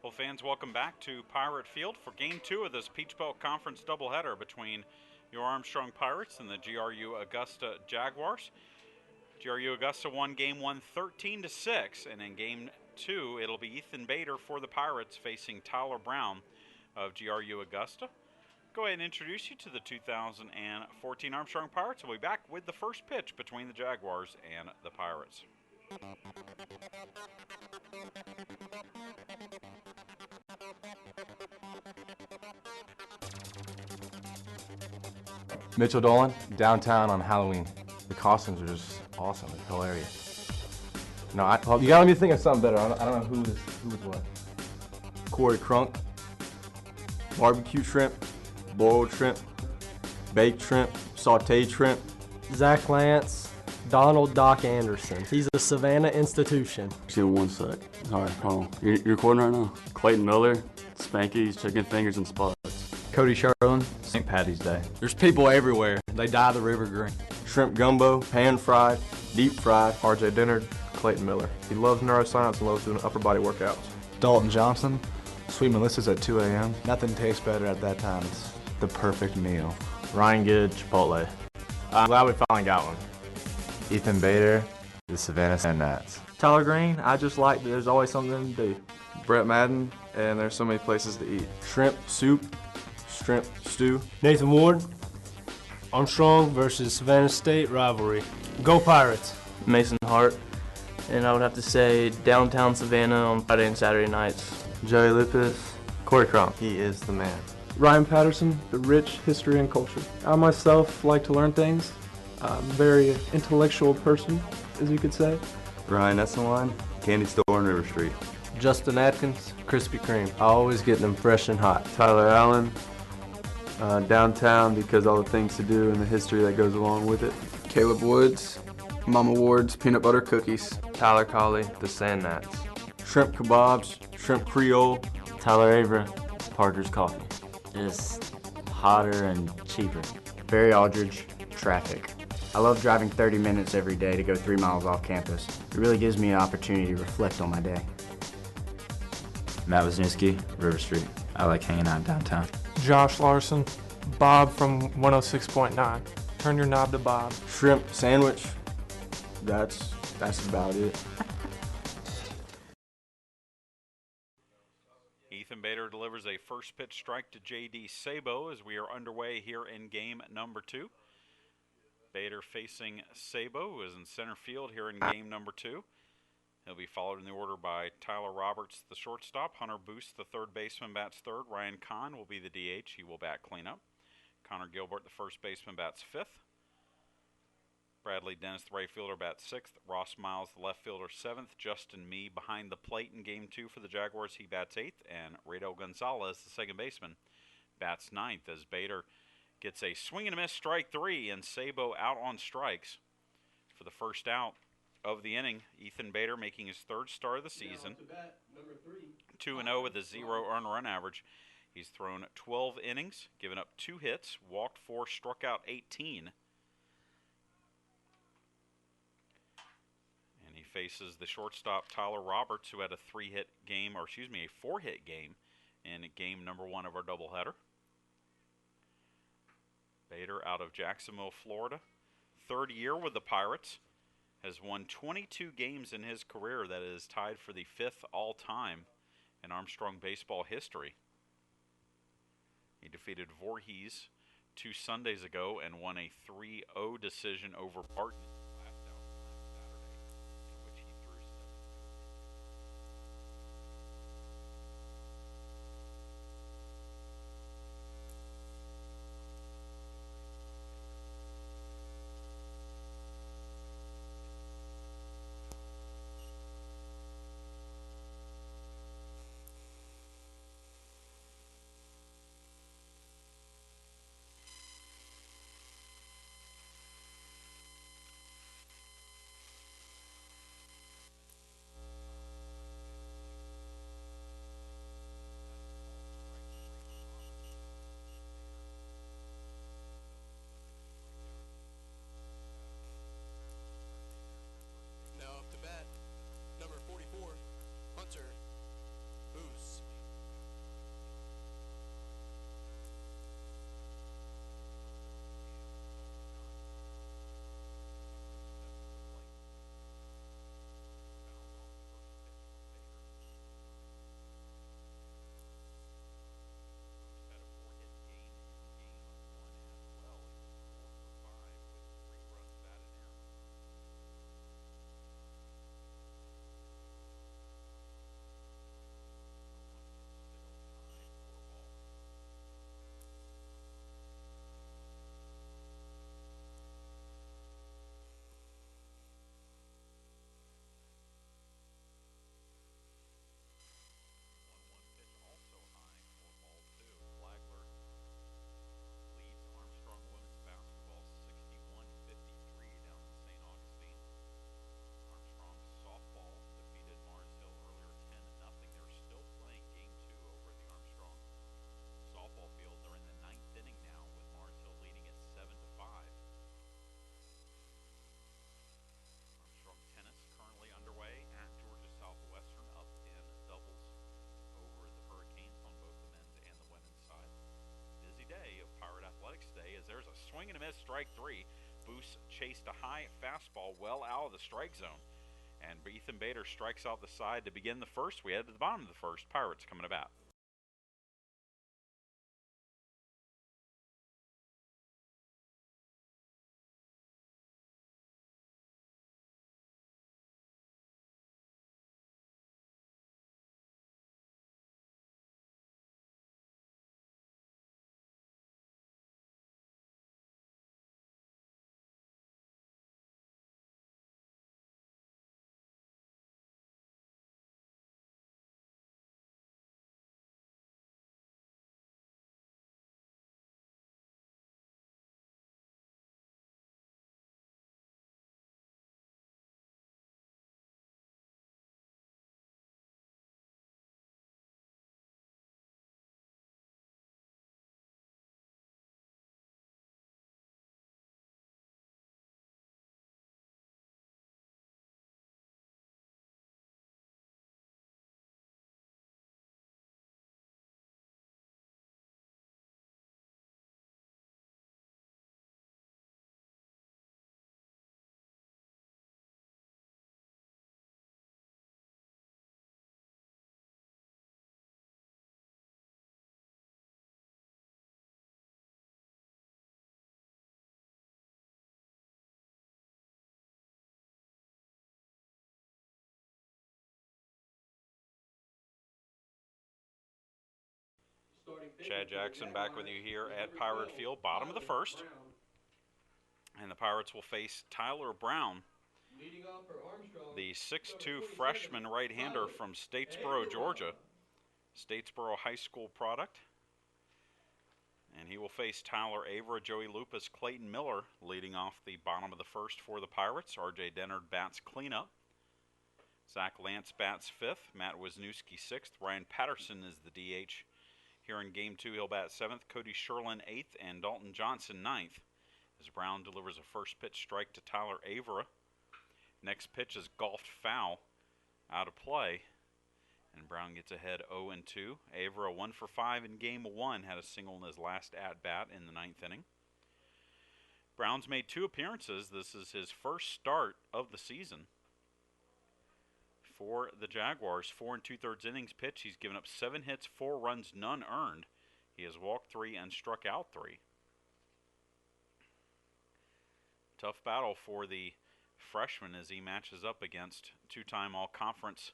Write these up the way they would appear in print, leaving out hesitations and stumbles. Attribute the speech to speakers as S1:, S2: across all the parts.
S1: Well, fans, welcome back to Pirate Field for Game 2 of this Peach Belt Conference doubleheader between your Armstrong Pirates and the GRU Augusta Jaguars. GRU Augusta won Game 1 13-6, and in Game 2, it'll be Ethan Bader for the Pirates facing Tyler Brown of GRU Augusta. Go ahead and introduce you to the 2014 Armstrong Pirates. We'll be back with the first pitch between the Jaguars and the Pirates.
S2: Mitchell Dolan, downtown on Halloween. The costumes are just awesome. It's hilarious. No, you gotta let me think of something better. I don't know who was what. Corey Crunk, barbecue shrimp, boiled shrimp, baked shrimp, sauteed shrimp.
S3: Zach Lance, Donald Doc Anderson. He's a Savannah institution.
S4: Give me one sec. All right, hold on. You're recording right now? Clayton Miller, Spankies, chicken fingers, and spuds.
S5: Cody Sherlin, St. Patty's Day.
S6: There's people everywhere. They dye the river green.
S2: Shrimp gumbo, pan fried, deep fried.
S7: RJ Dennard, Clayton Miller. He loves neuroscience and loves doing upper body workouts.
S8: Dalton Johnson, Sweet Melissa's at 2 a.m. Nothing tastes better at that time. It's the perfect meal.
S9: Ryan Good, Chipotle.
S2: I'm glad we finally got one.
S10: Ethan Bader, the Savannah Sand Gnats.
S11: Tyler Green, I just like that there's always something to do.
S12: Brett Madden, and there's so many places to eat.
S2: Shrimp soup, shrimp stew.
S13: Nathan Ward, Armstrong versus Savannah State rivalry. Go Pirates.
S14: Mason Hart, and I would have to say downtown Savannah on Friday and Saturday nights.
S15: Joey Lupus,
S10: Corey Crump.
S15: He is the man.
S16: Ryan Patterson, the rich history and culture. I myself like to learn things. I'm a very intellectual person, as you could say.
S17: Ryan Essenline, Candy Store on River Street.
S3: Justin Atkins, Krispy Kreme.
S18: I always get them fresh and hot.
S19: Tyler Allen, downtown because all the things to do and the history that goes along with it.
S20: Caleb Woods, Mama Ward's peanut butter cookies.
S6: Tyler Colley, the Sand Gnats.
S2: Shrimp kebabs, shrimp creole.
S14: Tyler Avra, Parker's Coffee.
S2: Just hotter and cheaper.
S3: Barry Aldridge, traffic. I love driving 30 minutes every day to go 3 miles off campus. It really gives me an opportunity to reflect on my day.
S10: Matt Wisniewski, River Street. I like hanging out downtown. Josh Larson, Bob from 106.9. Turn your knob to Bob.
S2: Shrimp sandwich. That's about it.
S1: Ethan Bader delivers a first pitch strike to J.D. Sabo as we are underway here in game number 2. Bader facing Sabo, who is in center field here in game number 2. He'll be followed in the order by Tyler Roberts, the shortstop. Hunter Boost, the third baseman, bats third. Ryan Kahn will be the DH. He will bat cleanup. Connor Gilbert, the first baseman, bats fifth. Bradley Dennis, the right fielder, bats sixth. Ross Miles, the left fielder, seventh. Justin Mee behind the plate in game 2 for the Jaguars. He bats eighth. And Rado Gonzalez, the second baseman, bats ninth as Bader gets a swing and a miss, strike 3, and Sabo out on strikes for the first out of the inning. Ethan Bader making his third start of the season. 2-0 with a 0 earned run average. He's thrown 12 innings, given up 2 hits, walked 4, struck out 18. And he faces the shortstop Tyler Roberts, who had a 4-hit game in game number 1 of our doubleheader. Bader out of Jacksonville, Florida. Third year with the Pirates. Has won 22 games in his career. That is tied for the 5th all-time in Armstrong baseball history. He defeated Voorhees 2 Sundays ago and won a 3-0 decision over Barton. chased a high fastball well out of the strike zone. And Ethan Bader strikes out the side to begin the first. We head to the bottom of the first. Pirates coming to bat. Chad Jackson back with you here at Pirate Field, bottom of the first. And the Pirates will face Tyler Brown, the 6'2 freshman right-hander from Statesboro, Georgia. Statesboro High School product. And he will face Tyler Avera, Joey Lupus, Clayton Miller leading off the bottom of the first for the Pirates. R.J. Dennard bats cleanup. Zach Lance bats fifth. Matt Wisniewski sixth. Ryan Patterson is the DH. Here in Game 2, he'll bat seventh. Cody Sherlin eighth and Dalton Johnson ninth. As Brown delivers a first pitch strike to Tyler Avera. Next pitch is golfed foul out of play. And Brown gets ahead 0-2. Avera 1 for 5 in Game 1. Had a single in his last at-bat in the ninth inning. Brown's made 2 appearances. This is his first start of the season for the Jaguars. 4 2/3 innings pitch. He's given up 7 hits, 4 runs, none earned. He has walked 3 and struck out 3. Tough battle for the freshman as he matches up against 2-time All-Conference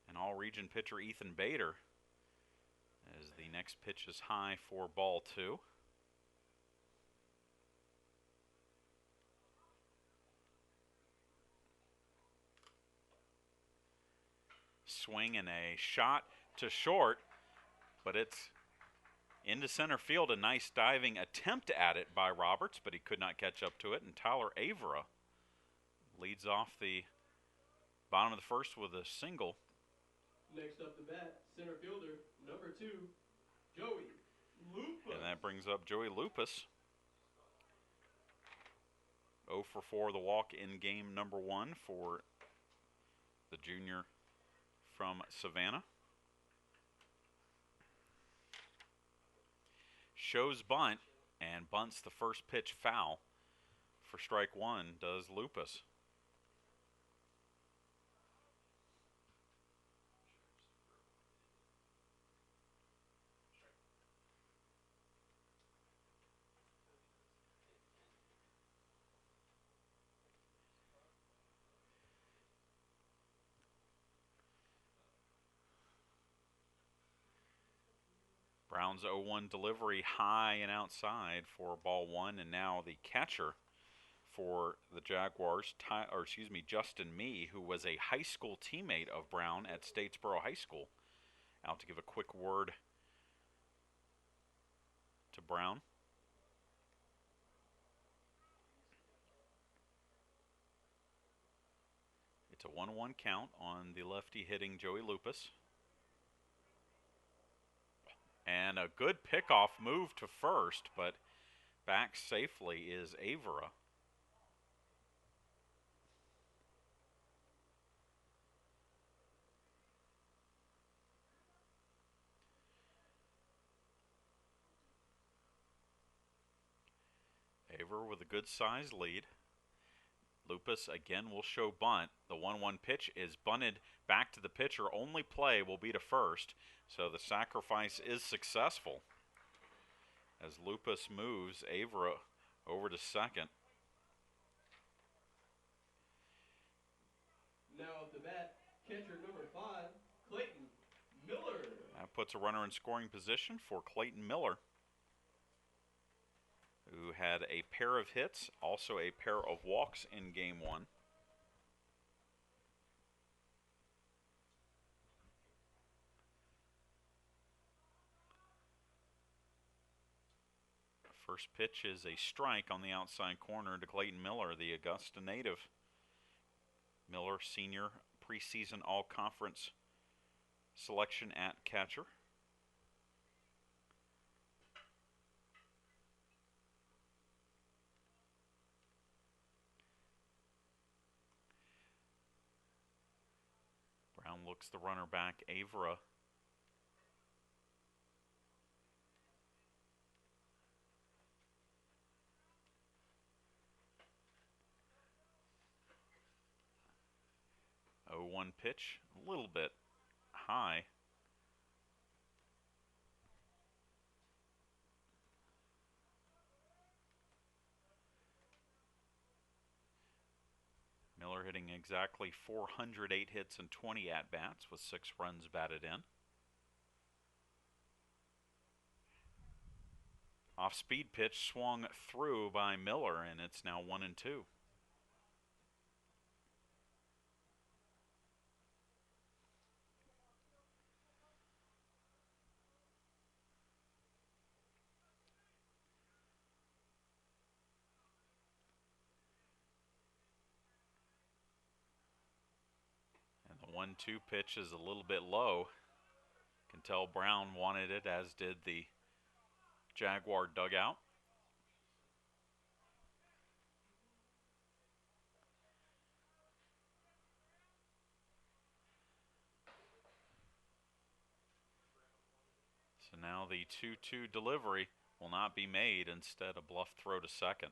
S1: and All-Region pitcher Ethan Bader. As the next pitch is high for ball 2. Swing and a shot to short, but it's into center field. A nice diving attempt at it by Roberts, but he could not catch up to it. And Tyler Avera leads off the bottom of the first with a single.
S14: Next up the bat, center fielder, number 2, Joey Lupus.
S1: And that brings up Joey Lupus. 0 for 4 the walk in game number 1 for the junior from Savannah. Shows bunt and bunts the first pitch foul. For strike 1 does Lupus. Brown's 0-1 delivery high and outside for ball 1, and now the catcher for the Jaguars, Justin Mee, who was a high school teammate of Brown at Statesboro High School, out to give a quick word to Brown. It's a 1-1 count on the lefty hitting Joey Lupus. And a good pickoff move to first, but back safely is Avera. Averill with a good sized lead. Lupus again will show bunt. The 1-1 pitch is bunted back to the pitcher. Only play will be to first, so the sacrifice is successful as Lupus moves Averill over to second.
S15: Now at the bat, catcher number 5, Clayton Miller.
S1: That puts a runner in scoring position for Clayton Miller, who had a pair of hits, also a pair of walks in game 1. First pitch is a strike on the outside corner to Clayton Miller, the Augusta native. Miller, senior preseason all-conference selection at catcher. Brown looks the runner back, Averill. Oh, 1 pitch, a little bit high. Miller hitting exactly 408 hits and 20 at-bats with 6 runs batted in. Off-speed pitch swung through by Miller, and it's now 1-2. And the 1-2 pitch is a little bit low. Can tell Brown wanted it, as did the Jaguar dugout. So now the 2-2 delivery will not be made, instead a bluff throw to second.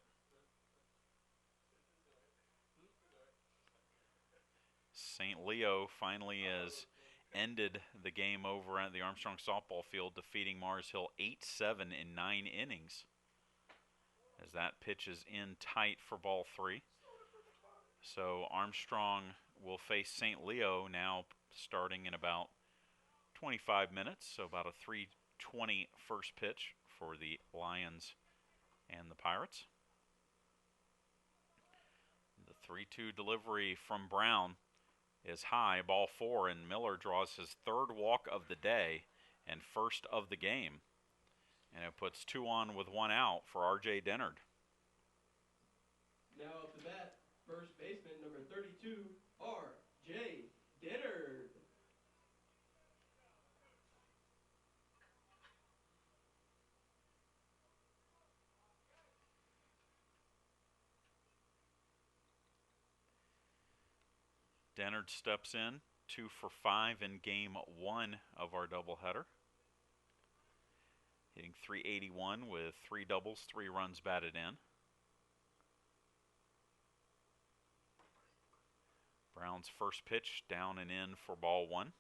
S1: St. Leo finally has ended the game over at the Armstrong softball field, defeating Mars Hill 8-7 in 9 innings. As that pitch is in tight for ball 3. So Armstrong will face St. Leo now starting in about 25 minutes, so about a 3:20 first pitch for the Lions and the Pirates. The 3-2 delivery from Brown is high, ball 4, and Miller draws his 3rd walk of the day and 1st of the game. And it puts 2 on with 1 out for R.J. Dennard.
S15: Now up the bat, first baseman number 32, R.J. Dennard.
S1: Dennard steps in, 2 for 5 in game 1 of our doubleheader. Hitting .381 with 3 doubles, 3 runs batted in. Brown's first pitch down and in for ball 1.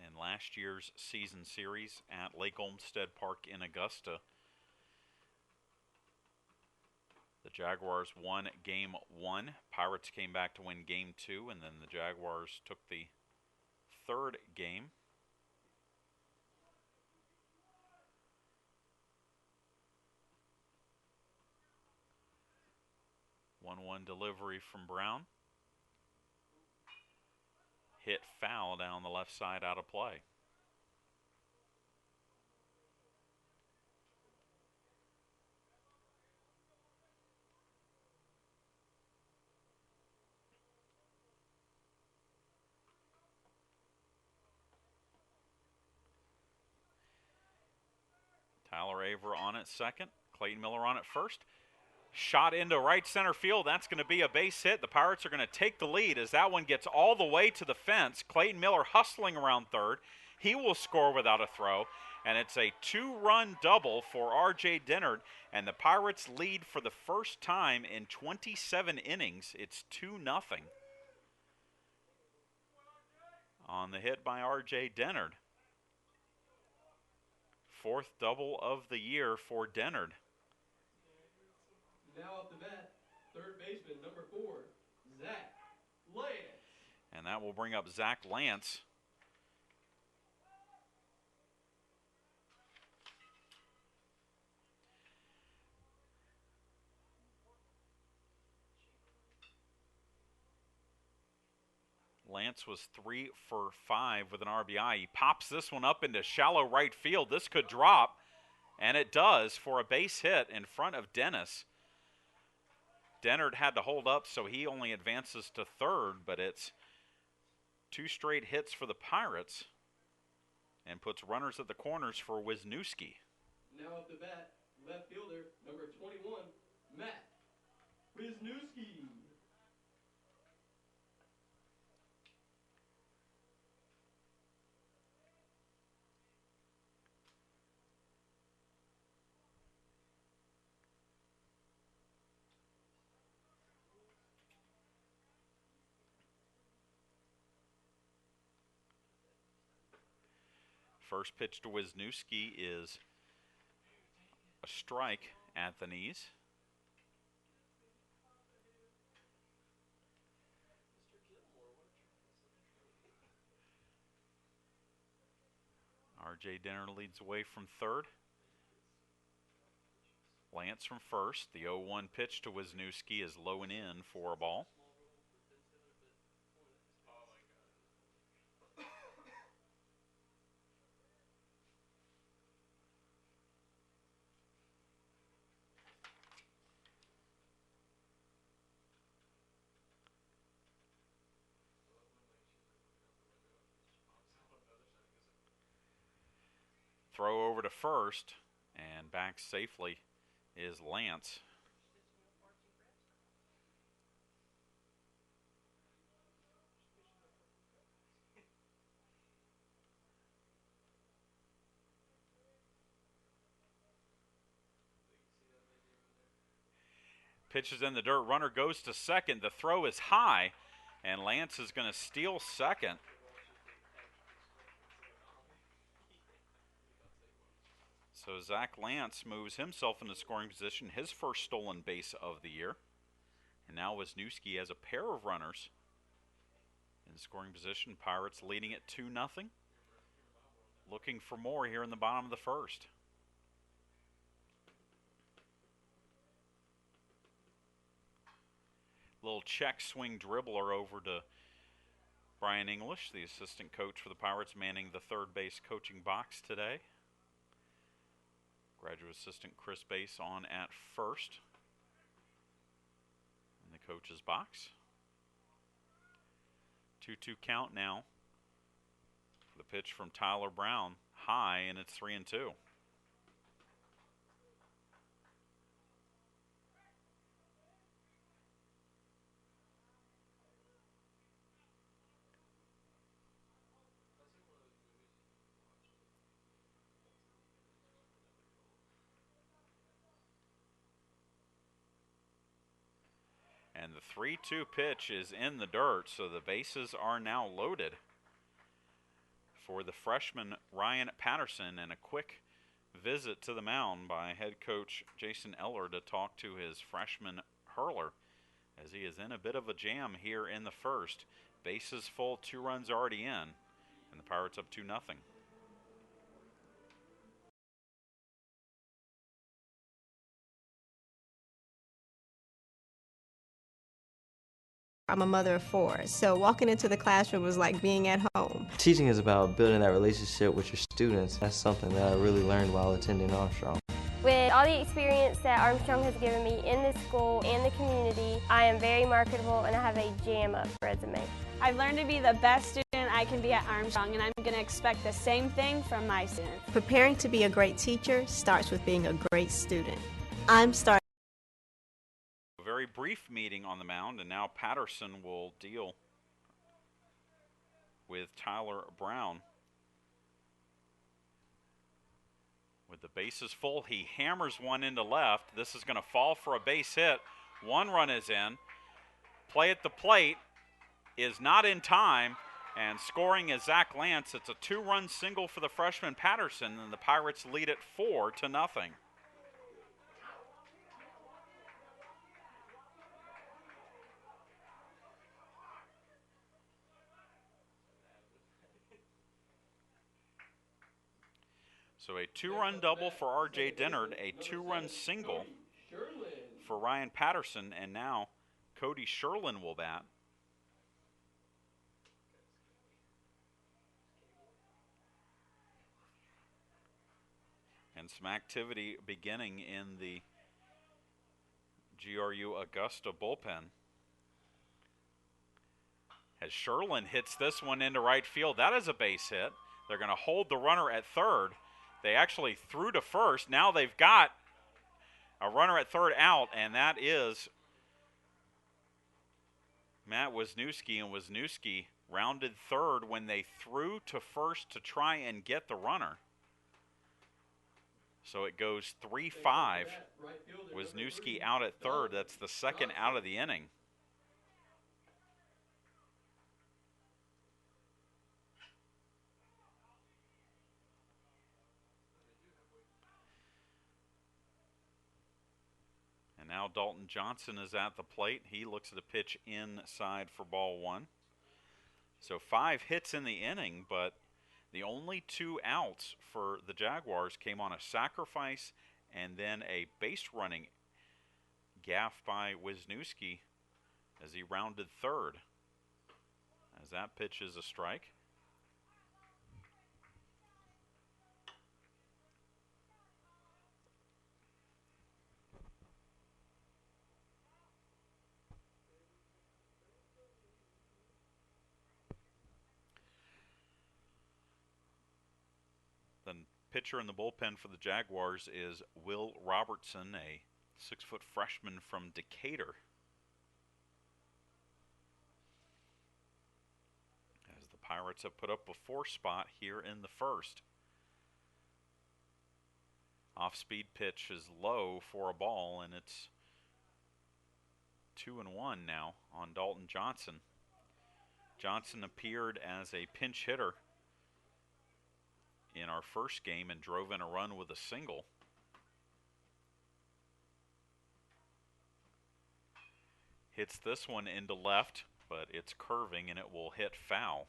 S1: In last year's season series at Lake Olmsted Park in Augusta, the Jaguars won game 1. Pirates came back to win game 2, and then the Jaguars took the 3rd game. One delivery from Brown. Hit foul down the left side, out of play. Tyler Averill on at second. Clayton Miller on at first. Shot into right center field. That's going to be a base hit. The Pirates are going to take the lead as that one gets all the way to the fence. Clayton Miller hustling around third. He will score without a throw, and it's a 2-run double for R.J. Dennard, and the Pirates lead for the first time in 27 innings. It's 2-0 on the hit by R.J. Dennard. Fourth double of the year for Dennard.
S15: Now up the bat, third baseman, number 4, Zach Lance.
S1: And that will bring up Zach Lance. Lance was 3 for 5 with an RBI. He pops this one up into shallow right field. This could drop, and it does for a base hit in front of Dennis. Dennard had to hold up, so he only advances to third, but it's 2 straight hits for the Pirates and puts runners at the corners for Wisniewski.
S15: Now up the bat, left fielder, number 21, Matt Wisniewski.
S1: First pitch to Wisniewski is a strike at the knees. R.J. Dennard leads away from third. Lance from first. The 0-1 pitch to Wisniewski is low and in for a ball. Throw over to first, and back safely is Lance. Pitch is in the dirt. Runner goes to second. The throw is high, and Lance is going to steal second. So Zach Lance moves himself into scoring position, his first stolen base of the year. And now Wisniewski has a pair of runners in scoring position. Pirates leading it 2-0. Looking for more here in the bottom of the first. Little check swing dribbler over to Brian English, the assistant coach for the Pirates, manning the third base coaching box today. Graduate assistant Chris Bass on at first in the coach's box. 2-2 count now. The pitch from Tyler Brown, high, and it's 3-2. And the 3-2 pitch is in the dirt, so the bases are now loaded for the freshman Ryan Patterson, and a quick visit to the mound by head coach Jason Eller to talk to his freshman hurler, as he is in a bit of a jam here in the first. Bases full, 2 runs already in, and the Pirates up 2-0.
S21: I'm a mother of 4, so walking into the classroom was like being at home.
S22: Teaching is about building that relationship with your students. That's something that I really learned while attending Armstrong.
S23: With all the experience that Armstrong has given me in the school and the community, I am very marketable and I have a jam-up resume.
S24: I've learned to be the best student I can be at Armstrong, and I'm going to expect the same thing from my students.
S21: Preparing to be a great teacher starts with being a great student. I'm starting
S1: brief meeting on the mound, and now Patterson will deal with Tyler Brown. With the bases full, he hammers one into left. This is going to fall for a base hit. One run is in. Play at the plate is not in time, and scoring is Zach Lance. It's a 2-run single for the freshman Patterson, and the Pirates lead it 4-0. So a 2-run double for R.J. Dennard, a 2-run single for Ryan Patterson, and now Cody Sherlin will bat. And some activity beginning in the GRU Augusta bullpen. As Sherlin hits this one into right field, that is a base hit. They're going to hold the runner at third. They actually threw to first. Now they've got a runner at third out, and that is Matt Wisniewski. And Wisniewski rounded third when they threw to first to try and get the runner. So it goes 3-5. Wisniewski out at third. That's the second out of the inning. And now Dalton Johnson is at the plate. He looks at a pitch inside for ball one. So 5 hits in the inning, but the only 2 outs for the Jaguars came on a sacrifice and then a base running gaff by Wisniewski as he rounded third. As that pitch is a strike. The pitcher in the bullpen for the Jaguars is Will Robertson, a 6-foot freshman from Decatur. As the Pirates have put up a 4 spot here in the first. Off-speed pitch is low for a ball, and it's 2-1 now on Dalton Johnson. Johnson appeared as a pinch hitter in our first game and drove in a run with a single. Hits this one into left, but it's curving and it will hit foul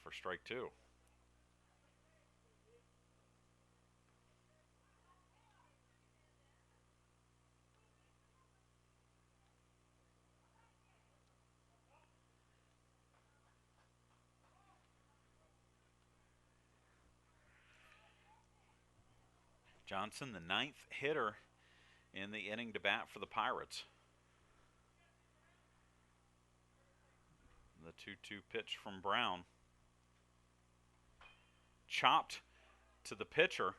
S1: for strike 2. Johnson, the 9th hitter in the inning to bat for the Pirates. The 2-2 pitch from Brown. Chopped to the pitcher.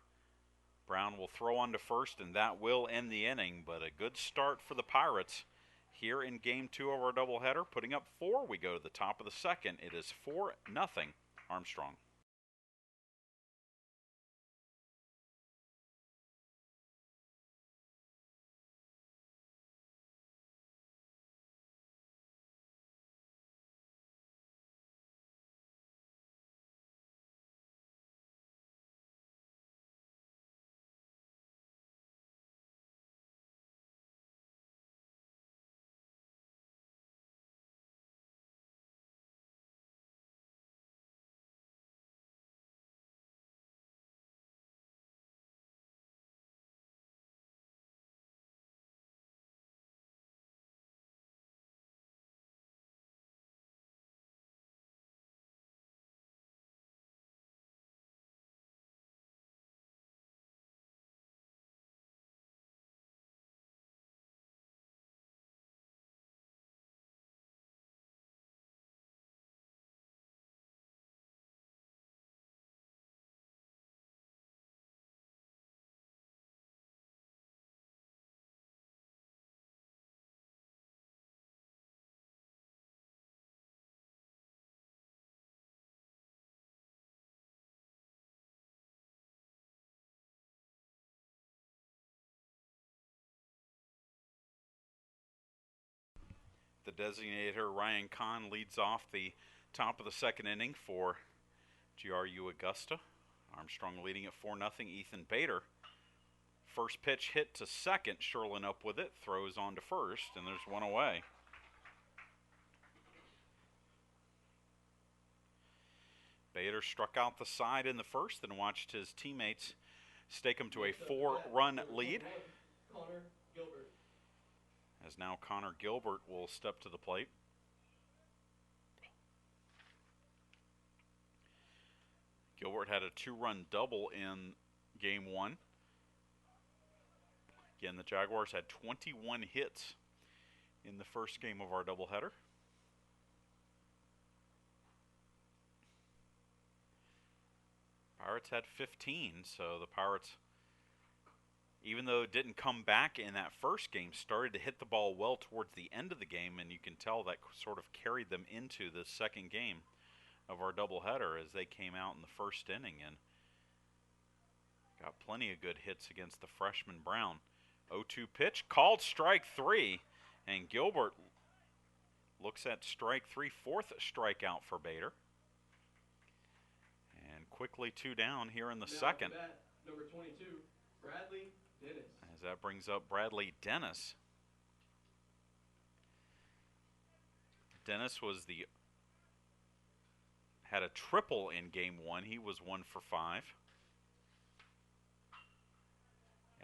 S1: Brown will throw on to first, and that will end the inning, but a good start for the Pirates here in Game 2 of our doubleheader. Putting up 4, we go to the top of the second. It is 4-0 Armstrong. The designated hitter Ryan Kahn leads off the top of the second inning for GRU Augusta. Armstrong leading at 4-0. Ethan Bader. First pitch hit to second. Sherlin up with it. Throws on to first, and there's one away. Bader struck out the side in the first and watched his teammates stake him to a 4-run lead.
S15: Connor Gilbert.
S1: As now Connor Gilbert will step to the plate. Gilbert had a 2-run double in game 1. Again, the Jaguars had 21 hits in the first game of our doubleheader. Pirates had 15, so the Pirates, even though it didn't come back in that first game, started to hit the ball well towards the end of the game, and you can tell that sort of carried them into the second game of our doubleheader as they came out in the first inning and got plenty of good hits against the freshman Brown. 0-2 pitch, called strike 3, and Gilbert looks at strike 3, fourth strikeout for Bader. And quickly 2 down here in the second.
S15: Number 22, Bradley Dennis.
S1: As that brings up Bradley Dennis. Dennis had a triple in game 1. He was 1 for 5.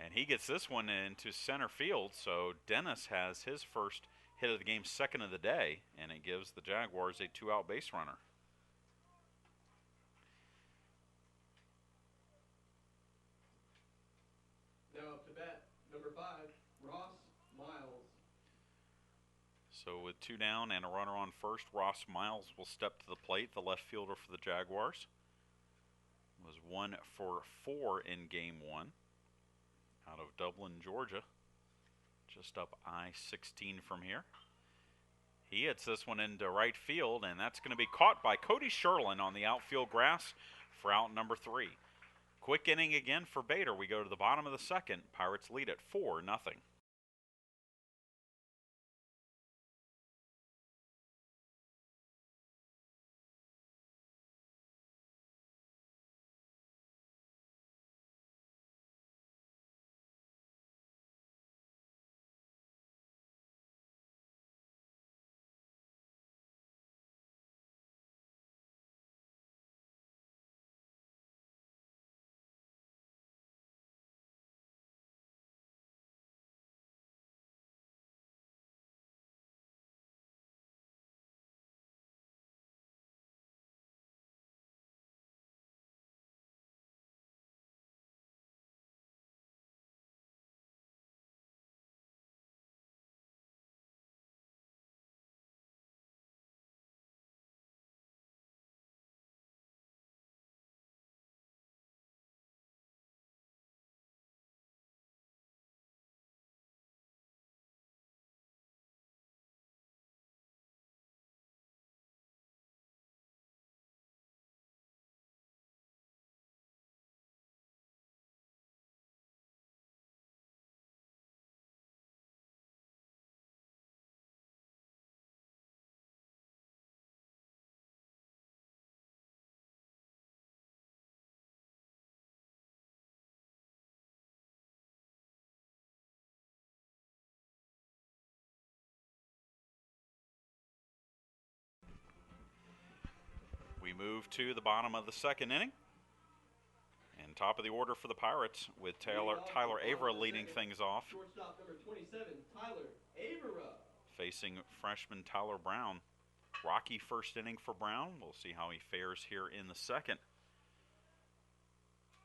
S1: And he gets this one into center field, so Dennis has his first hit of the game, second of the day, and it gives the Jaguars a 2-out base runner.
S15: Now up to bat, number 5, Ross Miles.
S1: So with 2 down and a runner on first, Ross Miles will step to the plate, the left fielder for the Jaguars. Was 1 for 4 in game 1 out of Dublin, Georgia, just up I-16 from here. He hits this one into right field, and that's going to be caught by Cody Sherlin on the outfield grass for out number 3. Quick inning again for Bader. We go to the bottom of the second. Pirates lead at 4-0. We move to the bottom of the second inning. And top of the order for the Pirates with Tyler Avera leading things off.
S15: Shortstop number 27, Tyler Avera.
S1: Facing freshman Tyler Brown. Rocky first inning for Brown. We'll see how he fares here in the second.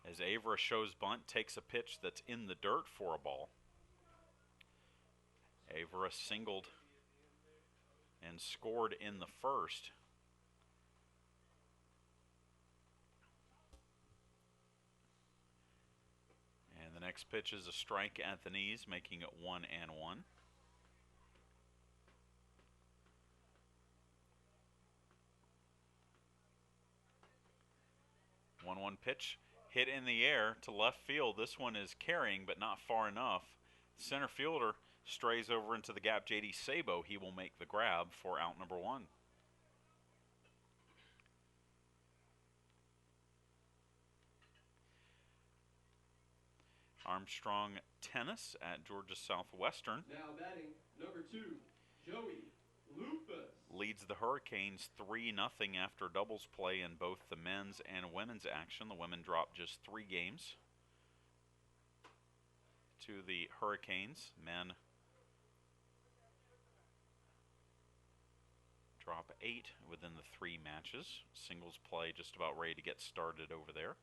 S1: As Avera shows bunt, takes a pitch that's in the dirt for a ball. Avera singled and scored in the first. And the next pitch is a strike at the knees, making it 1-1. 1-1 pitch hit in the air to left field. This one is carrying, but not far enough. Center fielder Strays over into the gap. J.D. Sabo, he will make the grab for out number 1. Armstrong tennis at Georgia Southwestern.
S15: Now batting number 2, Joey Lupus.
S1: Leads the Hurricanes 3-0 after doubles play in both the men's and women's action. The women dropped just 3 games to the Hurricanes. Men drop 8 within the 3 matches. Singles play just about ready to get started over there.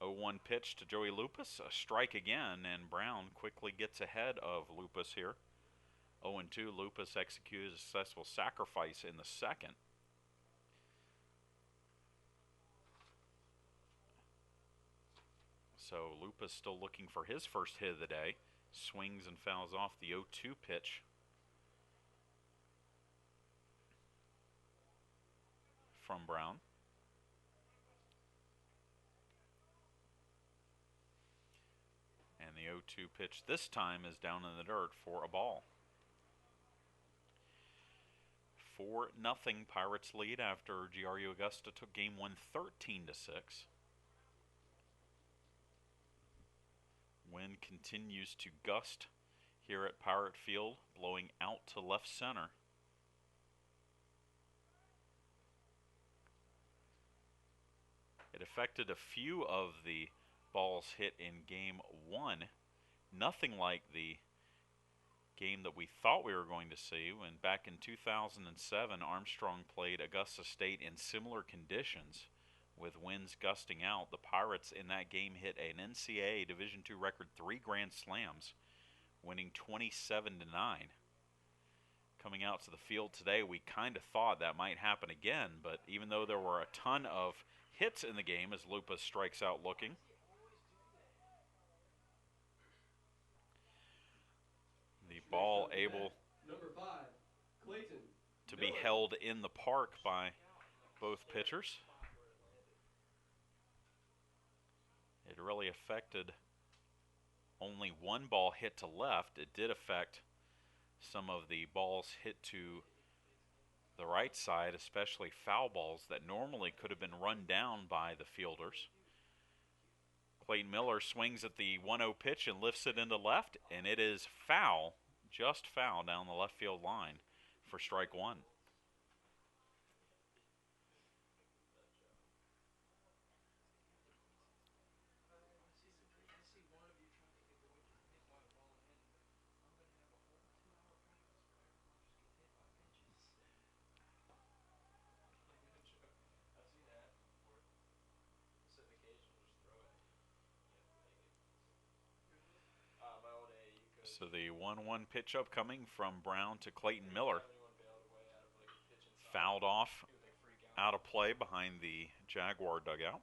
S1: 0-1 pitch to Joey Lupus, a strike again, and Brown quickly gets ahead of Lupus here. 0-2, Lupus executes a successful sacrifice in the second. So Lupus still looking for his first hit of the day. Swings and fouls off the 0-2 pitch. From Brown. And the 0-2 pitch this time is down in the dirt for a ball. 4-0 Pirates lead after GRU Augusta took game 1 13-6. Wind continues to gust here at Pirate Field, blowing out to left center. It affected a few of the balls hit in game 1. Nothing like the game that we thought we were going to see when back in 2007 Armstrong played Augusta State in similar conditions with winds gusting out. The Pirates in that game hit an NCAA Division II record 3 grand slams, winning 27-9. Coming out to the field today, we kind of thought that might happen again, but even though there were a ton of hits in the game as Lupus strikes out looking, the ball able
S15: number 5, Clayton
S1: to be held in the park by both pitchers. It really affected only one ball hit to left. It did affect some of the balls hit to the right side, especially foul balls that normally could have been run down by the fielders. Clayton Miller swings at the 1-0 pitch and lifts it into left, and it is foul, just foul down the left field line for strike 1. So the 1-1 pitch upcoming from Brown to Clayton Miller. Fouled off out of play behind the Jaguar dugout.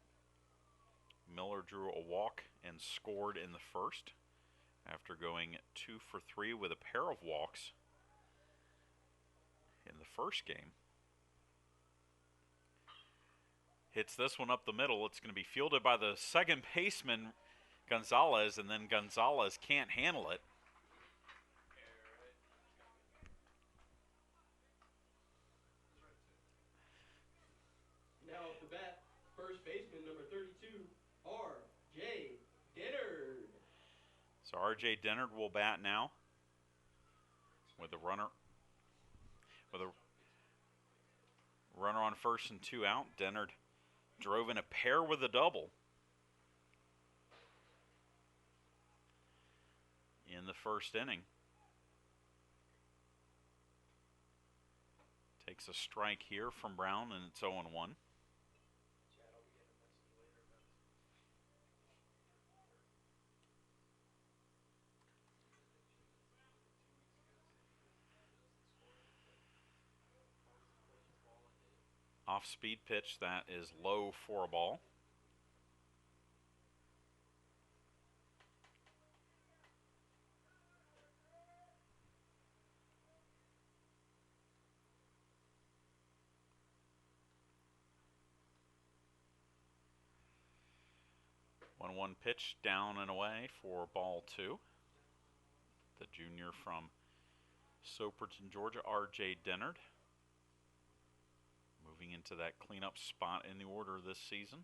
S1: Miller drew a walk and scored in the first after going 2 for 3 with a pair of walks in the first game. Hits this one up the middle. It's going to be fielded by the second baseman, Gonzalez, and then Gonzalez can't handle it.
S15: Now at the bat, first baseman number 32, R.J. Dennard.
S1: So R.J. Dennard will bat now with a runner on first and 2 out. Dennard drove in a pair with a double in the first inning. Takes a strike here from Brown, and it's 0-1. Off-speed pitch that is low for a ball. One pitch down and away for ball 2. the junior from Soperton, Georgia, R.J. Dennard. Moving into that cleanup spot in the order this season.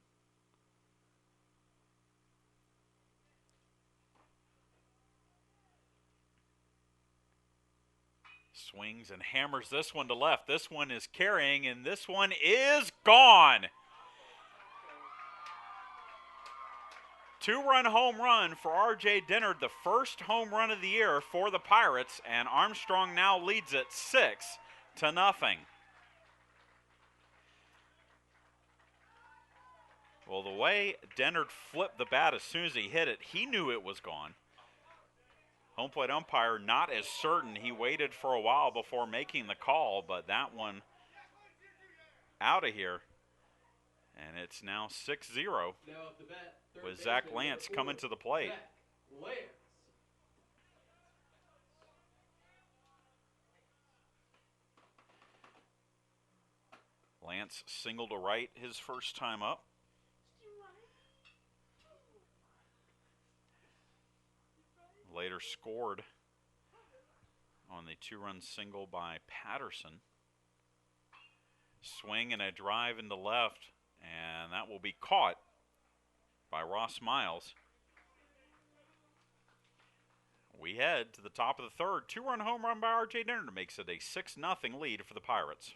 S1: Swings and hammers this one to left. This one is carrying, and this one is gone. Two-run home run for R.J. Dennard, the first home run of the year for the Pirates, and Armstrong now leads it 6-0. Well, the way Dennard flipped the bat as soon as he hit it, he knew it was gone. Home plate umpire not as certain. He waited for a while before making the call, but that one out of here. And it's now 6-0 with Zach Lance coming to the plate. Lance single to right his first time up. Later scored on the two-run single by Patterson. Swing and a drive into left, and that will be caught by Ross Miles. We head to the top of the third. Two-run home run by R.J. Dennard makes it a 6-0 lead for the Pirates.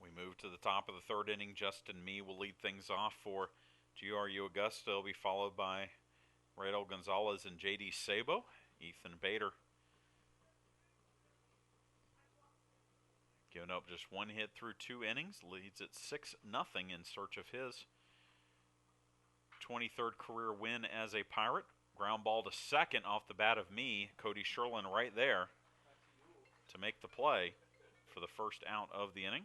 S1: We move to the top of the third inning. Justin Mee will lead things off for GRU Augusta. He'll be followed by Radel Gonzalez and J.D. Sabo. Ethan Bader giving up just one hit through 2 innings. Leads at 6-0 in search of his 23rd career win as a Pirate. Ground ball to second off the bat of Mee. Cody Sherlin right there to make the play for the first out of the inning.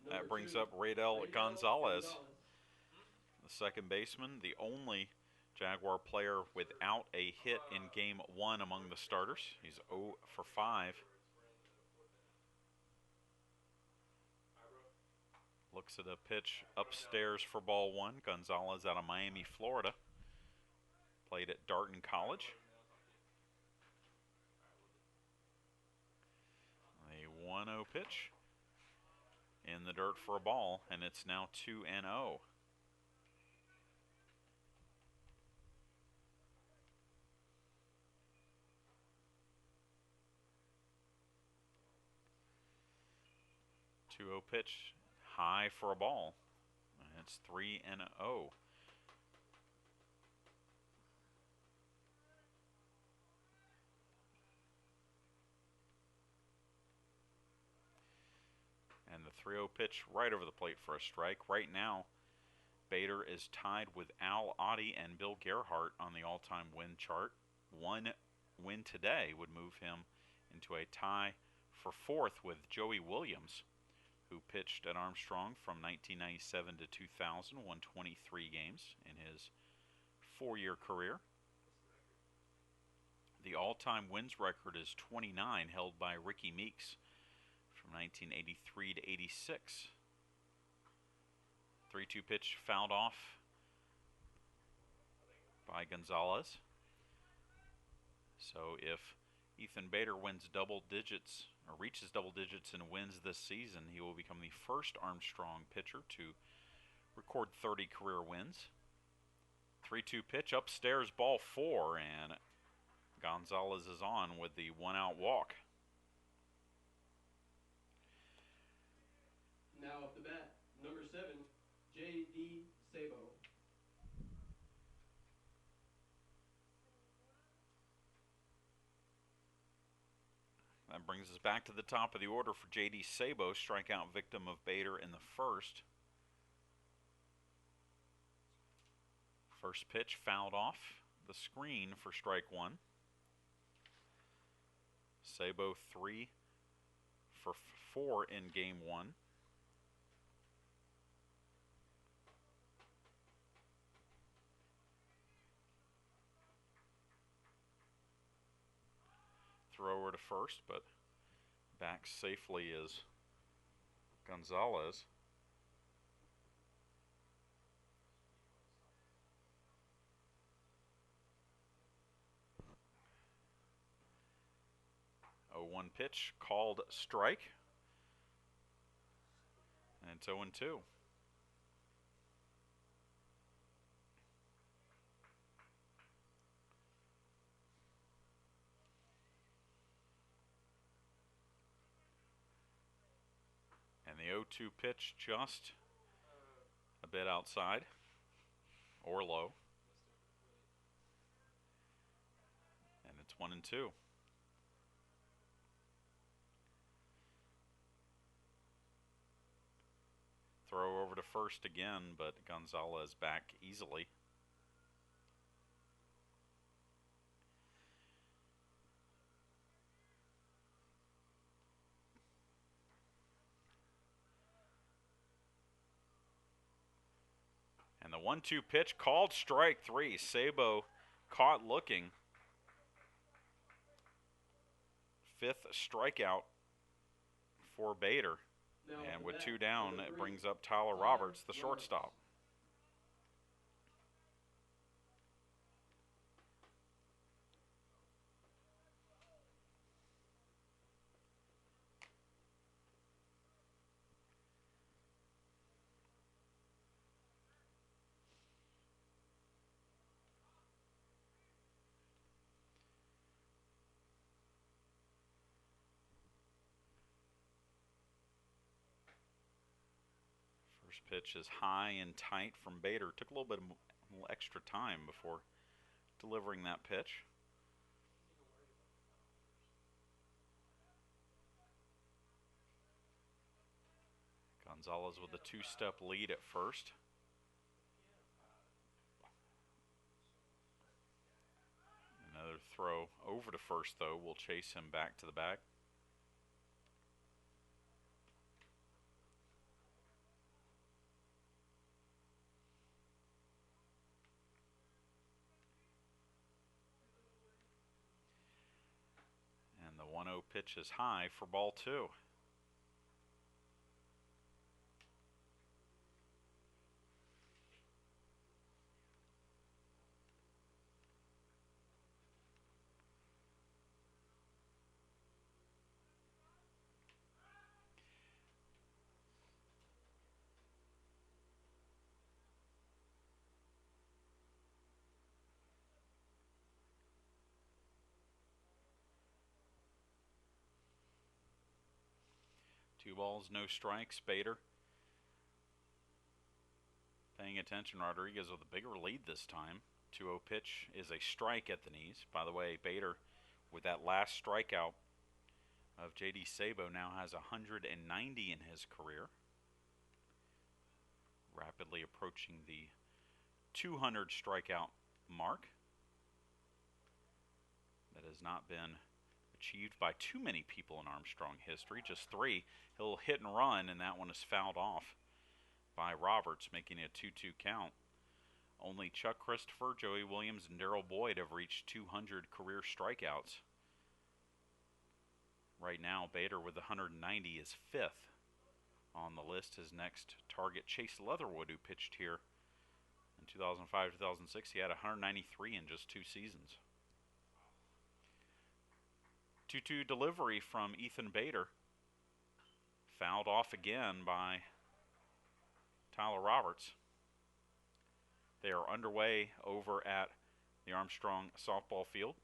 S1: That brings up Radel Gonzalez, the second baseman, the only Jaguar player without a hit in Game 1 among the starters. He's 0 for 5. Looks at a pitch upstairs for ball 1. Gonzalez out of Miami, Florida. Played at Darton College. A 1-0 pitch in the dirt for a ball, and it's now 2-0. Pitch high for a ball, and it's 3-0. And the 3-0 pitch right over the plate for a strike. Right now, Bader is tied with Al Oddie and Bill Gerhart on the all-time win chart. One win today would move him into a tie for 4th with Joey Williams, who pitched at Armstrong from 1997 to 2000, won 23 games in his 4-year career. The all-time wins record is 29, held by Ricky Meeks from 1983 to 86. 3-2 pitch fouled off by Gonzalez. So if Ethan Bader wins double digits, or reaches double digits and wins this season, he will become the first Armstrong pitcher to record 30 career wins. 3-2 pitch, upstairs, ball 4, and Gonzalez is on with the one-out walk.
S15: Now up the bat, number 7, J.D. Sabo.
S1: That brings us back to the top of the order for J.D. Sabo, strikeout victim of Bader in the first. First pitch fouled off the screen for strike 1. Sabo 3 for 4 in game 1. Throw over to first, but back safely is Gonzalez. Oh, 1 pitch called strike. And it's 0-2. And the 0-2 pitch just a bit outside or low. And it's 1-2. Throw over to first again, but Gonzalez back easily. And the 1-2 pitch called strike 3. Sabo caught looking. 5th strikeout for Bader. And with 2 down, it brings up Tyler Roberts, the shortstop. First pitch is high and tight from Bader. Took a little extra time before delivering that pitch. Gonzalez with a 2-step lead at first. Another throw over to first, though, will chase him back to the bag. And the 1-0 pitch is high for ball 2. Two balls, no strikes. Bader paying attention. Rodriguez with a bigger lead this time. 2-0 pitch is a strike at the knees. By the way, Bader, with that last strikeout of J.D. Sabo, now has 190 in his career. Rapidly approaching the 200 strikeout mark. That has not been achieved by too many people in Armstrong history, just 3. He'll hit and run, and that one is fouled off by Roberts, making it a 2-2 count. Only Chuck Christopher, Joey Williams, and Darrell Boyd have reached 200 career strikeouts. Right now, Bader with 190 is 5th on the list. His next target, Chase Leatherwood, who pitched here in 2005-2006. He had 193 in just 2 seasons. 2-2 delivery from Ethan Bader. Fouled off again by Tyler Roberts. They are underway over at the Armstrong softball field.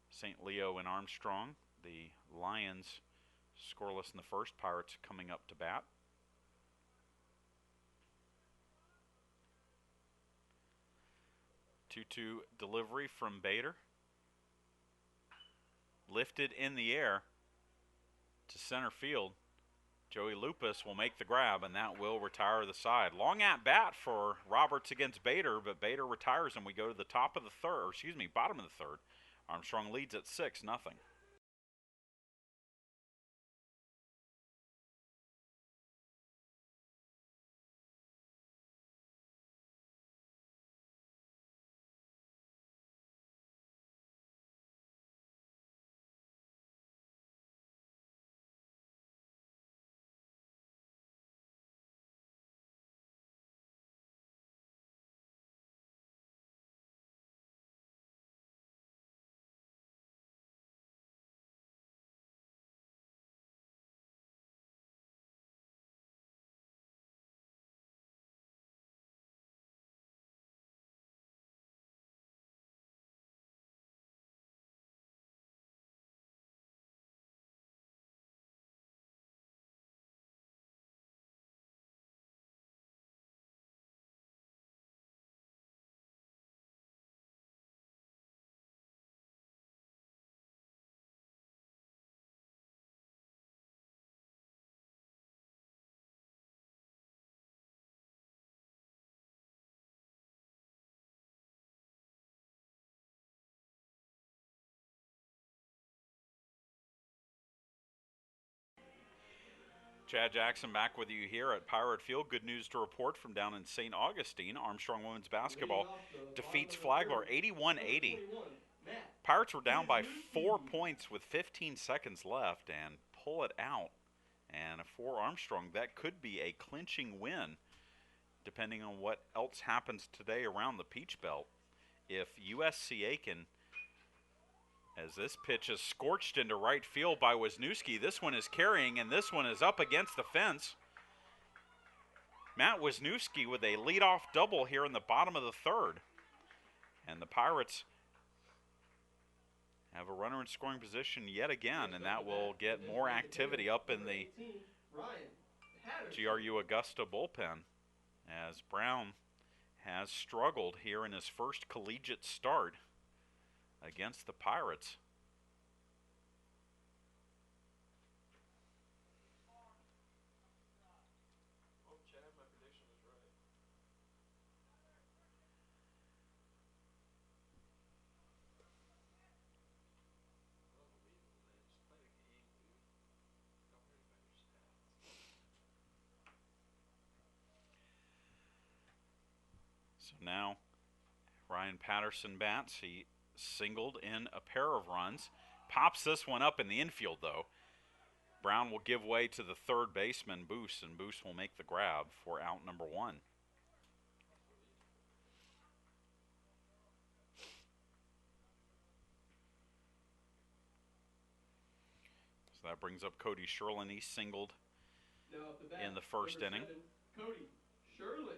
S1: St. Leo and Armstrong. The Lions scoreless in the first. Pirates coming up to bat. Two-two delivery from Bader. Lifted in the air to center field. Joey Lupus will make the grab, and that will retire the side. Long at bat for Roberts against Bader, but Bader retires, and we go to the top of the third, or excuse me, bottom of the third. Armstrong leads at 6-0. Chad Jackson back with you here at Pirate Field. Good news to report from down in St. Augustine. Armstrong women's basketball defeats Flagler 81-80. Pirates were down by 4 points with 15 seconds left and pull it out. And for Armstrong, that could be a clinching win, depending on what else happens today around the Peach Belt. If USC Aiken, as this pitch is scorched into right field by Wisniewski. This one is carrying, and this one is up against the fence. Matt Wisniewski with a leadoff double here in the bottom of the third. And the Pirates have a runner in scoring position yet again, and that will get more activity up in the GRU Augusta bullpen, as Brown has struggled here in his first collegiate start against the Pirates. So now Ryan Patterson bats. He singled in a pair of runs. Pops this one up in the infield, though. Brown will give way to the third baseman, Boos, and Boos will make the grab for out number 1. So that brings up Cody Sherlin. He singled in the first inning.
S15: Cody Sherlin.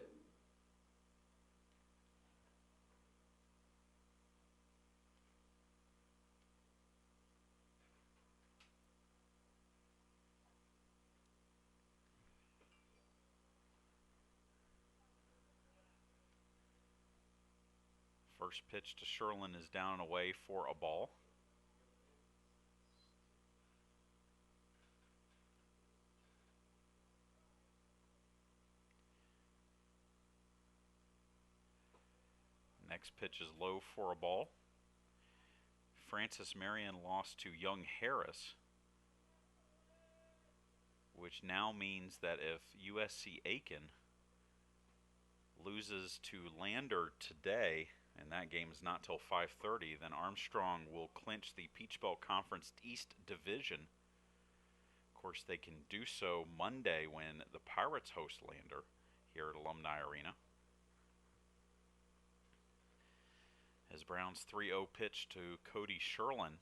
S1: First pitch to Sherlin is down and away for a ball. Next pitch is low for a ball. Francis Marion lost to Young Harris, which now means that if USC Aiken loses to Lander today, and that game is not till 5:30, then Armstrong will clinch the Peach Belt Conference East Division. Of course, they can do so Monday when the Pirates host Lander here at Alumni Arena. As Brown's 3-0 pitch to Cody Sherlin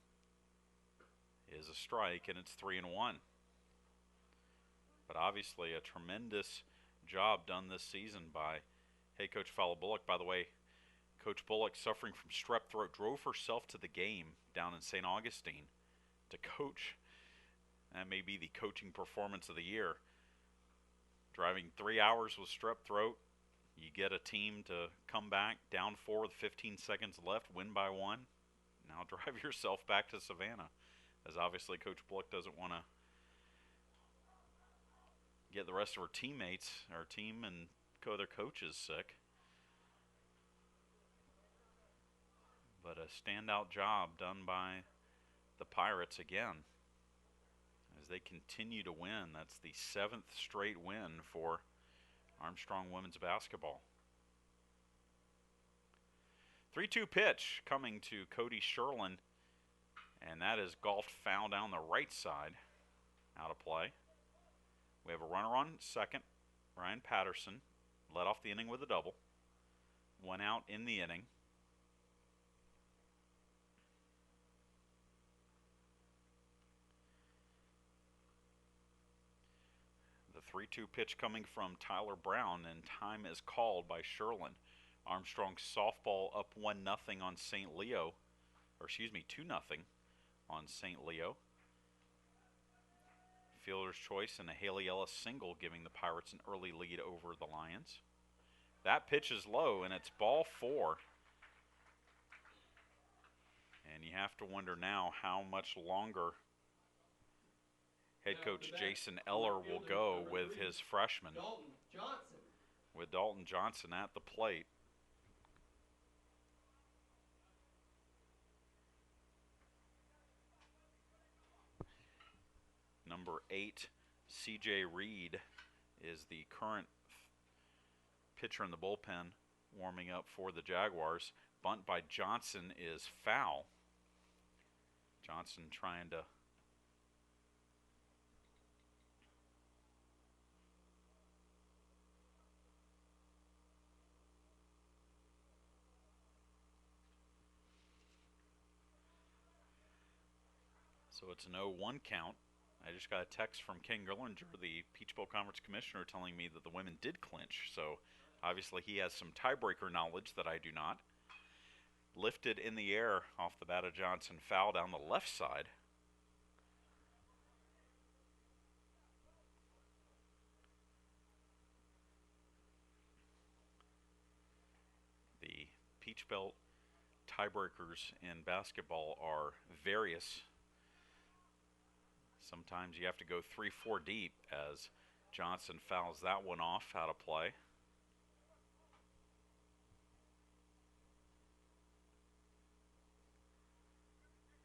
S1: is a strike, and it's 3-1. But obviously a tremendous job done this season by head coach Fowler Bullock. By the way, Coach Bullock, suffering from strep throat, drove herself to the game down in St. Augustine to coach. That may be the coaching performance of the year. Driving 3 hours with strep throat, you get a team to come back down 4 with 15 seconds left, win by 1. Now drive yourself back to Savannah, as obviously Coach Bullock doesn't want to get the rest of her teammates, our team, and other coaches sick. But a standout job done by the Pirates again as they continue to win. That's the 7th straight win for Armstrong women's basketball. 3-2 pitch coming to Cody Sherlin, and that is golfed foul down the right side, out of play. We have a runner on second. Ryan Patterson led off the inning with a double. 1 out in the inning. The 3-2 pitch coming from Tyler Brown, and time is called by Sherlin. Armstrong softball up 1-0 on St. Leo, or excuse me, 2-0 on St. Leo. Fielder's choice and a Haley Ellis single giving the Pirates an early lead over the Lions. That pitch is low, and it's ball 4. And you have to wonder now how much longer head coach Jason Eller will go with his freshman, with Dalton Johnson at the plate. Number 8, C.J. Reed, is the current pitcher in the bullpen warming up for the Jaguars. Bunt by Johnson is foul. Johnson trying to so it's an 0-1 count. I just got a text from Ken Gerlinger, the Peach Bowl Conference Commissioner, telling me that the women did clinch. So obviously he has some tiebreaker knowledge that I do not. Lifted in the air off the bat of Johnson, foul down the left side. The Peach Belt tiebreakers in basketball are various. Sometimes you have to go 3-4 deep as Johnson fouls that one off out of play.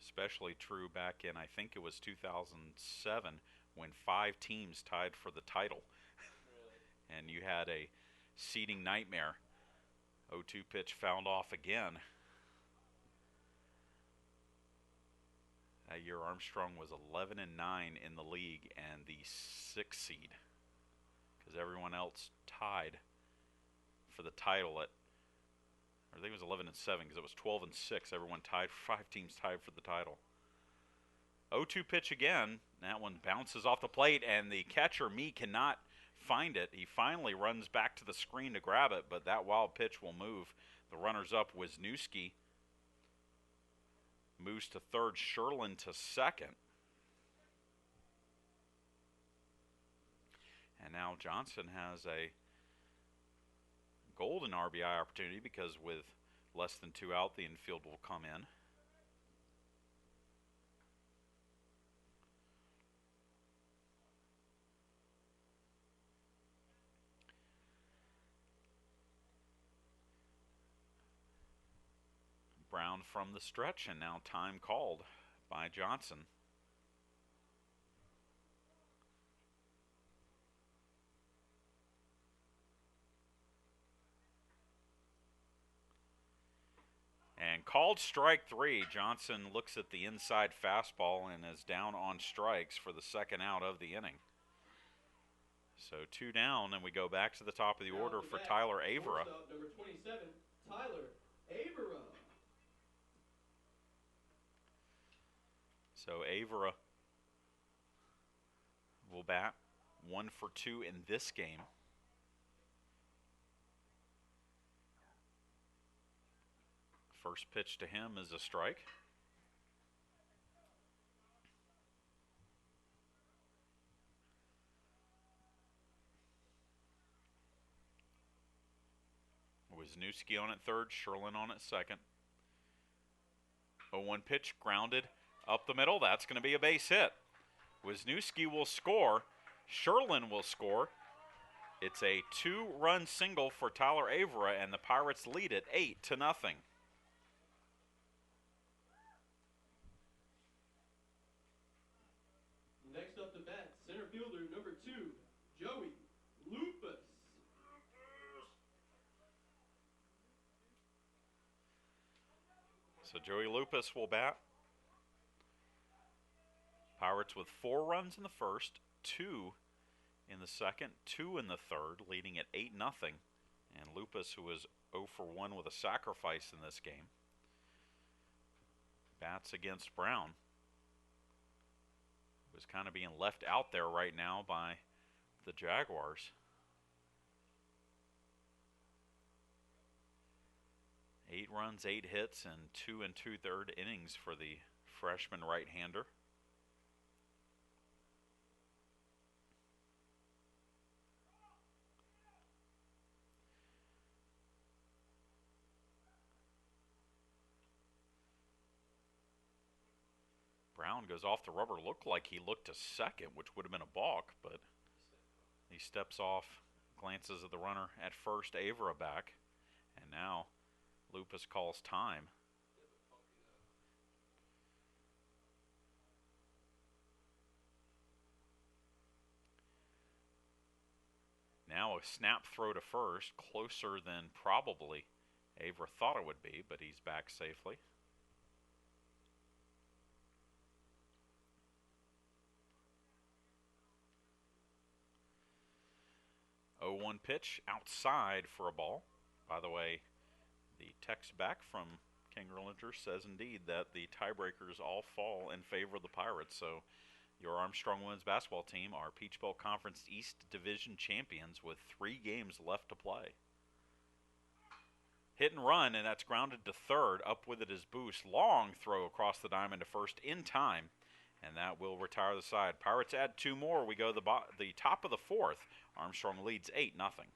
S1: Especially true back in, I think it was 2007, when 5 teams tied for the title. Really? And you had a seeding nightmare. 0-2 pitch fouled off again. That year Armstrong was 11-9 in the league and the 6th seed, because everyone else tied for the title at, or I think it was 11-7, because it was 12-6. Everyone tied, 5 teams tied for the title. 0-2 pitch again. That one bounces off the plate, and the catcher, cannot find it. He finally runs back to the screen to grab it, but that wild pitch will move. The runner's up, Wisniewski. Moves to third, Sherlin to second. And now Johnson has a golden RBI opportunity, because with less than 2 out, the infield will come in. Brown from the stretch, and now time called by Johnson. Called strike 3. Johnson looks at the inside fastball and is down on strikes for the second out of the inning. So 2 down, and we go back to the top of the order for Tyler Avera.
S15: Number 27, Tyler Avera.
S1: So Avera will bat 1 for 2 in this game. First pitch to him is a strike. Wisniewski on at third, Sherlin on at second. 0-1 pitch, grounded up the middle. That's going to be a base hit. Wisniewski will score. Sherlin will score. It's a 2-run single for Tyler Avera, and the Pirates lead it 8-0.
S15: Next up to bat, center fielder number 2, Joey Lupus.
S1: So Joey Lupus will bat. Pirates with 4 runs in the first, 2 in the second, 2 in the third, leading at 8-0. And Lupus, who is 0 for 1 with a sacrifice in this game, bats against Brown, who's kind of being left out there right now by the Jaguars. 8 runs, 8 hits, and 2 2/3 innings for the freshman right-hander. Brown goes off the rubber. Looked like he looked to second, which would have been a balk, but he steps off, glances at the runner at first, Avera back, and now Lupus calls time. Now a snap throw to first, closer than probably Avera thought it would be, but he's back safely. Oh, 0-1 pitch outside for a ball. By the way, the text back from King Grillinger says indeed that the tiebreakers all fall in favor of the Pirates. So your Armstrong women's basketball team are Peach Belt Conference East Division champions with 3 games left to play. Hit and run, and that's grounded to third. Up with it is Boost. Long throw across the diamond to first in time, and that will retire the side. Pirates add 2 more. We go to the top of the 4th. Armstrong leads 8-0.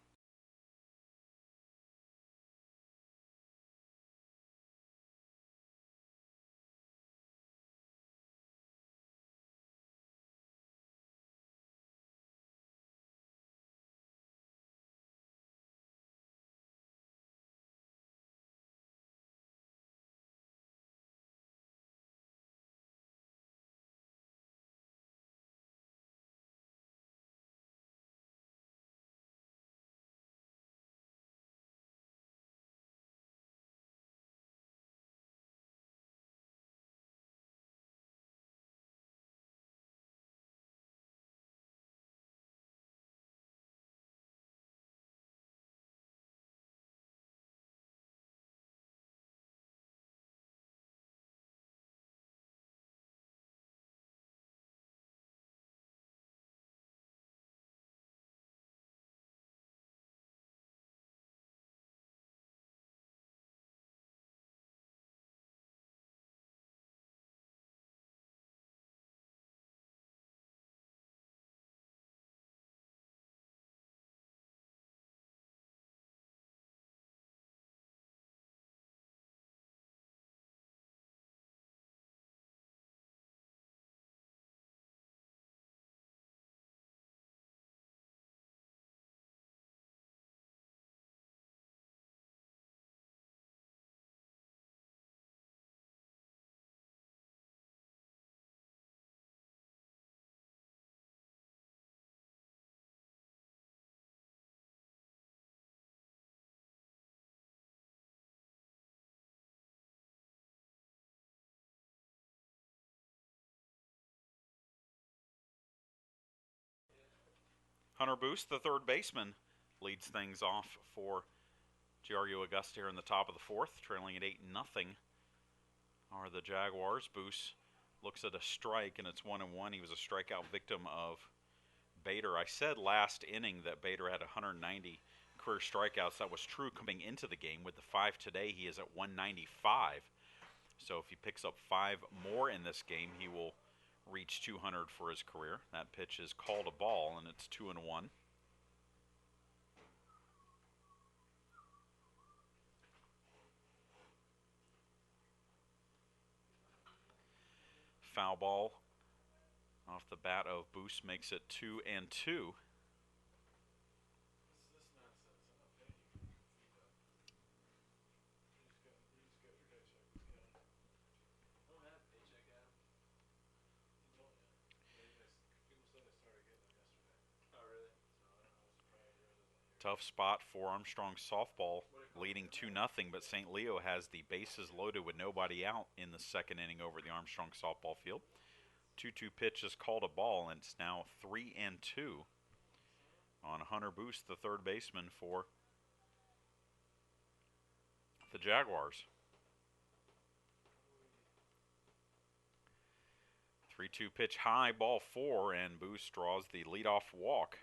S1: Hunter Boost, the third baseman, leads things off for GRU Augusta here in the top of the fourth, trailing at 8-0 are the Jaguars. Boost looks at a strike, and it's 1-1. He was a strikeout victim of Bader. I said last inning that Bader had 190 career strikeouts. That was true coming into the game. With the 5 today, he is at 195. So if he picks up 5 more in this game, he will reach 200 for his career. That pitch is called a ball, and it's 2-1. Foul ball off the bat of Boost makes it 2-2. Tough spot for Armstrong softball, leading 2-0, but St. Leo has the bases loaded with nobody out in the second inning over the Armstrong softball field. 2-2 pitch is called a ball, and it's now 3-2 on Hunter Boost, the third baseman for the Jaguars. 3-2 pitch high, ball 4, and Boost draws the leadoff walk.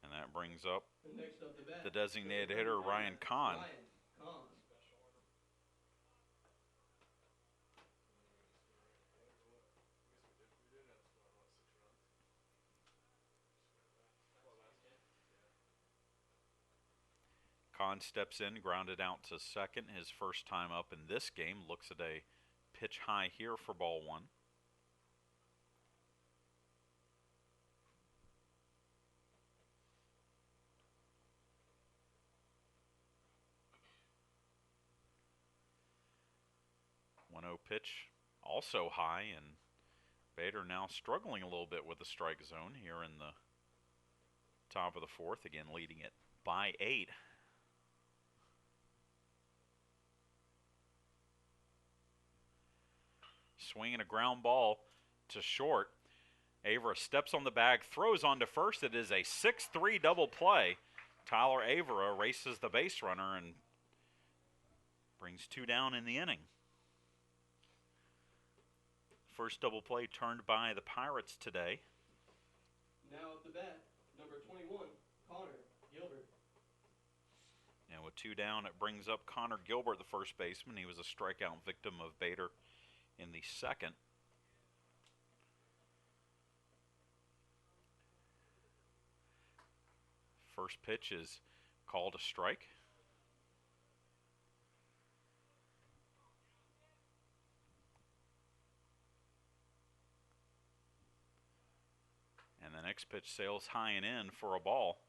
S1: And that brings up the designated hitter, Ryan Kahn. Kahn steps in, grounded out to second. His first time up in this game. Looks at a pitch high here for ball 1. Pitch also high, and Bader now struggling a little bit with the strike zone here in the top of the fourth, again leading it by 8. Swinging a ground ball to short. Avera steps on the bag, throws on to first. It is a 6-3 double play. Tyler Avera races the base runner and brings 2 down in the inning. First double play turned by the Pirates today.
S15: Now at the bat, number 21, Connor Gilbert.
S1: And with 2 down, it brings up Connor Gilbert, the first baseman. He was a strikeout victim of Bader in the second. First pitch is called a strike. And the next pitch sails high and in for a ball.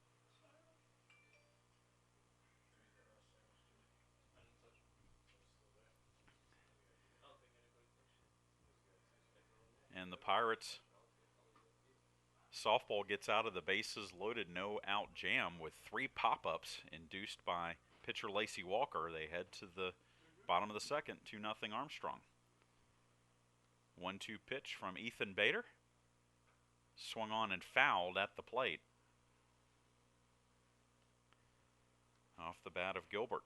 S1: And the Pirates softball gets out of the bases loaded, no out jam with 3 pop-ups induced by pitcher Lacey Walker. They head to the bottom of the second, 2-0 Armstrong. 1-2 pitch from Ethan Bader. Swung on and fouled at the plate. Off the bat of Gilbert.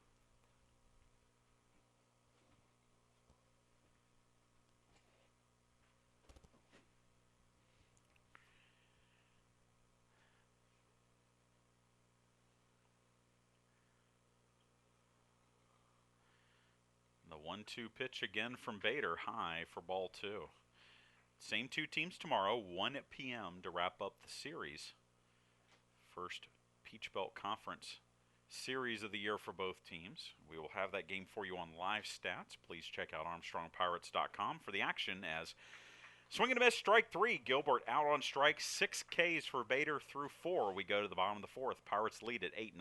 S1: The 1-2 pitch again from Bader, high for ball 2. Same 2 teams tomorrow, 1 p.m. to wrap up the series. First Peach Belt Conference series of the year for both teams. We will have that game for you on live stats. Please check out ArmstrongPirates.com for the action as swing and a miss, strike 3. Gilbert out on strike, 6 Ks for Bader through 4. We go to the bottom of the fourth. Pirates lead at 8-0.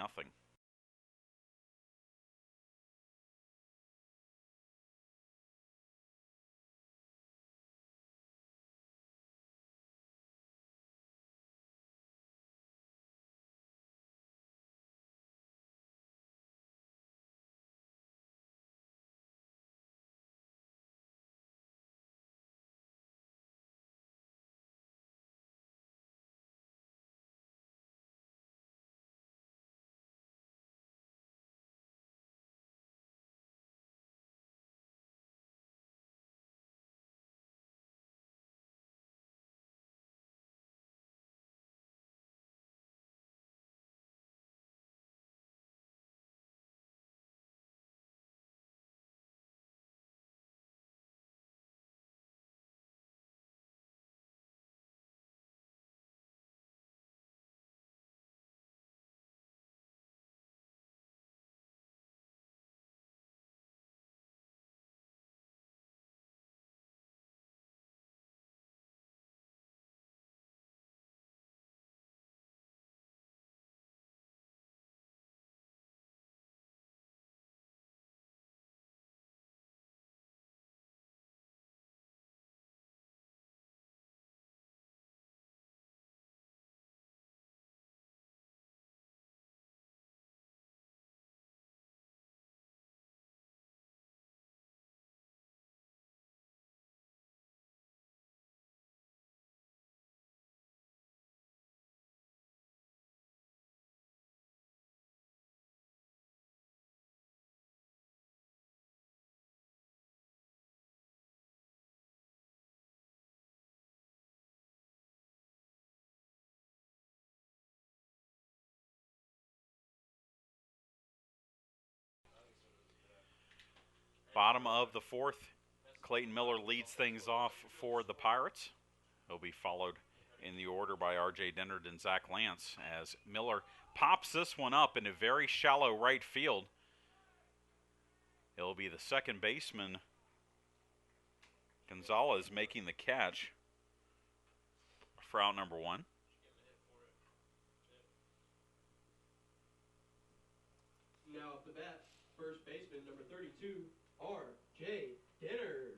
S1: Bottom of the fourth, Clayton Miller leads things off for the Pirates. He'll be followed in the order by R.J. Dennard and Zach Lance as Miller pops this one up in a very shallow right field. It'll be the second baseman, Gonzalez, making the catch for out number one.
S15: Now up the bat, first baseman number 32, R.J. Dennard.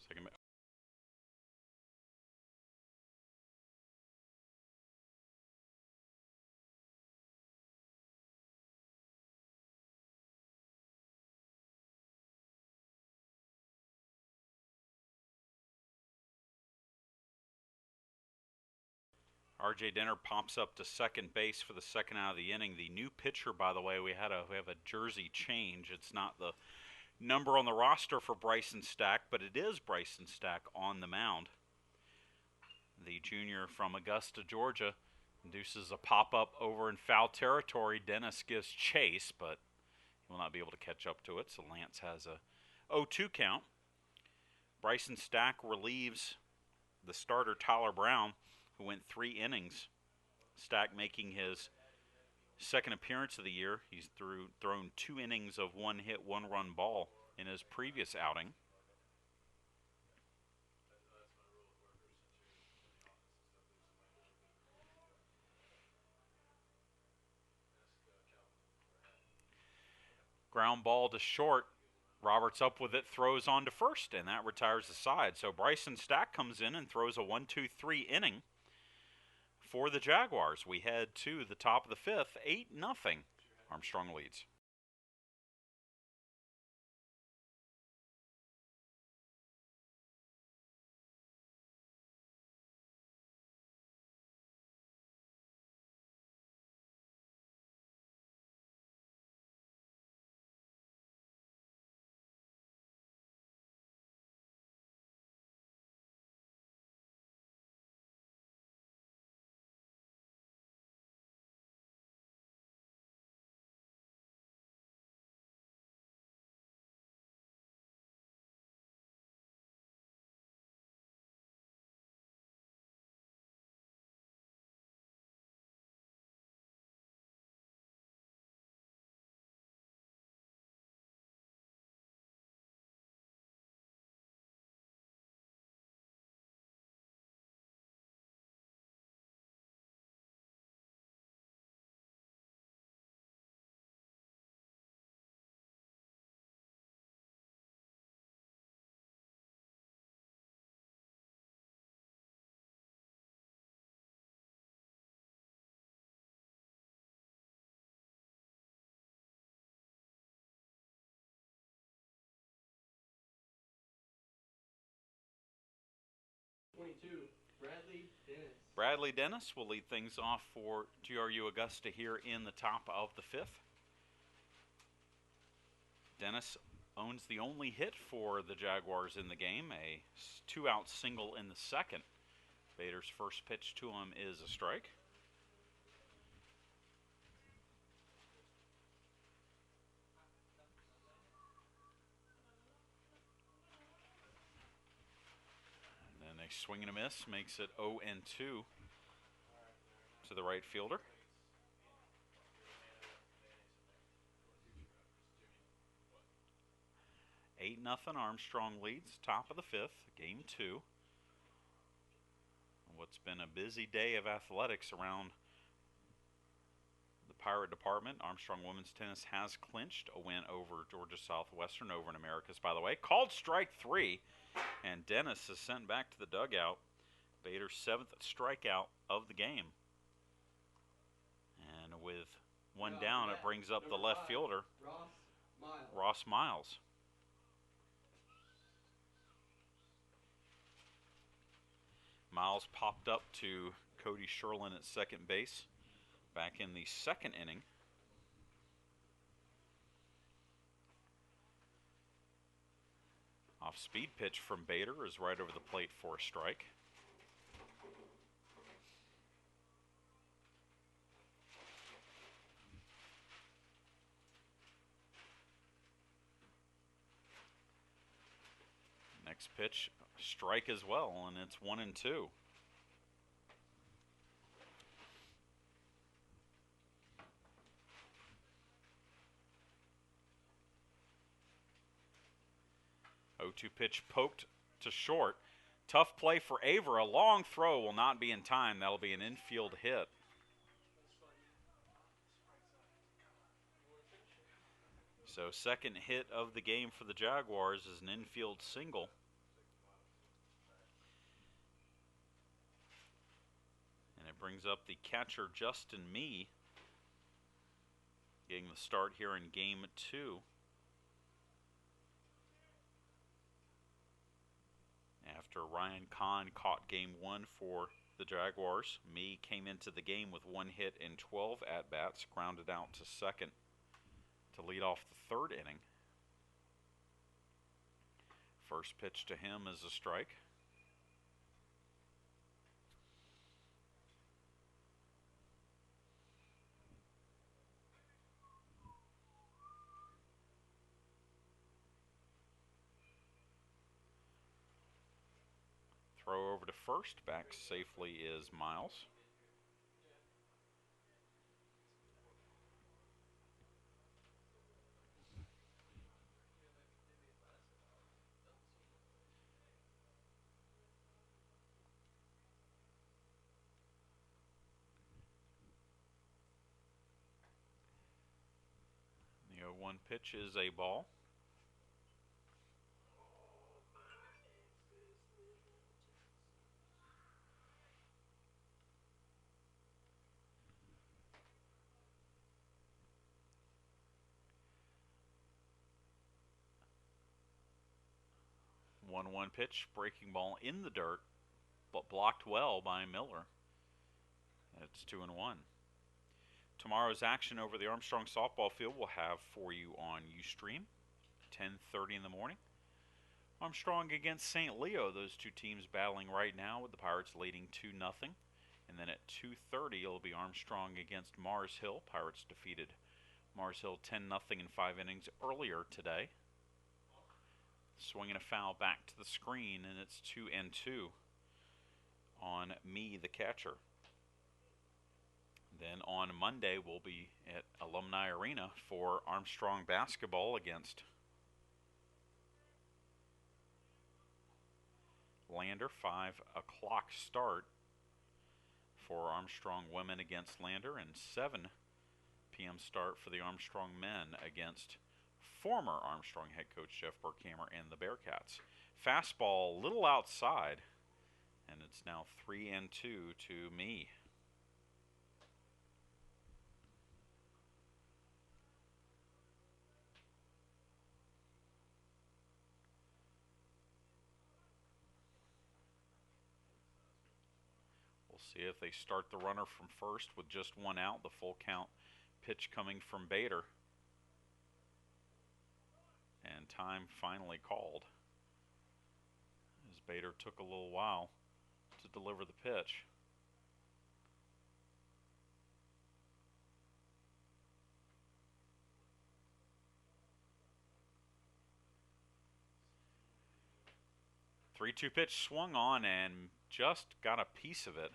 S1: Second. R.J. Dennard pops up to second base for the second out of the inning. The new pitcher, by the way, we have a jersey change. It's not the number on the roster for Bryson Stack, but it is Bryson Stack on the mound. The junior from Augusta, Georgia, induces a pop-up over in foul territory. Dennis gives chase, but he will not be able to catch up to it, so Lance has a 0-2 count. Bryson Stack relieves the starter, Tyler Brown, who went 3 innings. Stack making his second appearance of the year. He's thrown 2 innings of 1-hit, 1-run ball in his previous outing. Ground ball to short. Roberts up with it, throws on to first, and that retires the side. So Bryson Stack comes in and throws a 1-2-3 inning for the Jaguars. We head to the top of the fifth, 8-0. Armstrong leads. Bradley Dennis will lead things off for GRU Augusta here in the top of the fifth. Dennis owns the only hit for the Jaguars in the game, a 2-out single in the second. Bader's first pitch to him is a strike. And then a swing and a miss makes it 0-2 to the right fielder. Eight nothing. Armstrong leads, top of the fifth, game 2. What's been a busy day of athletics around the the Pirate Department. Armstrong women's tennis has clinched a win over Georgia Southwestern over in Americas, by the way. Called strike 3, and Dennis is sent back to the dugout. Bader's 7th strikeout of the game. And with one down, it brings up the left fielder, Ross Miles. Miles popped up to Cody Sherlin at second base back in the 2nd inning. Off-speed pitch from Bader is right over the plate for a strike. Next pitch, strike as well, and it's 1-2. O2 pitch poked to short. Tough play for Aver. A long throw will not be in time. That'll be an infield hit. So 2nd hit of the game for the Jaguars is an infield single. And it brings up the catcher Justin Mee, getting the start here in game 2. After Ryan Kahn caught game 1 for the Jaguars, Mee came into the game with 1 hit in 12 at-bats, grounded out to second to lead off the 3rd inning. First pitch to him is a strike. Throw over to first, back safely is Miles. The 0-1 pitch is a ball. One pitch, breaking ball in the dirt, but blocked well by Miller. It's 2-1. Tomorrow's action over the Armstrong softball field we'll have for you on Ustream, 10:30 in the morning. Armstrong against St. Leo, those two teams battling right now with the Pirates leading 2-0. And then at 2:30 it'll be Armstrong against Mars Hill. Pirates defeated Mars Hill 10-0 in 5 innings earlier today. Swinging a foul back to the screen, and it's 2-2 on Mee, the catcher. Then on Monday, we'll be at Alumni Arena for Armstrong basketball against Lander. 5 o'clock start for Armstrong women against Lander, and 7 p.m. start for the Armstrong men against former Armstrong head coach Jeff Burkhammer and the Bearcats. Fastball a little outside, and it's now 3-2 to Mee. We'll see if they start the runner from first with just 1 out. The full count pitch coming from Bader. And time finally called, as Bader took a little while to deliver the pitch. Three-two pitch swung on and just got a piece of it.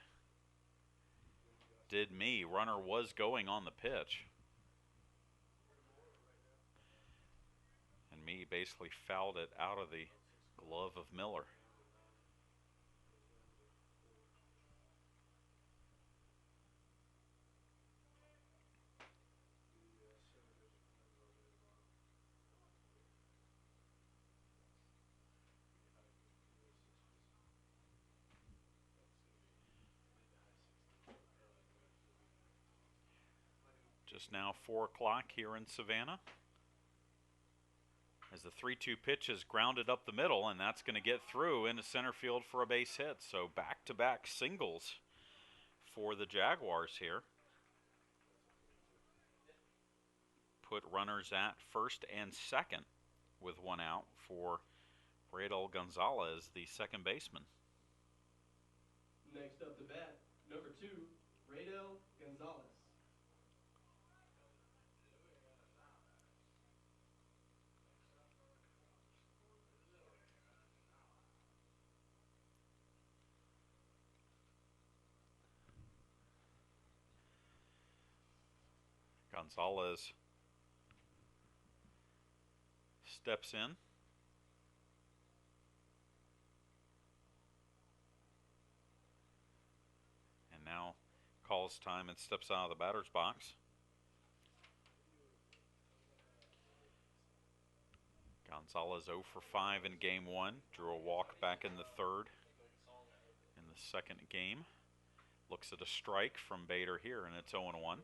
S1: Did Mee. Runner was going on the pitch. Mee basically fouled it out of the glove of Miller. Just now 4 o'clock here in Savannah. As the 3-2 pitch is grounded up the middle, and that's going to get through into center field for a base hit. So back-to-back singles for the Jaguars here. Put runners at first and second with 1 out for Radel Gonzalez, the second baseman.
S15: Next up to bat, number 2, Radel Gonzalez.
S1: Gonzalez steps in. And now calls time and steps out of the batter's box. Gonzalez 0 for 5 in game 1. Drew a walk back in the third in the second game. Looks at a strike from Bader here, and it's 0-1.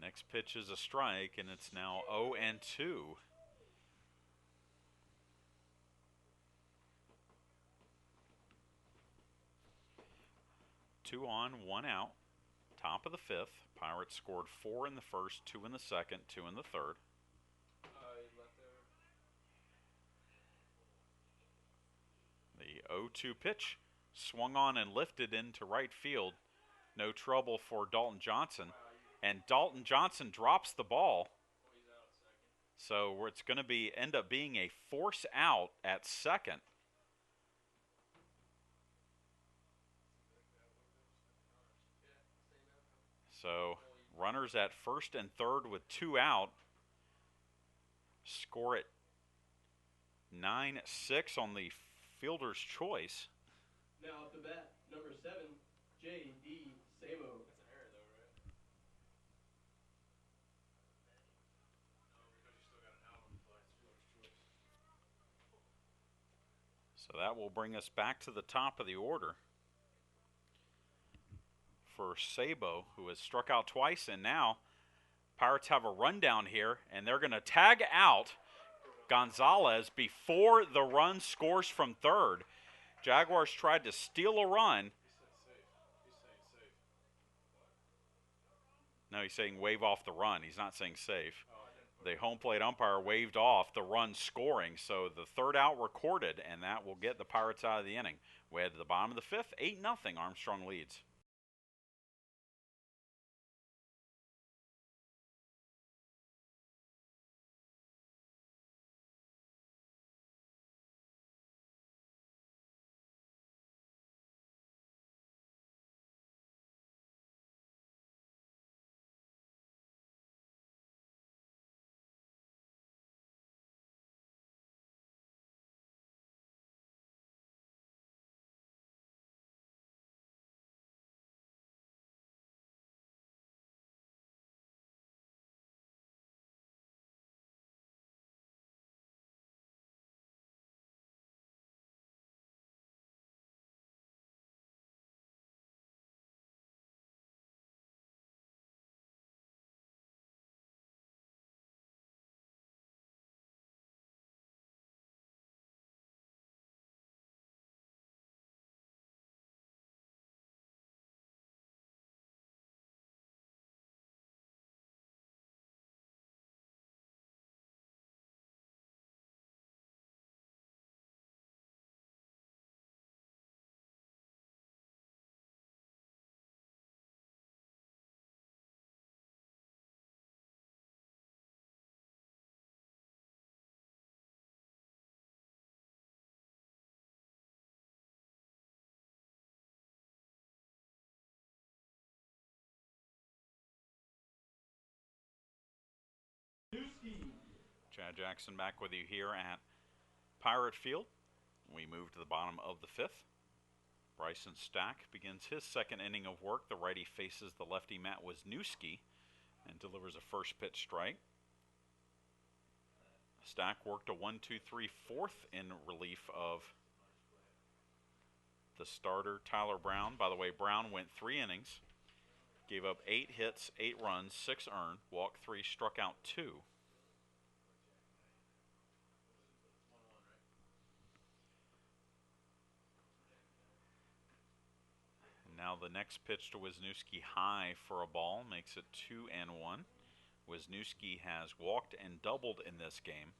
S1: Next pitch is a strike, and it's now 0-2. Two on, 1 out. Top of the 5th. Pirates scored 4 in the first, 2 in the second, 2 in the third. The 0-2 pitch swung on and lifted into right field. No trouble for Dalton Johnson. And Dalton Johnson drops the ball. So it's going to end up being a force out at second. So runners at first and third with 2 out. Score it 9-6 on the fielder's choice.
S15: Now up to bat, number 7, J.D. Sabo.
S1: So that will bring us back to the top of the order for Sabo, who has struck out twice, and now Pirates have a rundown here, and they're going to tag out Gonzalez before the run scores from third. Jaguars tried to steal a run. No, he's saying wave off the run. He's not saying safe. The home plate umpire waved off the run scoring, so the third out recorded, and that will get the Pirates out of the inning. We head to the bottom of the 5th, 8-0, Armstrong leads. Chad Jackson back with you here at Pirate Field. We move to the bottom of the 5th. Bryson Stack begins his second inning of work. The righty faces the lefty Matt Wisniewski and delivers a first pitch strike. Stack worked a 1-2-3 fourth in relief of the starter Tyler Brown. By the way, Brown went 3 innings, gave up 8 hits, 8 runs, 6 earned, walked 3, struck out 2. Now the next pitch to Wisniewski high for a ball, makes it 2-1. Wisniewski has walked and doubled in this game.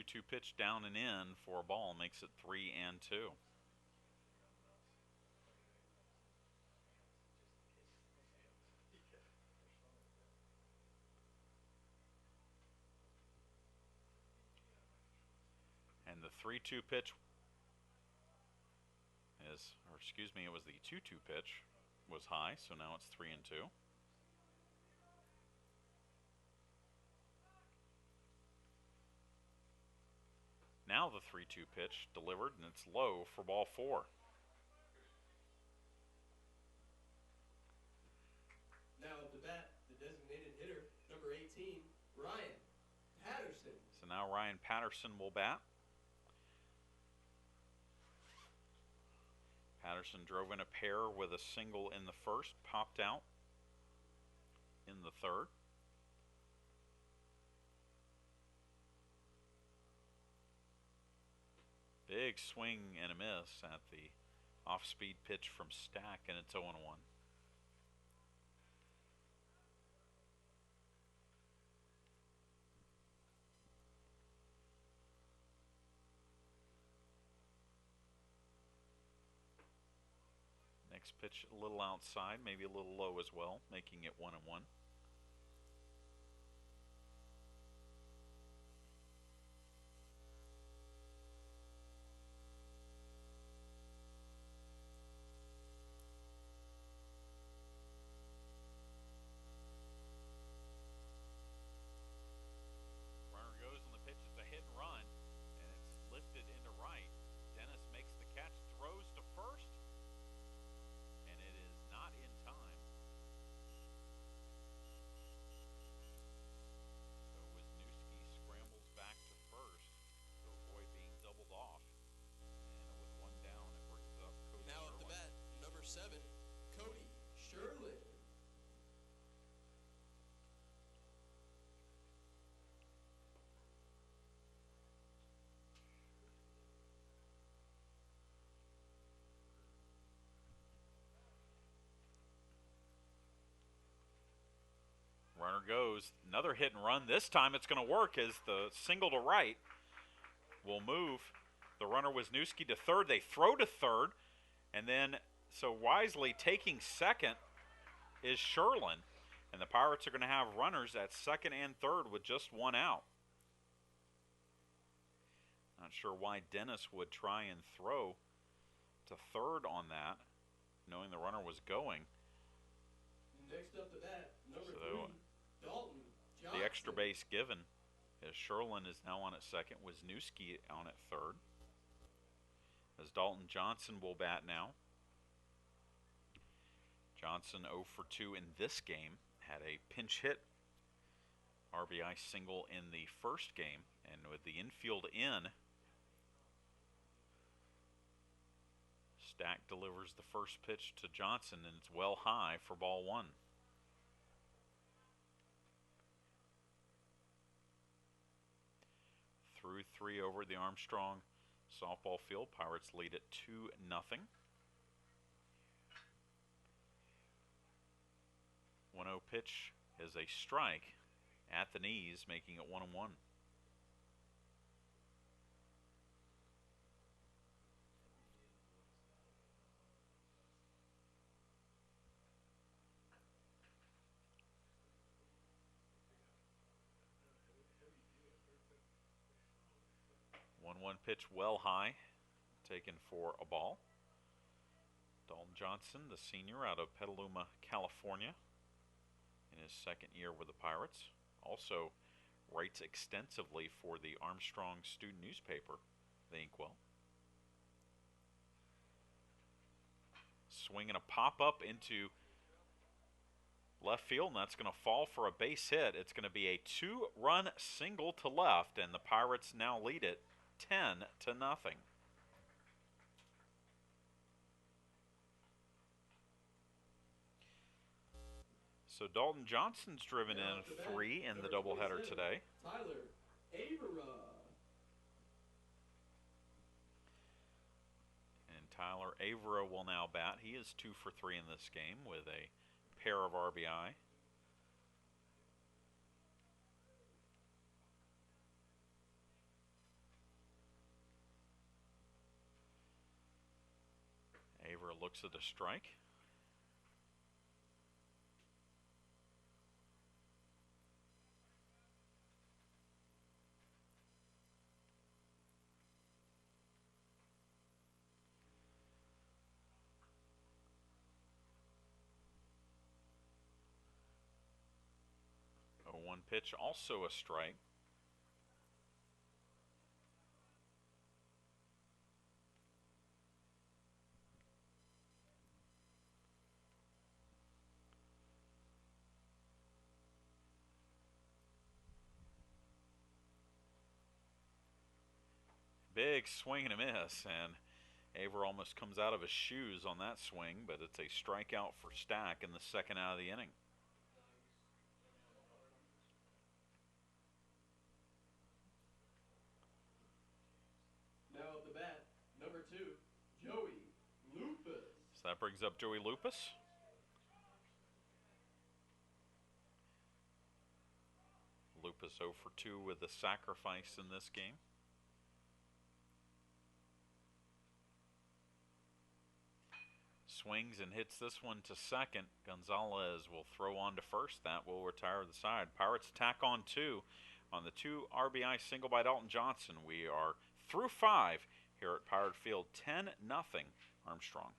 S1: Two pitch down and in for a ball, makes it 3-2. And the 3-2 pitch is, or excuse me, it was the 2-2 pitch was high, so now it's 3-2. Now the 3-2 pitch delivered, and it's low for ball 4.
S15: Now at the bat, the designated hitter, number 18, Ryan Patterson.
S1: So now Ryan Patterson will bat. Patterson drove in a pair with a single in the first, popped out in the third. Big swing and a miss at the off-speed pitch from Stack, and it's 0-1. Next pitch a little outside, maybe a little low as well, making it 1-1. Runner goes, another hit and run. This time it's going to work as the single to right will move the runner Wisniewski to third. They throw to third, and then so wisely taking second is Sherlin. And the Pirates are going to have runners at second and third with just one out. Not sure why Dennis would try and throw to third on that, knowing the runner was going.
S15: Next up to bat, number 3, Dalton Johnson.
S1: The extra base given as Sherlin is now on at second, Wisniewski on at third. As Dalton Johnson will bat now. Johnson 0 for 2 in this game. Had a pinch hit RBI single in the first game. And with the infield in, Stack delivers the first pitch to Johnson, and it's well high for ball 1. Through 3 over the Armstrong softball field. Pirates lead at 2-0. 1-0 pitch is a strike at the knees, making it 1-1. 1-1 pitch well high, taken for a ball. Dalton Johnson, the senior out of Petaluma, California, in his second year with the Pirates. Also writes extensively for the Armstrong student newspaper, the Inkwell. Swinging a pop-up into left field, and that's going to fall for a base hit. It's going to be a 2-run single to left, and the Pirates now lead it 10-0. So Dalton Johnson's driven in 3 in the doubleheader today.
S15: Tyler Avera.
S1: And Tyler Avera will now bat. He is 2 for 3 in this game with a pair of RBI. Avera looks at a strike. A 1 pitch, also a strike. Big swing and a miss, and Aver almost comes out of his shoes on that swing, but it's a strikeout for Stack in the second out of the inning.
S15: Now at the bat, number 2, Joey Lupus.
S1: So that brings up Joey Lupus. Lupus 0 for 2 with a sacrifice in this game. Swings and hits this one to second. Gonzalez will throw on to first. That will retire the side. Pirates tack on 2 on the 2 RBI single by Dalton Johnson. We are through 5 here at Pirate Field. 10-0 Armstrong.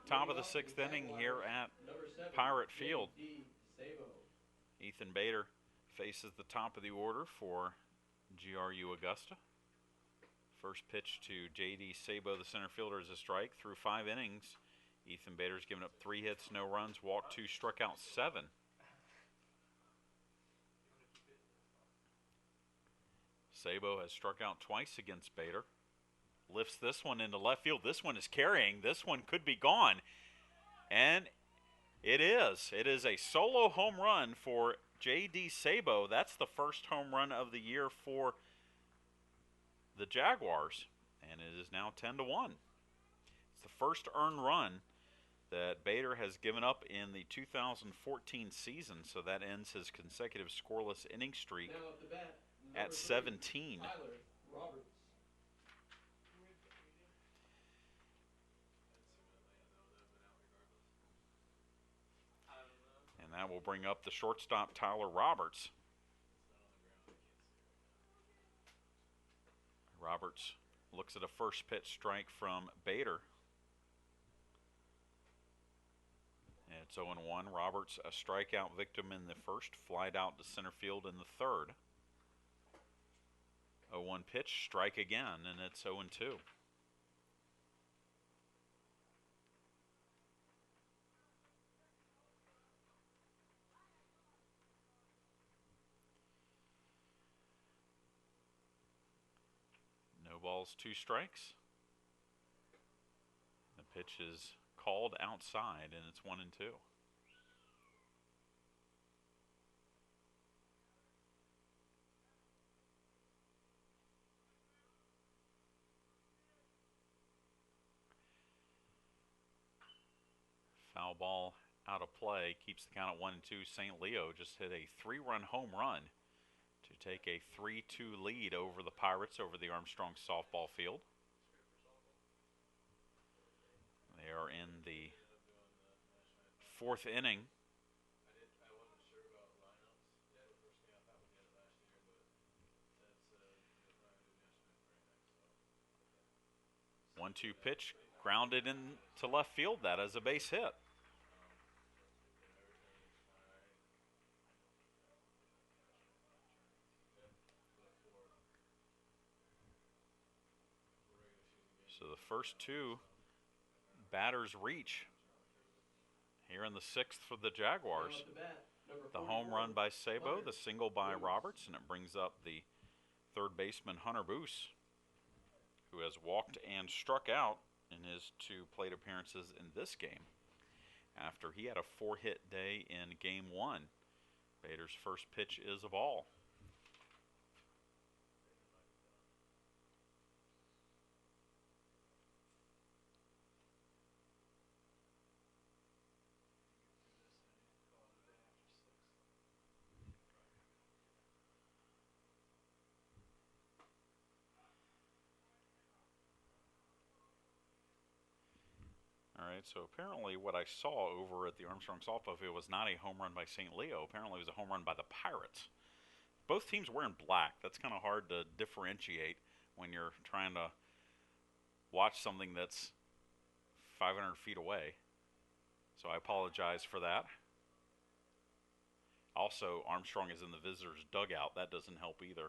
S1: Top of the 6th inning here at Pirate Field. Ethan Bader faces the top of the order for GRU Augusta. First pitch to J.D. Sabo, the center fielder, is a strike. Through 5 innings, Ethan Bader's given up 3 hits, no runs, walked 2, struck out 7. Sabo has struck out twice against Bader. Lifts this one into left field. This one is carrying. This one could be gone. And it is. It is a solo home run for J.D. Sabo. That's the first home run of the year for the Jaguars. And it is now 10-1. It's the first earned run that Bader has given up in the 2014 season. So that ends his consecutive scoreless inning streak at 17. And that will bring up the shortstop, Tyler Roberts. Roberts looks at a first pitch strike from Bader. And it's 0-1. Roberts, a strikeout victim in the first, flied out to center field in the third. 0-1 pitch, strike again, and it's 0-2. No balls, 2 strikes. The pitch is called outside, and it's 1-2. Foul ball out of play, keeps the count at 1-2. St. Leo just hit a 3-run home run to take a 3-2 lead over the Pirates over the Armstrong softball field. They are in the 4th inning. 1-2 pitch, grounded into left field. That is a base hit. So the first 2 batters reach here in the 6th for the Jaguars. The home run by Sabo, the single by Roberts, and it brings up the third baseman Hunter Boos, who has walked and struck out in his 2 plate appearances in this game after he had a 4-hit day in game 1. Bader's first pitch is a ball. All right, so apparently what I saw over at the Armstrong softball field was not a home run by St. Leo. Apparently it was a home run by the Pirates. Both teams were in black. That's kind of hard to differentiate when you're trying to watch something that's 500 feet away. So I apologize for that. Also, Armstrong is in the visitors' dugout. That doesn't help either.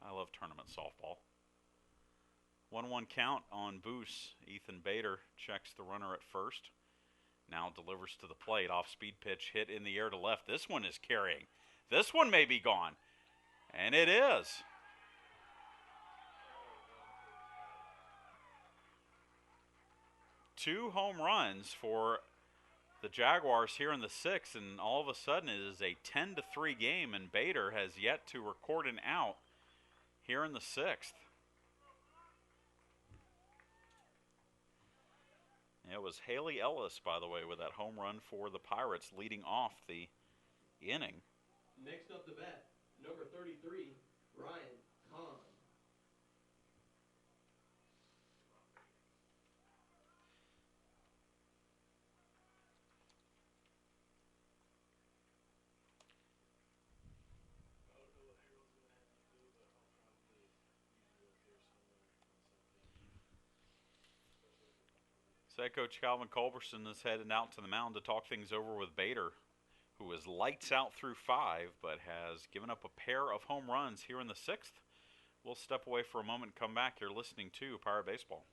S1: I love tournament softball. 1-1 count on Boos. Ethan Bader checks the runner at first. Now delivers to the plate. Off-speed pitch hit in the air to left. This one is carrying. This one may be gone. And it is. Two home runs for the Jaguars here in the 6th, and all of a sudden it is a 10-3 game, and Bader has yet to record an out here in the 6th. It was Haley Ellis, by the way, with that home run for the Pirates leading off the inning.
S15: Next up the bat, number 33, Ryan Kahn.
S1: So head coach Calvin Culberson is heading out to the mound to talk things over with Bader, who is lights out through 5, but has given up a pair of home runs here in the 6th. We'll step away for a moment and come back. You're listening to Pirate Baseball.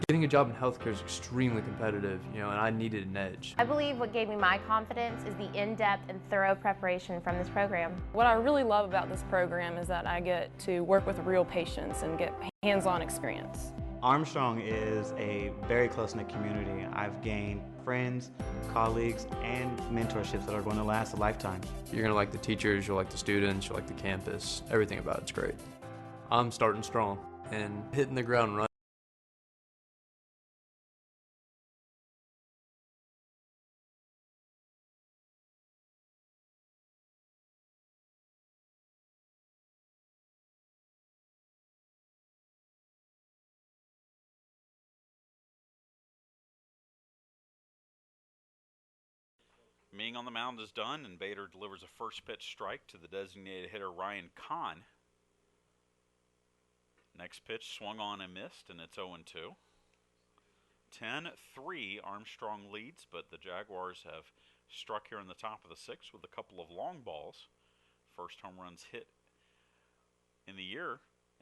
S4: Getting a job in healthcare is extremely competitive, and I needed an edge.
S23: I believe what gave me my confidence is the in-depth and thorough preparation from this program.
S5: What I really love about this program is that I get to work with real patients and get hands-on experience.
S7: Armstrong is a very close-knit community. I've gained friends, colleagues, and mentorships that are going to last a lifetime.
S4: You're going to like the teachers, you'll like the students, you'll like the campus. Everything about it's great. I'm starting strong and hitting the ground running.
S1: Being on the mound is done, and Bader delivers a first pitch strike to the designated hitter Ryan Kahn. Next pitch swung on and missed, and it's 0-2. 10-3, Armstrong leads, but the Jaguars have struck here in the top of the 6th with a couple of long balls. First home runs hit in the year,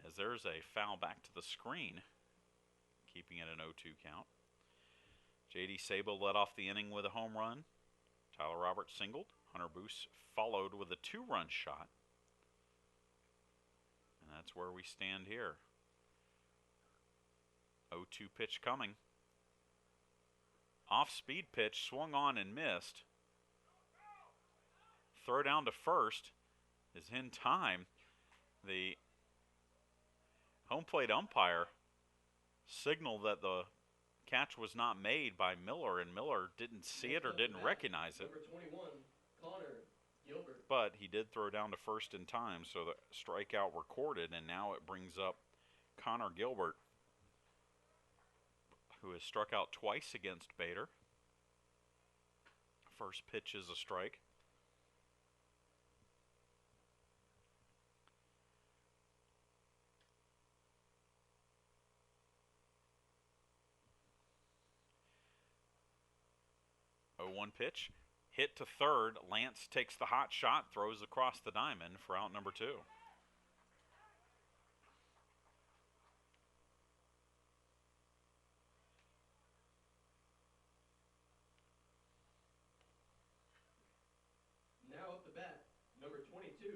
S1: as there's a foul back to the screen, keeping it an 0-2 count. J.D. Sabo led off the inning with a home run. Tyler Roberts singled. Hunter Boose followed with a 2-run shot. And that's where we stand here. 0-2 pitch coming. Off-speed pitch, swung on and missed. Throw down to first is in time. The home plate umpire signaled that the catch was not made by Miller, and Miller didn't see it or didn't recognize it.
S15: Number 21, Connor Gilbert.
S1: But he did throw down to first in time, so the strikeout recorded, and now it brings up Connor Gilbert, who has struck out twice against Bader. First pitch is a strike. One pitch, hit to third. Lance takes the hot shot, throws across the diamond for out number 2.
S15: Now up the bat, number 22,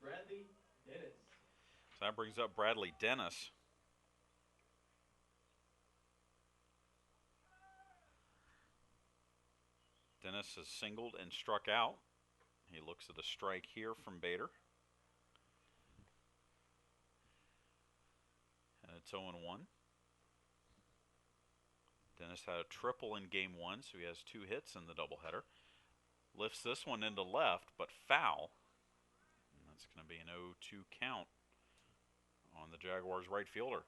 S15: Bradley Dennis.
S1: So that brings up Bradley Dennis. Dennis has singled and struck out. He looks at a strike here from Bader. And it's 0-1. Dennis had a triple in game 1, so he has 2 hits in the doubleheader. Lifts this one into left, but foul. And that's going to be an 0-2 count on the Jaguars' right fielder.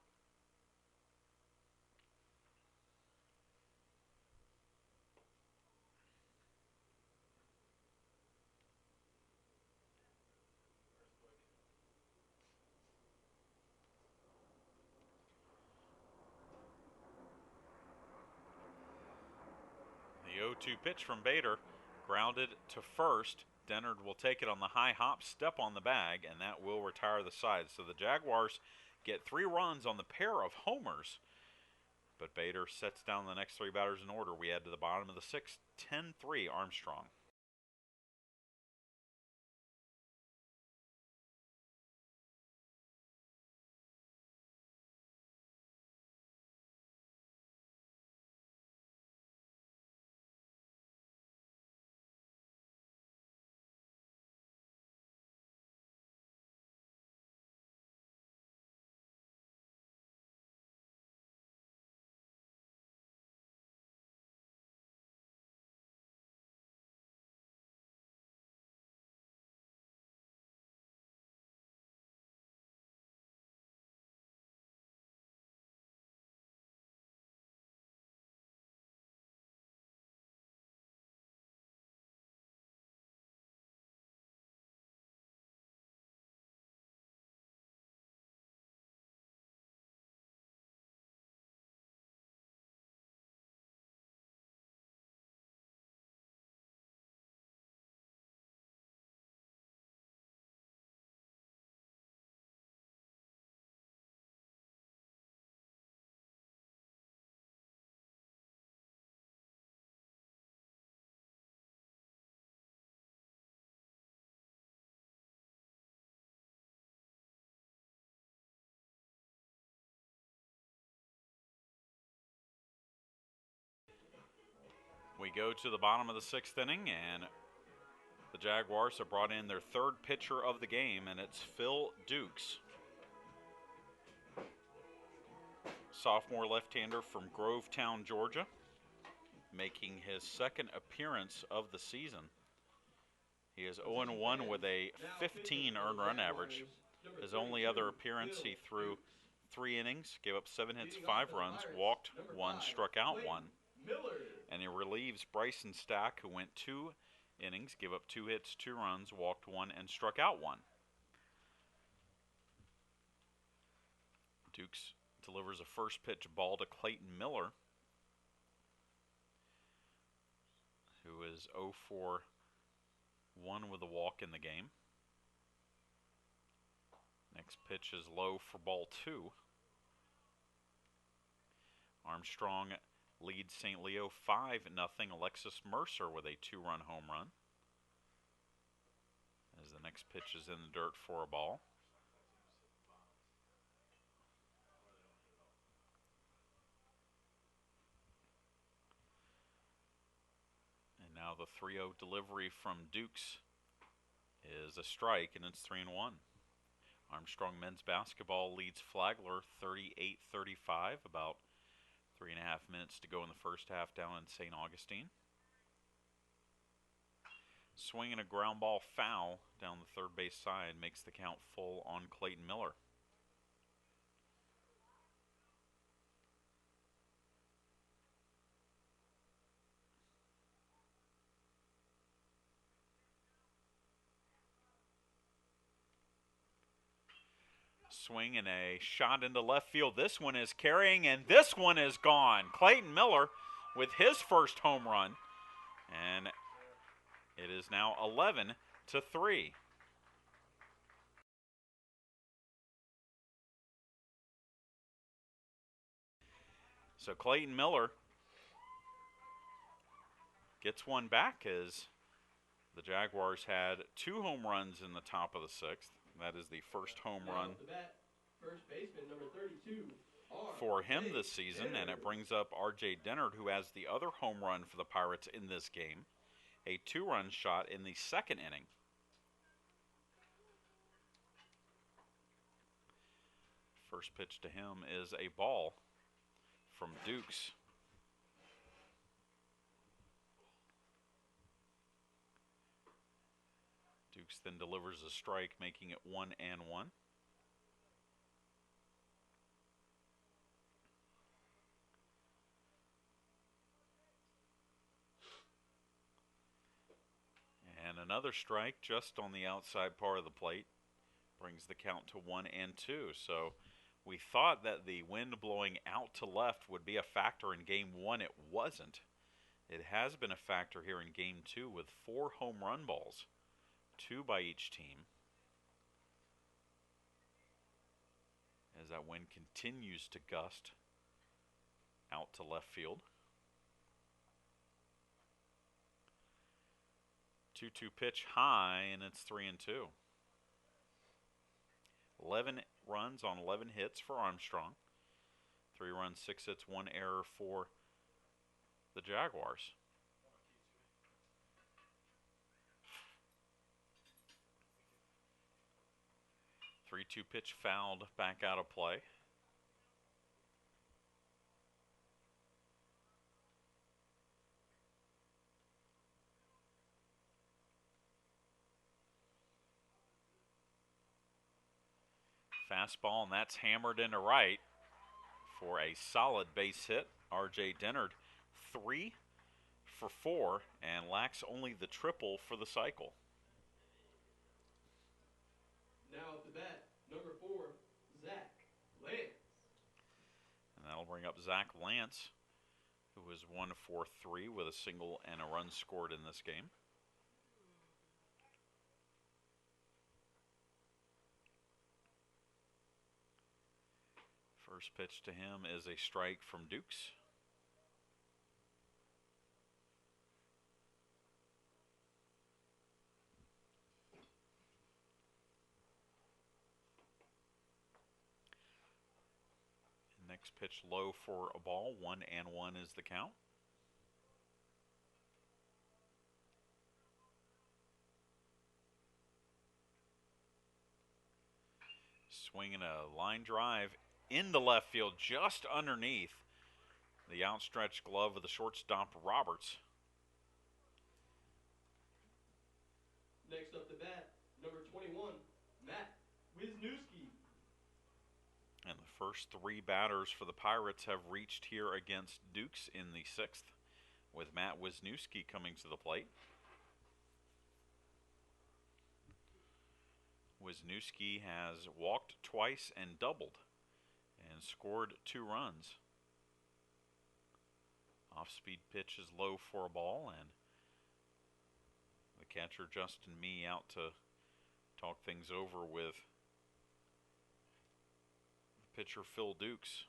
S1: The 0-2 pitch from Bader, grounded to first. Dennard will take it on the high hop, step on the bag, and that will retire the side. So the Jaguars get 3 runs on the pair of homers, but Bader sets down the next 3 batters in order. We head to the bottom of the 6th, 10-3 Armstrong. We go to the bottom of the 6th inning, and the Jaguars have brought in their 3rd pitcher of the game, and it's Phil Dukes. Sophomore left-hander from Grovetown, Georgia, making his 2nd appearance of the season. He is 0-1 with a 15 earned run average. His only other appearance, he threw 3 innings, gave up 7 hits, 5 runs, walked 1, struck out 1. And he relieves Bryson Stack, who went 2 innings, gave up 2 hits, 2 runs, walked 1, and struck out 1. Dukes delivers a first pitch ball to Clayton Miller, who is 0 for 1 with a walk in the game. Next pitch is low for ball 2. Armstrong leads St. Leo 5-0. Alexis Mercer with a 2-run home run. As the next pitch is in the dirt for a ball. And now the 3-0 delivery from Dukes is a strike, and it's 3-1. Armstrong men's basketball leads Flagler 38-35, about 3.5 minutes to go in the first half down in St. Augustine. Swinging a ground ball foul down the third base side makes the count full on Clayton Miller. Swing and a shot into left field. This one is carrying, and this one is gone. Clayton Miller with his first home run, and it is now 11-3. So Clayton Miller gets one back as the Jaguars had 2 home runs in the top of the 6th. That is the first home run
S15: First baseman, number 32,
S1: for him this season, and it brings up R.J. Dennard, who has the other home run for the Pirates in this game, a 2-run shot in the 2nd inning. First pitch to him is a ball from Dukes. Dukes then delivers a strike, making it 1-1. And another strike just on the outside part of the plate brings the count to 1-2. So we thought that the wind blowing out to left would be a factor in Game 1. It wasn't. It has been a factor here in Game 2 with 4 home run balls, 2 by each team, as that wind continues to gust out to left field. 2-2 pitch high, and it's 3-2. 11 runs on 11 hits for Armstrong. 3 runs, 6 hits, 1 error for the Jaguars. The 3-2 pitch fouled back out of play. Fastball, and that's hammered into right for a solid base hit. R.J. Dennard 3 for 4 and lacks only the triple for the cycle.
S15: Now at the bat, number 4, Zach Lance.
S1: And that'll bring up Zach Lance, who is 1 for 3 with a single and a run scored in this game. First pitch to him is a strike from Dukes. Next pitch low for a ball. 1-1 is the count. Swinging a line drive into left field, just underneath the outstretched glove of the shortstop, Roberts.
S15: Next up to bat, number 21, Matt Wisniewski.
S1: And the first three batters for the Pirates have reached here against Dukes in the sixth, with Matt Wisniewski coming to the plate. Wisniewski has walked twice and doubled and scored 2 runs. Off-speed pitch is low for a ball, and the catcher Justin Mee out to talk things over with pitcher Phil Dukes.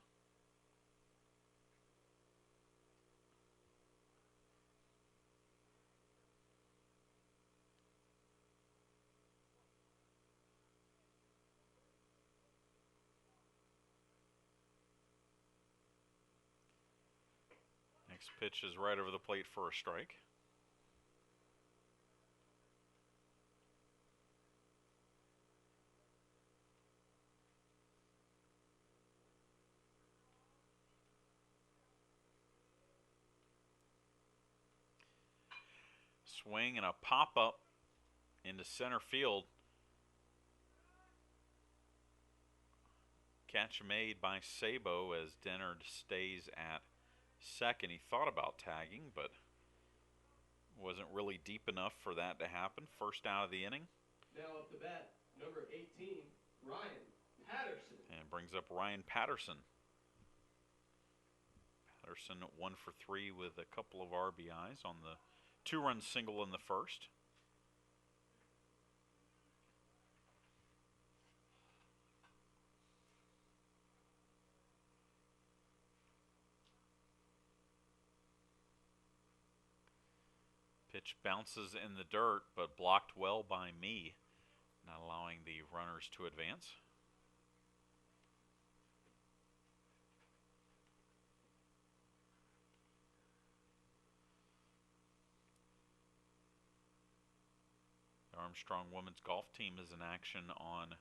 S1: Next pitch is right over the plate for a strike. Swing and a pop-up into center field. Catch made by Sabo as Dennard stays at second. He thought about tagging, but wasn't really deep enough for that to happen. First out of the inning.
S15: Now up to bat, number 18, Ryan Patterson.
S1: And brings up Ryan Patterson. Patterson 1 for 3 with a couple of RBIs on the 2-run single in the first. Pitch bounces in the dirt, but blocked well by Mee, not allowing the runners to advance. The Armstrong women's golf team is in action on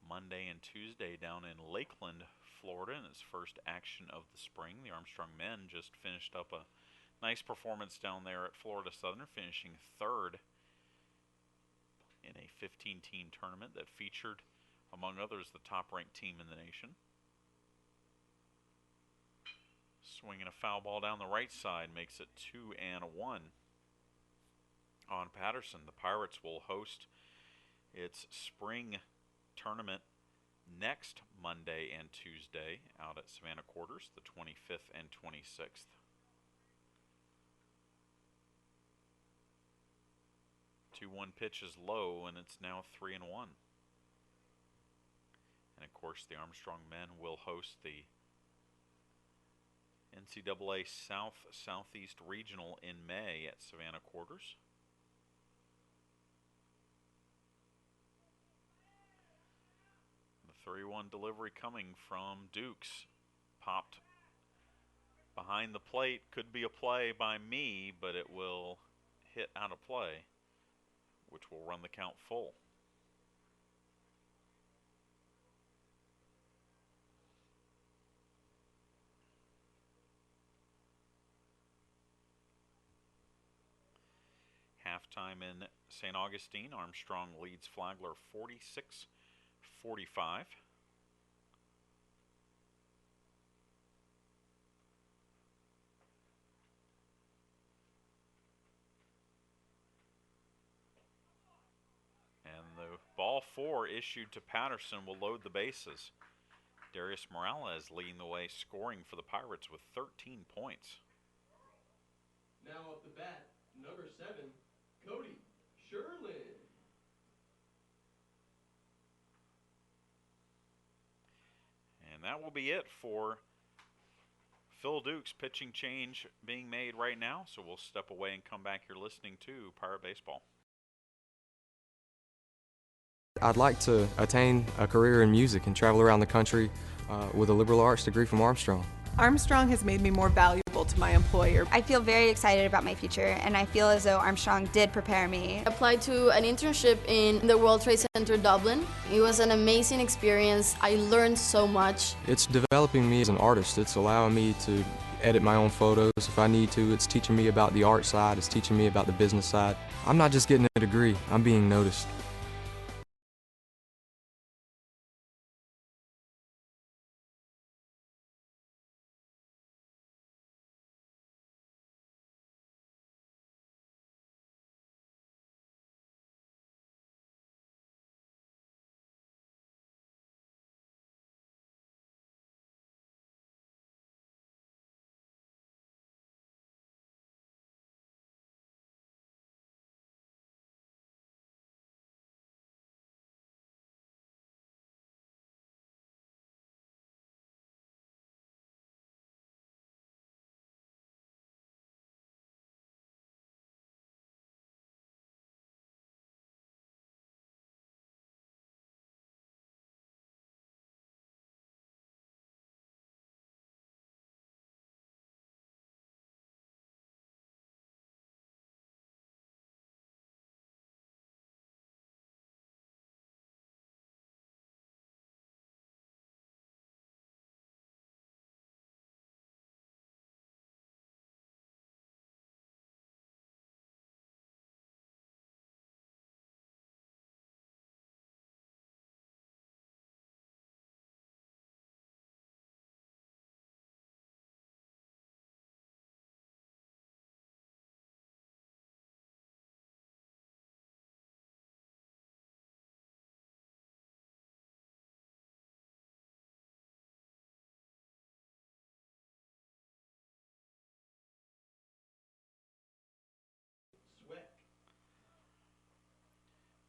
S1: Monday and Tuesday down in Lakeland, Florida, in its first action of the spring. The Armstrong men just finished up a nice performance down there at Florida Southern, finishing third in a 15-team tournament that featured, among others, the top-ranked team in the nation. Swinging a foul ball down the right side makes it 2-1 on Patterson. The Pirates will host its spring tournament next Monday and Tuesday out at Savannah Quarters, the 25th and 26th. The 2-1 pitch is low, and it's now 3-1. And of course, the Armstrong men will host the NCAA Southeast Regional in May at Savannah Quarters. The 3-1 delivery coming from Dukes. Popped behind the plate. Could be a play by Mee, but it will hit out of play, which will run the count full. Halftime in St. Augustine, Armstrong leads Flagler 46-45. And the ball 4 issued to Patterson will load the bases. Darius Morales leading the way, scoring for the Pirates with 13 points.
S15: Now up the bat, number 7, Cody Sherlin.
S1: And that will be it for Phil Dukes. Pitching change being made right now, so we'll step away and come back here listening to Pirate Baseball.
S8: I'd like to attain a career in music and travel around the country with a liberal arts degree from Armstrong.
S9: Armstrong has made me more valuable valuable to my employer.
S11: I feel very excited about my future, and I feel as though Armstrong did prepare me.
S12: I applied to an internship in the World Trade Center Dublin. It was an amazing experience. I learned so much.
S8: It's developing me as an artist. It's allowing me to edit my own photos if I need to. It's teaching me about the art side. It's teaching me about the business side. I'm not just getting a degree, I'm being noticed.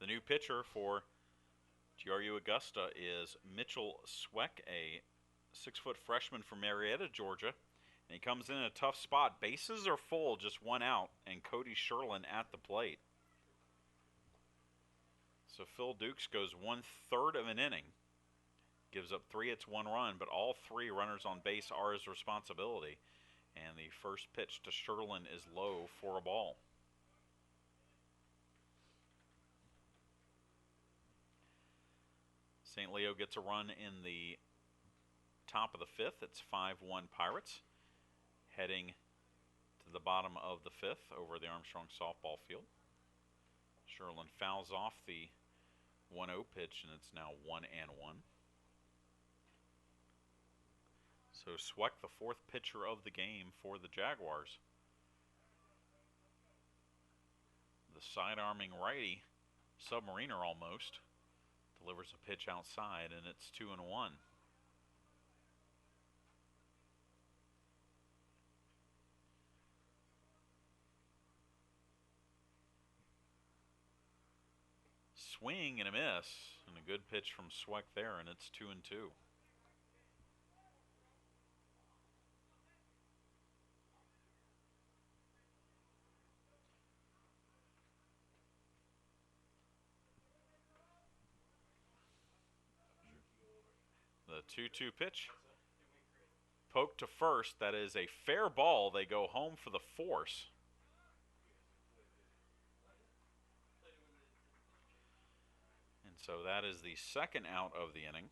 S1: The new pitcher for GRU Augusta is Mitchell Sweck, a 6-foot freshman from Marietta, Georgia. And he comes in a tough spot. Bases are full, just one out, and Cody Sherlin at the plate. So Phil Dukes goes 1/3 of an inning. Gives up 3 hits, 1 run, but all 3 runners on base are his responsibility. And the first pitch to Sherlin is low for a ball. St. Leo gets a run in the top of the 5th. It's 5-1 Pirates. Heading to the bottom of the 5th over the Armstrong softball field. Sherlin fouls off the 1-0 pitch, and it's now 1-1. So Sweck, the 4th pitcher of the game for the Jaguars. The side-arming righty, submariner almost, delivers a pitch outside, and it's 2-1. Swing and a miss, and a good pitch from Sweck there, and it's 2-2. The 2-2 pitch. Poke to first. That is a fair ball. They go home for the force. And so that is the second out of the inning.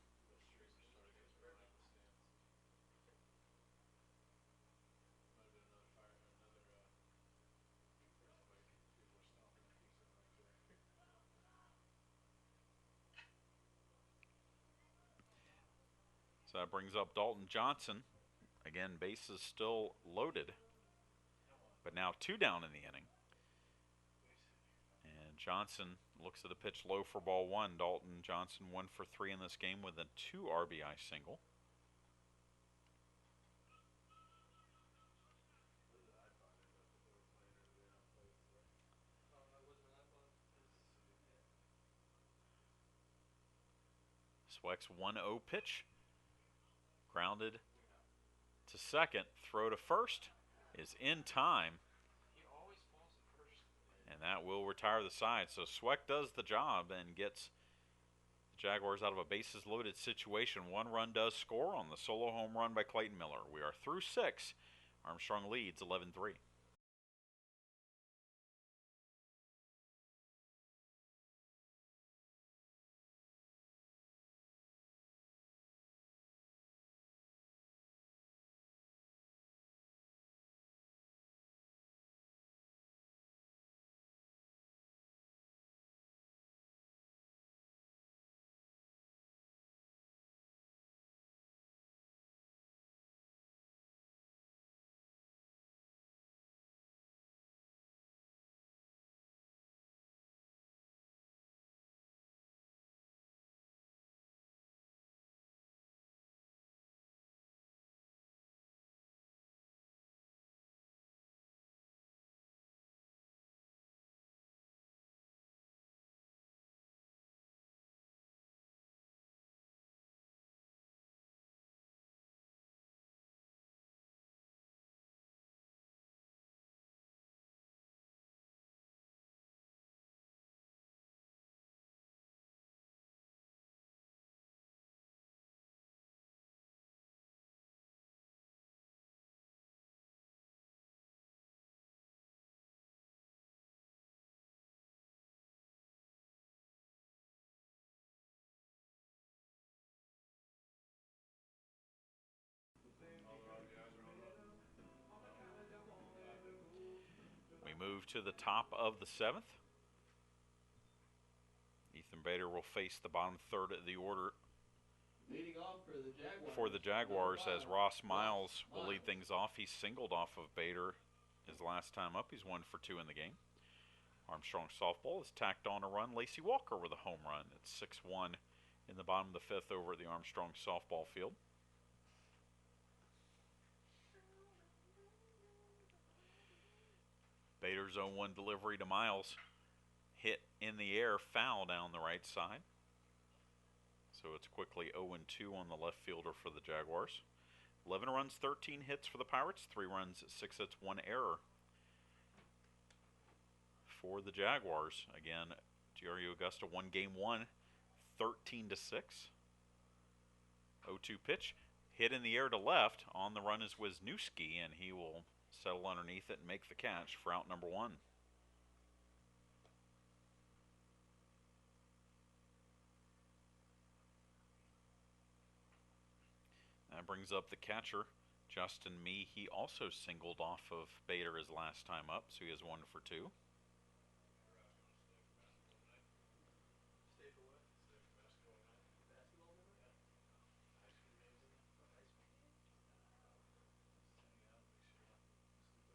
S1: So that brings up Dalton Johnson. Again, bases still loaded, but now 2 down in the inning. And Johnson looks at the pitch low for ball 1. Dalton Johnson 1 for 3 in this game with a 2 RBI single. Sweck's 1-0 pitch. Grounded to second. Throw to first is in time. And that will retire the side. So Sweck does the job and gets the Jaguars out of a bases loaded situation. 1 run does score on the solo home run by Clayton Miller. We are through 6 Armstrong leads 11-3. We move to the top of the 7th. Ethan Bader will face the bottom third of the order
S15: Leading off
S1: for the Jaguars as Ross Miles will lead things off. He singled off of Bader his last time up. He's 1 for 2 in the game. Armstrong softball has tacked on a run. Lacey Walker with a home run. It's 6-1 in the bottom of the 5th over at the Armstrong softball field. Bader's 0-1 delivery to Miles. Hit in the air, foul down the right side. So it's quickly 0-2 on the left fielder for the Jaguars. 11 runs, 13 hits for the Pirates. 3 runs, 6 hits, 1 error for the Jaguars. Again, GRU Augusta won game 1, 13-6. 0-2 pitch. Hit in the air to left. On the run is Wisniewski, and he will settle underneath it and make the catch for out number 1. That brings up the catcher, Justin Mee. He also singled off of Bader his last time up, so he is 1 for 2.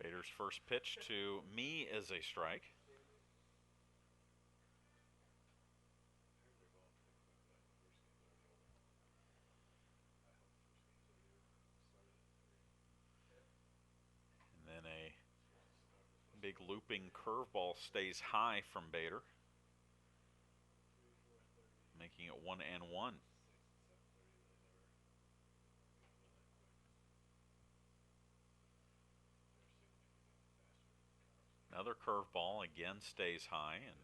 S1: Bader's first pitch to Mee is a strike. And then a big looping curveball stays high from Bader, making it 1-1. Another curveball again stays high, and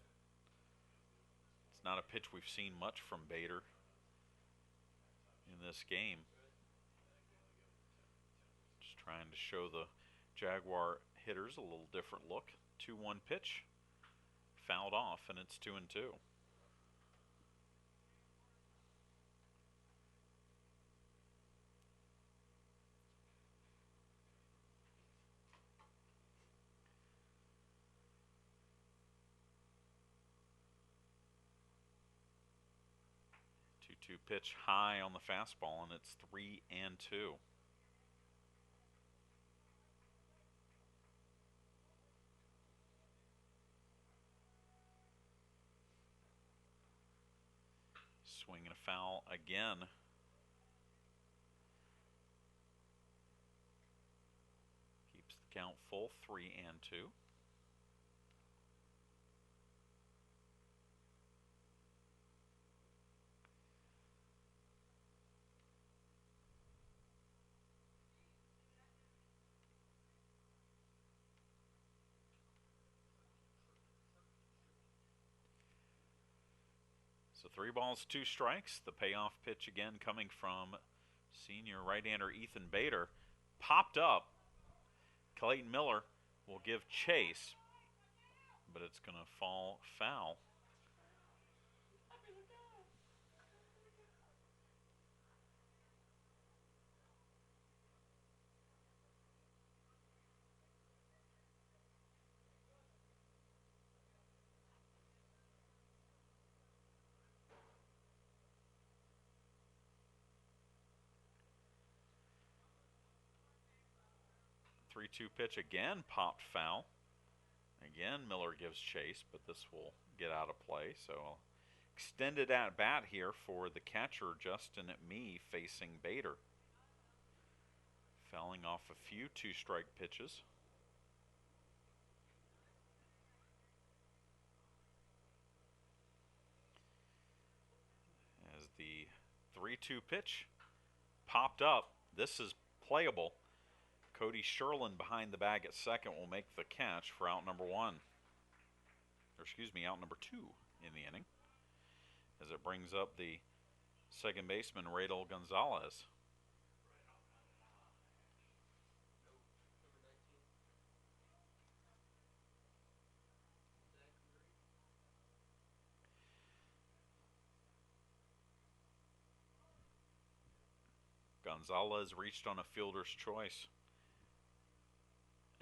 S1: it's not a pitch we've seen much from Bader in this game. Just trying to show the Jaguar hitters a little different look. 2-1 pitch, fouled off, and it's 2-2. Two pitch high on the fastball, and it's 3-2. Swing and a foul again. Keeps the count full, 3-2. So 3 balls, 2 strikes. The payoff pitch again coming from senior right-hander Ethan Bader. Popped up Clayton Miller will give chase, but it's going to fall foul. Three-two pitch again, popped foul. Again, Miller gives chase, but this will get out of play. So extended at bat here for the catcher, Justin Mee, facing Bader. Fouling off a few two-strike pitches. As the 3-2 pitch popped up, this is playable. Cody Sherlin behind the bag at second will make the catch for out number one. Or excuse me, out number two in the inning. As it brings up the second baseman, Radel Gonzalez. Gonzalez reached on a fielder's choice.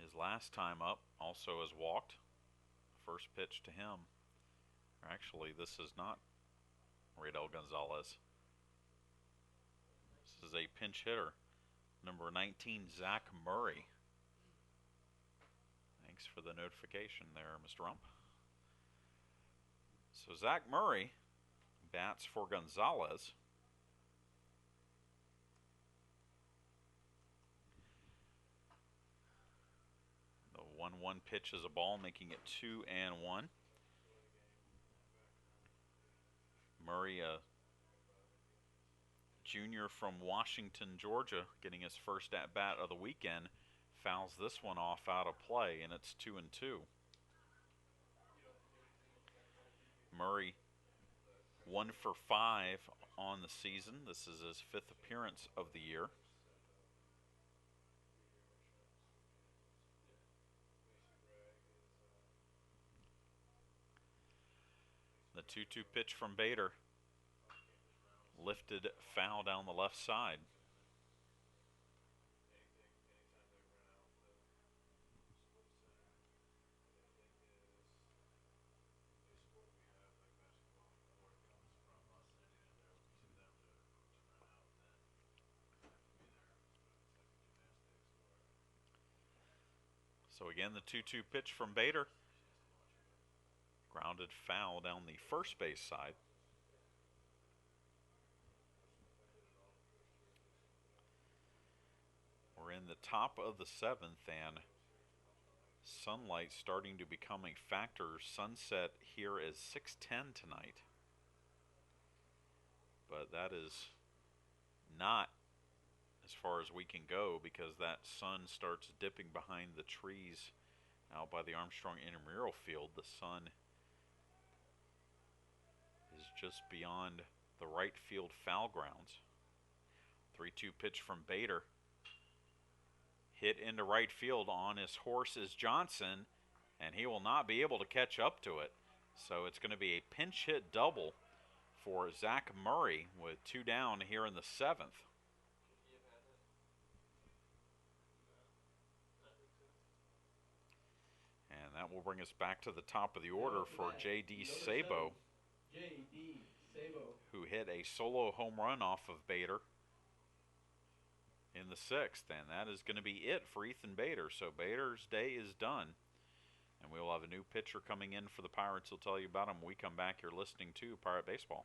S1: His last time up also has walked. First pitch to him. Or actually, this is not Radel Gonzalez. This is a pinch hitter. Number 19, Zach Murray. Thanks for the notification there, Mr. Rump. So Zach Murray bats for Gonzalez. The 1-1 pitch is a ball, making it 2-1. Murray, a junior from Washington, Georgia, getting his first at-bat of the weekend, fouls this one off out of play, and it's 2-2. Murray 1 for 5 on the season. This is his 5th appearance of the year. The 2-2 pitch from Bader. Lifted foul down the left side. So again, the 2-2 pitch from Bader. Grounded foul down the first base side. We're in the top of the 7th, and sunlight starting to become a factor. Sunset here is 6:10 tonight. But that is not as far as we can go, because that sun starts dipping behind the trees out by the Armstrong intramural field. The sun is just beyond the right field foul grounds. 3-2 pitch from Bader. Hit into right field. On his horse is Johnson, and he will not be able to catch up to it. So it's going to be a pinch hit double for Zach Murray with 2 down here in the 7th. And that will bring us back to the top of the order for J.D. Sabo, who hit a solo home run off of Bader in the 6th. And that is going to be it for Ethan Bader. So Bader's day is done. And we will have a new pitcher coming in for the Pirates. He'll tell you about him when we come back. You're listening to Pirate Baseball.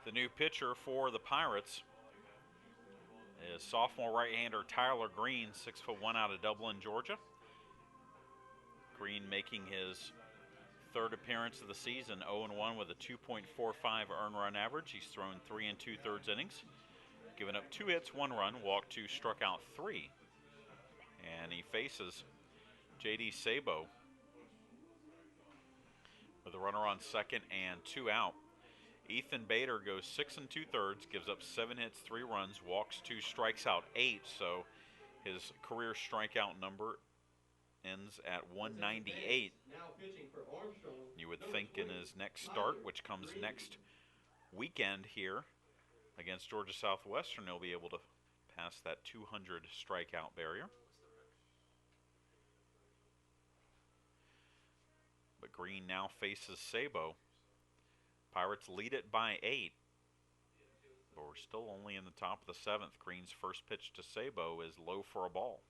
S1: The new pitcher for the Pirates is sophomore right-hander Tyler Green, 6'1" out of Dublin, Georgia. Green making his third appearance of the season, 0-1 with a 2.45 earned run average. He's thrown 3 2/3 innings, given up 2 hits, 1 run, walked 2, struck out 3. And he faces J.D. Sabo with a runner on second and 2 out. Ethan Bader goes 6 2/3, gives up 7 hits, 3 runs, walks 2, strikes out 8. So his career strikeout number ends at 198.
S15: Now pitching for Armstrong.
S1: You would think in his next start, which comes next weekend here against Georgia Southwestern, he'll be able to pass that 200 strikeout barrier. But Green now faces Sabo. Pirates lead it by 8. But we're still only in the top of the 7th. Green's first pitch to Sabo is low for a ball.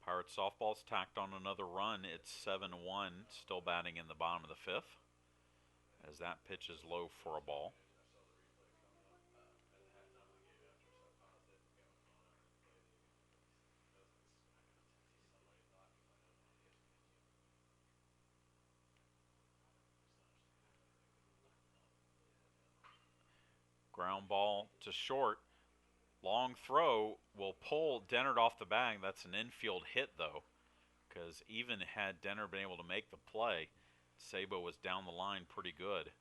S1: Pirates softball's tacked on another run. It's 7-1, still batting in the bottom of the 5th, as that pitch is low for a ball. Ground ball to short. Long throw will pull Dennard off the bag. That's an infield hit, though, because even had Dennard been able to make the play, Sabo was down the line pretty good.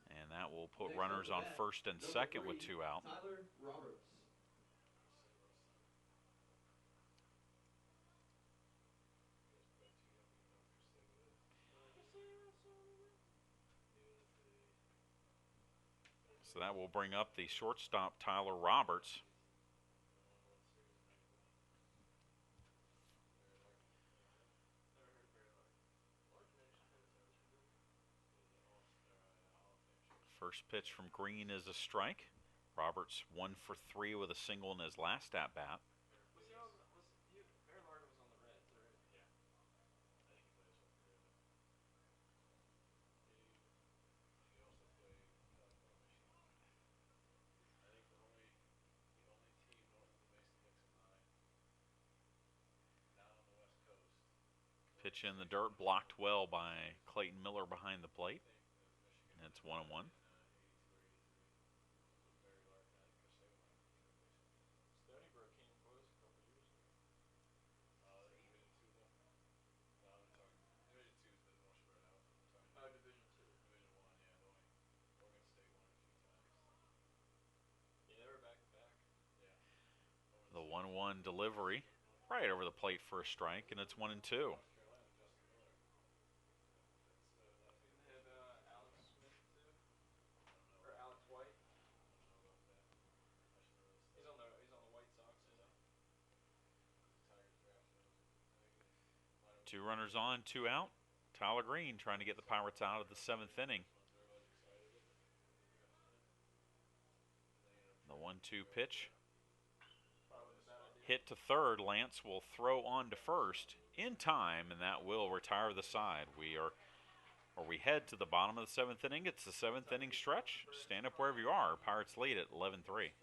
S1: And that will put runners on first and second with 2 out.
S15: Tyler Roberts.
S1: So that will bring up the shortstop, Tyler Roberts. First pitch from Green is a strike. Roberts 1 for 3 with a single in his last at-bat. Pitch in the dirt, blocked well by Clayton Miller behind the plate. And it's 1-1. The 1-1 delivery right over the plate for a strike, and it's 1-2. Two runners on, 2 out. Tyler Green trying to get the Pirates out of the 7th inning. The 1-2 pitch. Hit to third. Lance will throw on to first in time, and that will retire the side. We head to the bottom of the 7th inning. It's the 7th inning stretch. Stand up wherever you are. Pirates lead at 11-3.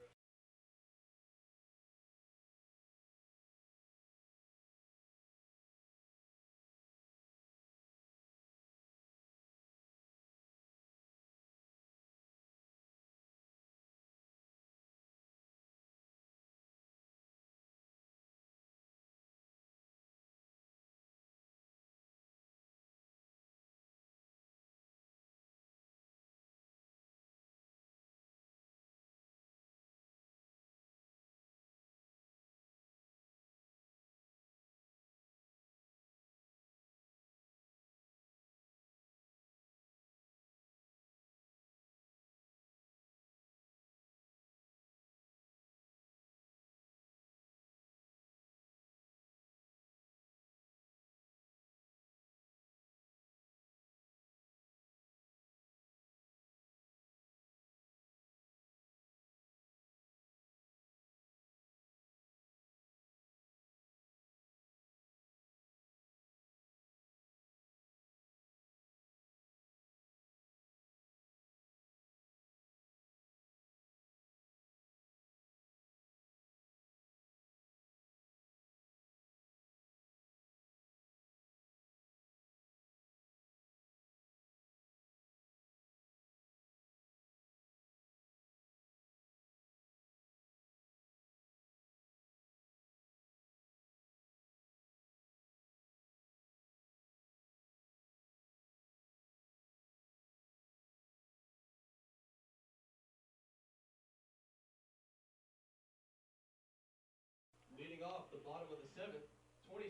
S15: Leading off the bottom of the seventh,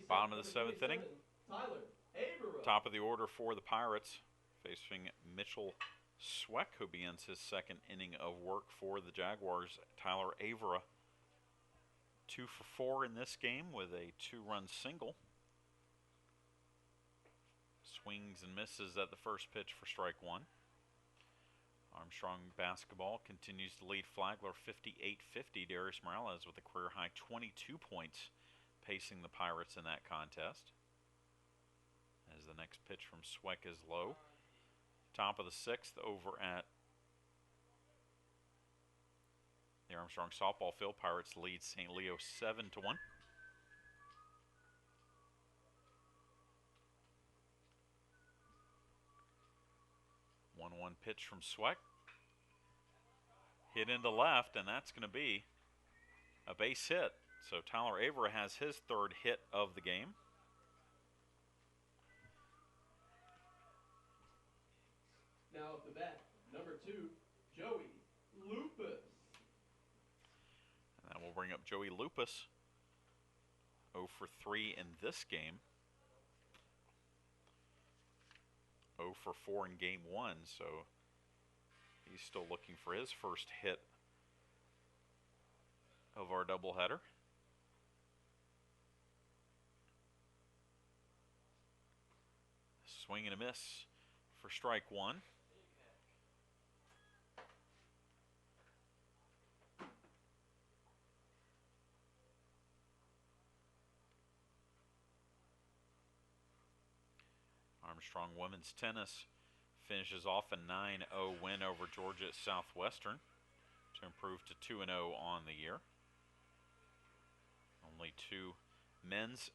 S1: Bottom of the seventh inning.
S15: Tyler Averill.
S1: Top of the order for the Pirates, facing Mitchell Sweck, who begins his second inning of work for the Jaguars. Tyler Averill, 2 for 4 in this game with a 2-run single. Swings and misses at the first pitch for strike one. Armstrong basketball continues to lead Flagler 58-50. Darius Morales with a career-high 22 points, pacing the Pirates in that contest. As the next pitch from Sweck is low. Top of the sixth over at the Armstrong softball field. Pirates lead St. Leo 7-1. One pitch from Sweck. Hit into left, and that's going to be a base hit. So Tyler Averill has his third hit of the game.
S15: Now at the bat, number 2, Joey Lupus.
S1: And that will bring up Joey Lupus, 0 for 3 in this game. 0 for 4 in game 1, so he's still looking for his first hit of our doubleheader. Swing and a miss for strike one. Armstrong women's tennis finishes off a 9-0 win over Georgia Southwestern to improve to 2-0 on the year. Only 2 men's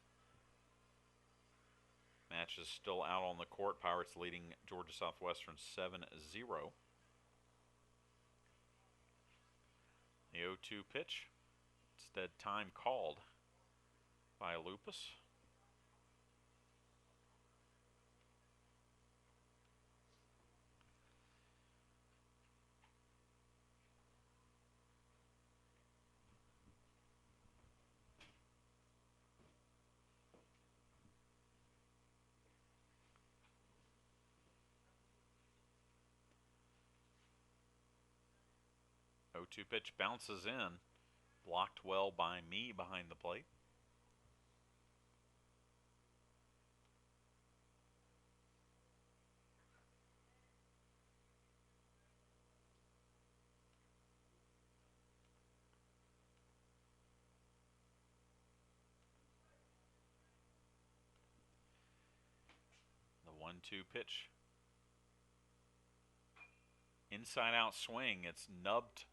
S1: matches still out on the court. Pirates leading Georgia Southwestern 7-0. The 0-2 pitch. Instead, time called by Lupus. Two pitch bounces in, blocked well by me behind the plate. The 1-2 pitch. Inside out swing, it's nubbed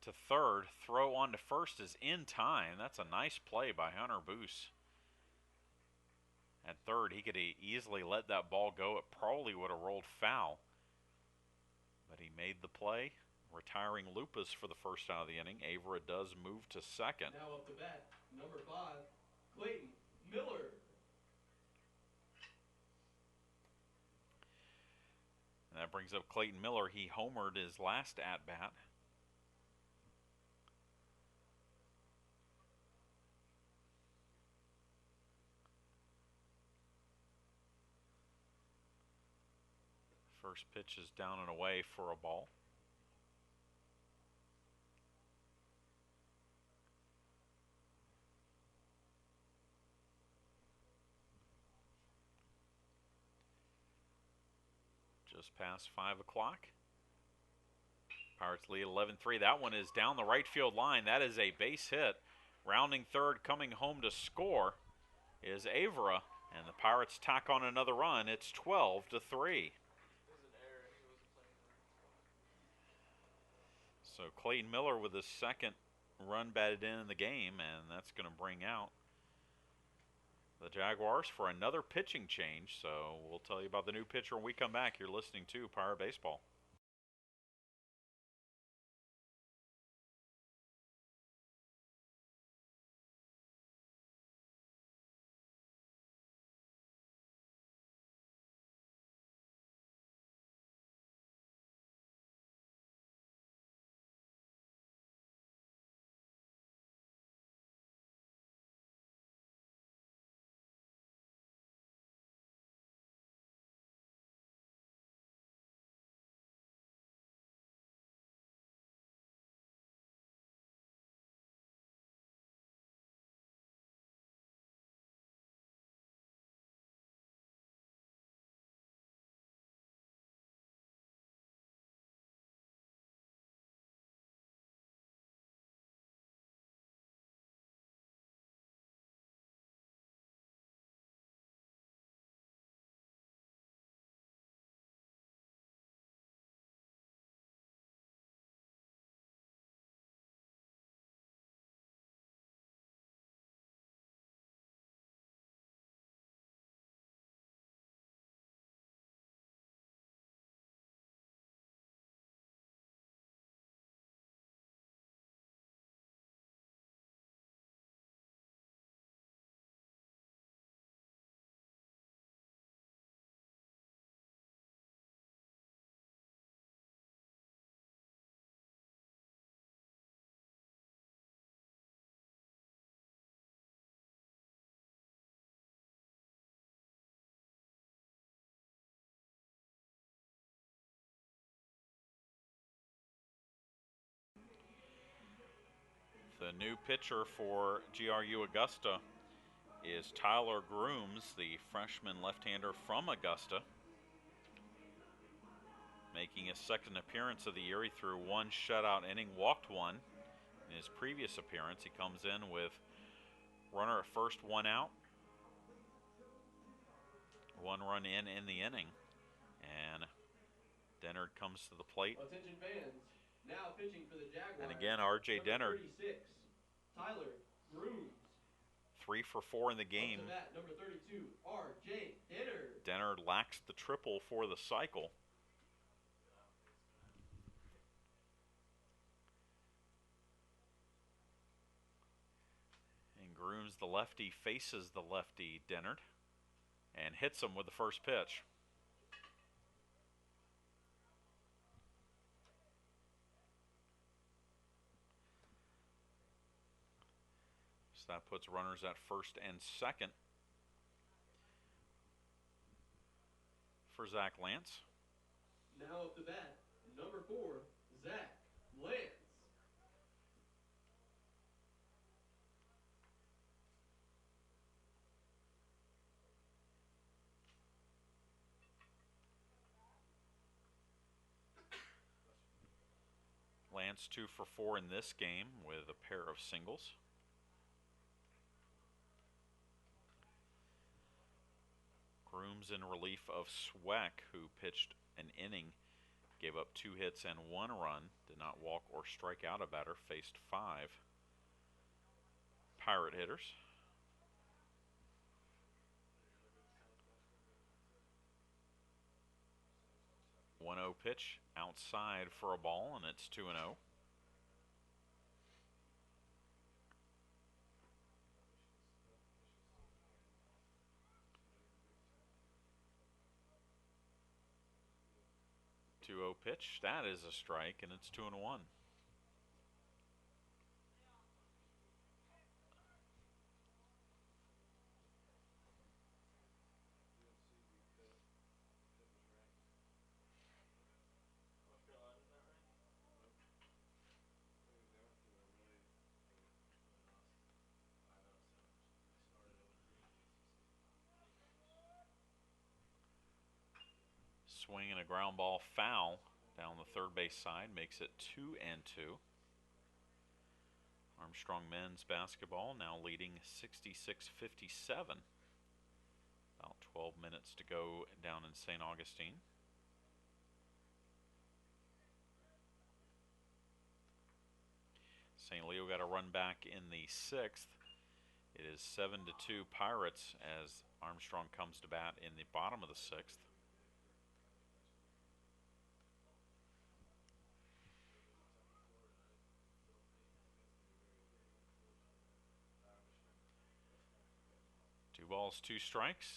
S1: to third. Throw on to first is in time. That's a nice play by Hunter Boos. At third, he could easily let that ball go. It probably would have rolled foul. But he made the play, retiring Lupus for the first out of the inning. Averill does move to second.
S15: Now up the bat, number 5, Clayton Miller.
S1: And that brings up Clayton Miller. He homered his last at-bat. First pitch is down and away for a ball. Just past 5 o'clock. Pirates lead 11-3. That one is down the right field line. That is a base hit. Rounding third, coming home to score is Averill, and the Pirates tack on another run. It's 12-3. So Clayton Miller with his second run batted in the game, and that's going to bring out the Jaguars for another pitching change. So we'll tell you about the new pitcher when we come back. You're listening to Pirate Baseball. The new pitcher for GRU Augusta is Tyler Grooms, the freshman left-hander from Augusta. Making his second appearance of the year, he threw one shutout inning, walked one. In his previous appearance, he comes in with runner at first, one out. One run in the inning. And Dennard comes to the plate.
S15: Attention fans, now pitching for the Jaguars.
S1: And again, R.J. Dennard.
S15: 36, Tyler Grooms.
S1: 3 for 4 in the game.
S15: Up to bat, number 32, R.J. Dennard.
S1: Dennard lacks the triple for the cycle. And Grooms, the lefty, faces the lefty Dennard and hits him with the first pitch. So that puts runners at first and second for Zach Lance.
S15: Now up to bat, number 4, Zach Lance.
S1: Lance 2 for 4 in this game with a pair of singles. Grooms in relief of Sweck, who pitched an inning, gave up 2 hits and 1 run, did not walk or strike out a batter, faced 5 Pirate hitters. One 0 pitch outside for a ball, and it's 2-0. Pitch, that is a strike, and it's 2-1. Swing and a ground ball foul down the third base side, makes it 2-2. Armstrong men's basketball now leading 66-57. About 12 minutes to go down in St. Augustine. St. Leo got a run back in the 6th. It is 7-2 Pirates as Armstrong comes to bat in the bottom of the 6th. Two balls, 2 strikes.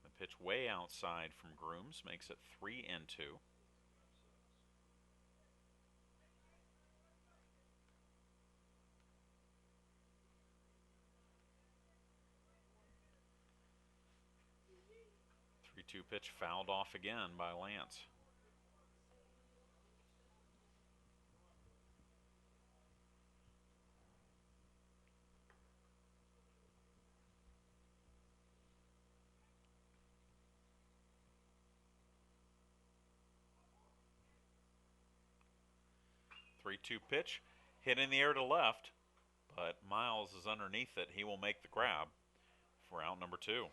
S1: The pitch way outside from Grooms makes it 3-2. Two pitch fouled off again by Lance. Three-two pitch hit in the air to left, but Miles is underneath it. He will make the grab for out number 2.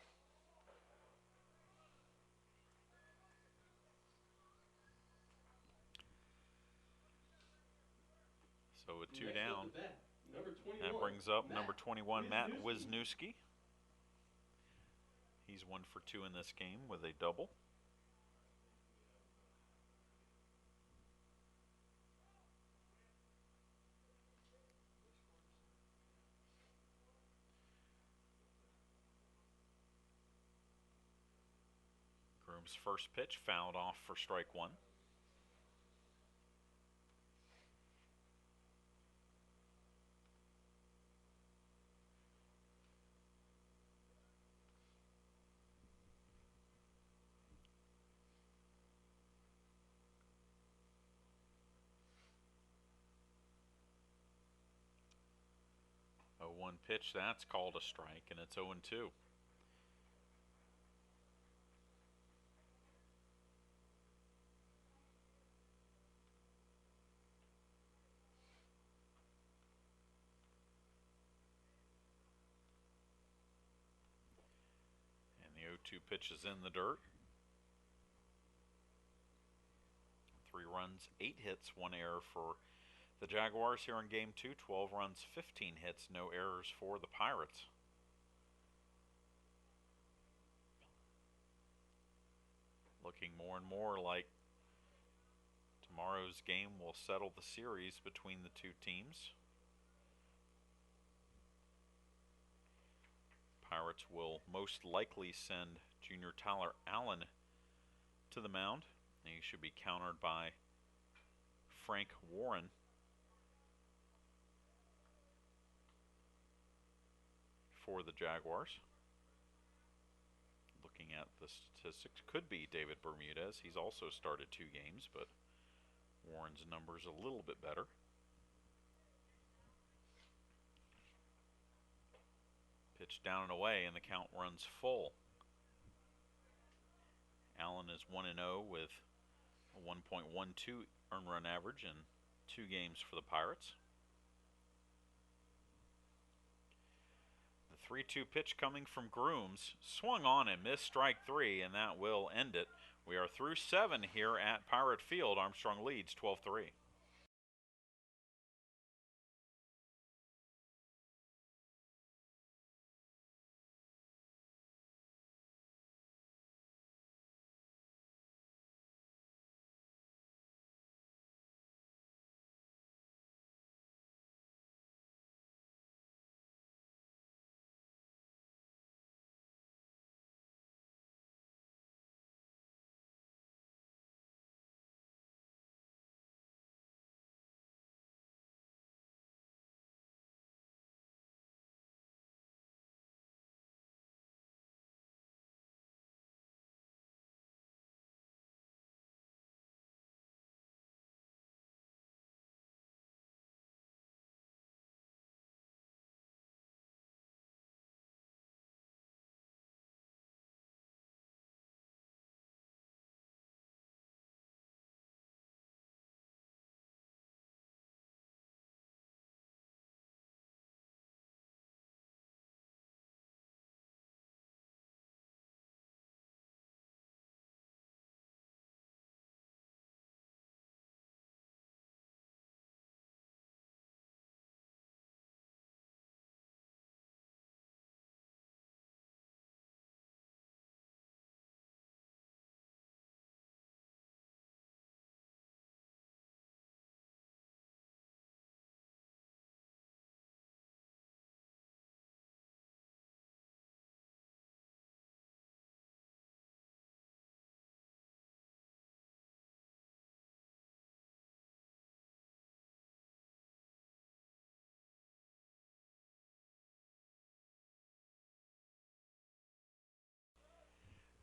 S1: So with 2 down, that brings up number 21, Matt Wisniewski. He's 1 for 2 in this game with a double. Groom's first pitch fouled off for strike 1. 1 pitch. That's called a strike, and it's 0-2. And the 0-2 pitch is in the dirt. 3 runs, 8 hits, 1 error for the Jaguars here in Game 2. 12 runs, 15 hits, no errors for the Pirates. Looking more and more like tomorrow's game will settle the series between the two teams. Pirates will most likely send junior Tyler Allen to the mound. He should be countered by Frank Warren. For the Jaguars. Looking at the statistics, could be David Bermudez. He's also started 2 games, but Warren's numbers a little bit better. Pitch down and away, and the count runs full. Allen is 1-0 with a 1.12 earned run average in 2 games for the Pirates. The 3-2 pitch coming from Grooms, swung on and missed strike 3, and that will end it. We are through 7 here at Pirate Field. Armstrong leads 12-3.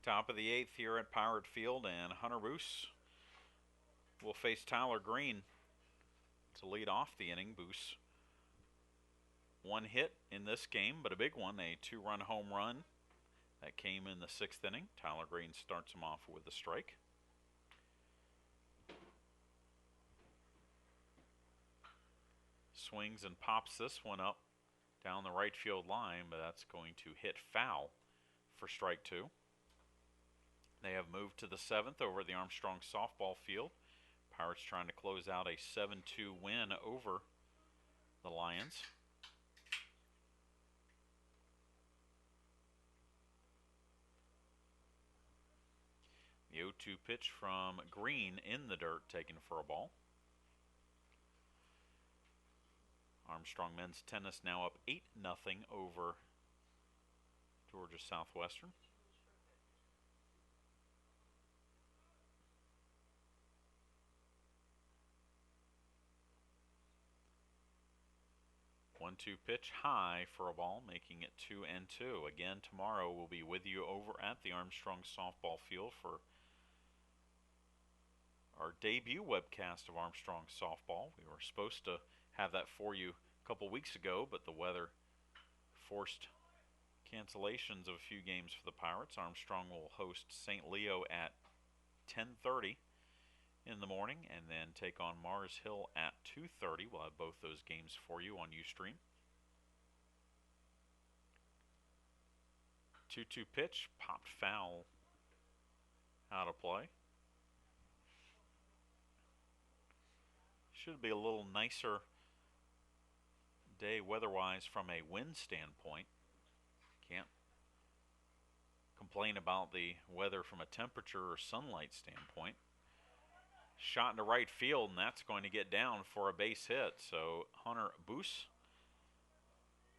S1: Top of the 8th here at Pirate Field, and Hunter Boos will face Tyler Green to lead off the inning. Boos, 1 hit in this game, but a big one, a 2-run home run that came in the 6th inning. Tyler Green starts him off with a strike. Swings and pops this one up down the right field line, but that's going to hit foul for strike 2. They have moved to the 7th over at the Armstrong softball field. Pirates trying to close out a 7-2 win over the Lions. The 0-2 pitch from Green in the dirt, taken for a ball. Armstrong men's tennis now up 8-0 over Georgia Southwestern. One-two pitch high for a ball, making it 2-2. Again, tomorrow we'll be with you over at the Armstrong softball field for our debut webcast of Armstrong softball. We were supposed to have that for you a couple weeks ago, but the weather forced cancellations of a few games for the Pirates. Armstrong will host St. Leo at 10:30 in the morning and then take on Mars Hill at 2:30. We'll have both those games for you on Ustream. 2-2 pitch, popped foul, out of play. Should be a little nicer day weather-wise from a wind standpoint. Can't complain about the weather from a temperature or sunlight standpoint. Shot into right field, and that's going to get down for a base hit. So Hunter Boos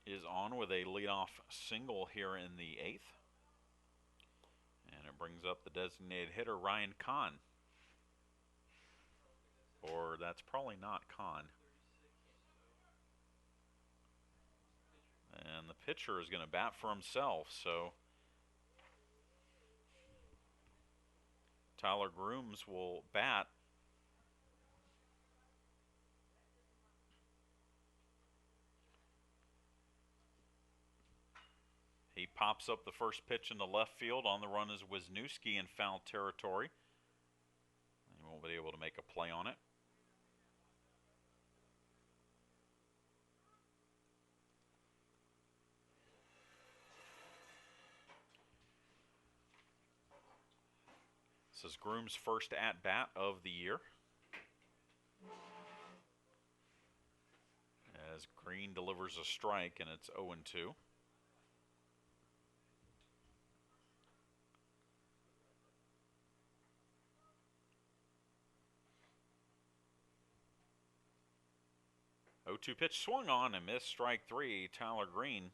S1: is on with a leadoff single here in the 8th. And it brings up the designated hitter, Ryan Kahn. Or that's probably not Kahn. And the pitcher is going to bat for himself, so Tyler Grooms will bat. He pops up the first pitch in the left field. On the run is Wisniewski in foul territory. He won't be able to make a play on it. This is Grooms' first at-bat of the year, as Green delivers a strike, and it's 0-2. Pitch swung on and missed, strike 3. Tyler Green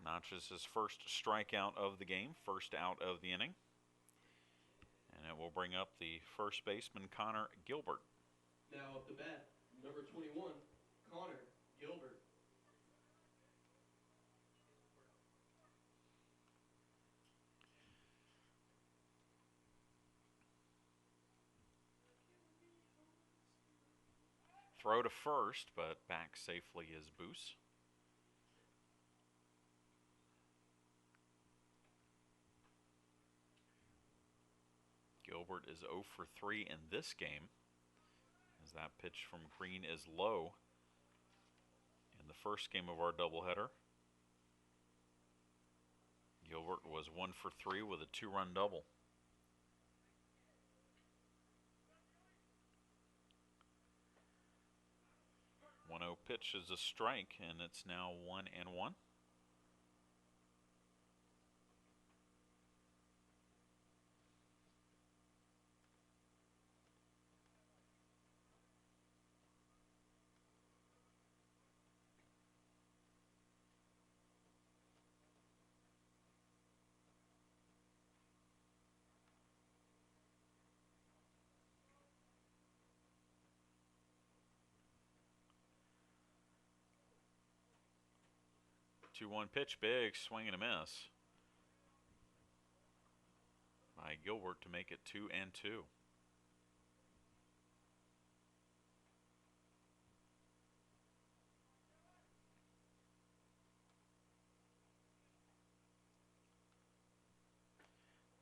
S1: notches his first strikeout of the game, first out of the inning. And it will bring up the first baseman, Connor Gilbert.
S15: Now up the bat, number 21, Connor Gilbert.
S1: Throw to first, but back safely is Boos. Gilbert is 0 for 3 in this game, as that pitch from Green is low in the first game of our doubleheader. Gilbert was 1 for 3 with a 2-run double. 1-0 pitch is a strike, and it's now 1-1. Two-one pitch, big swing and a miss by Gilbert to make it 2-2.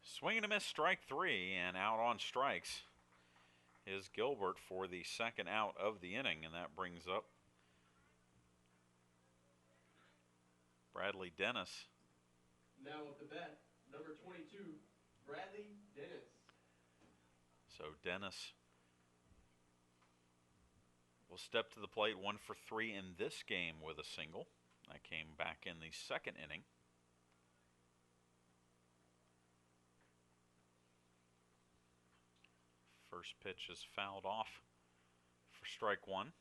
S1: Swing and a miss, strike 3, and out on strikes is Gilbert for the second out of the inning, and that brings up Bradley Dennis.
S15: Now up the bat, number 22, Bradley Dennis.
S1: So Dennis will step to the plate, 1 for 3 in this game with a single. That came back in the second inning. First pitch is fouled off for strike 1.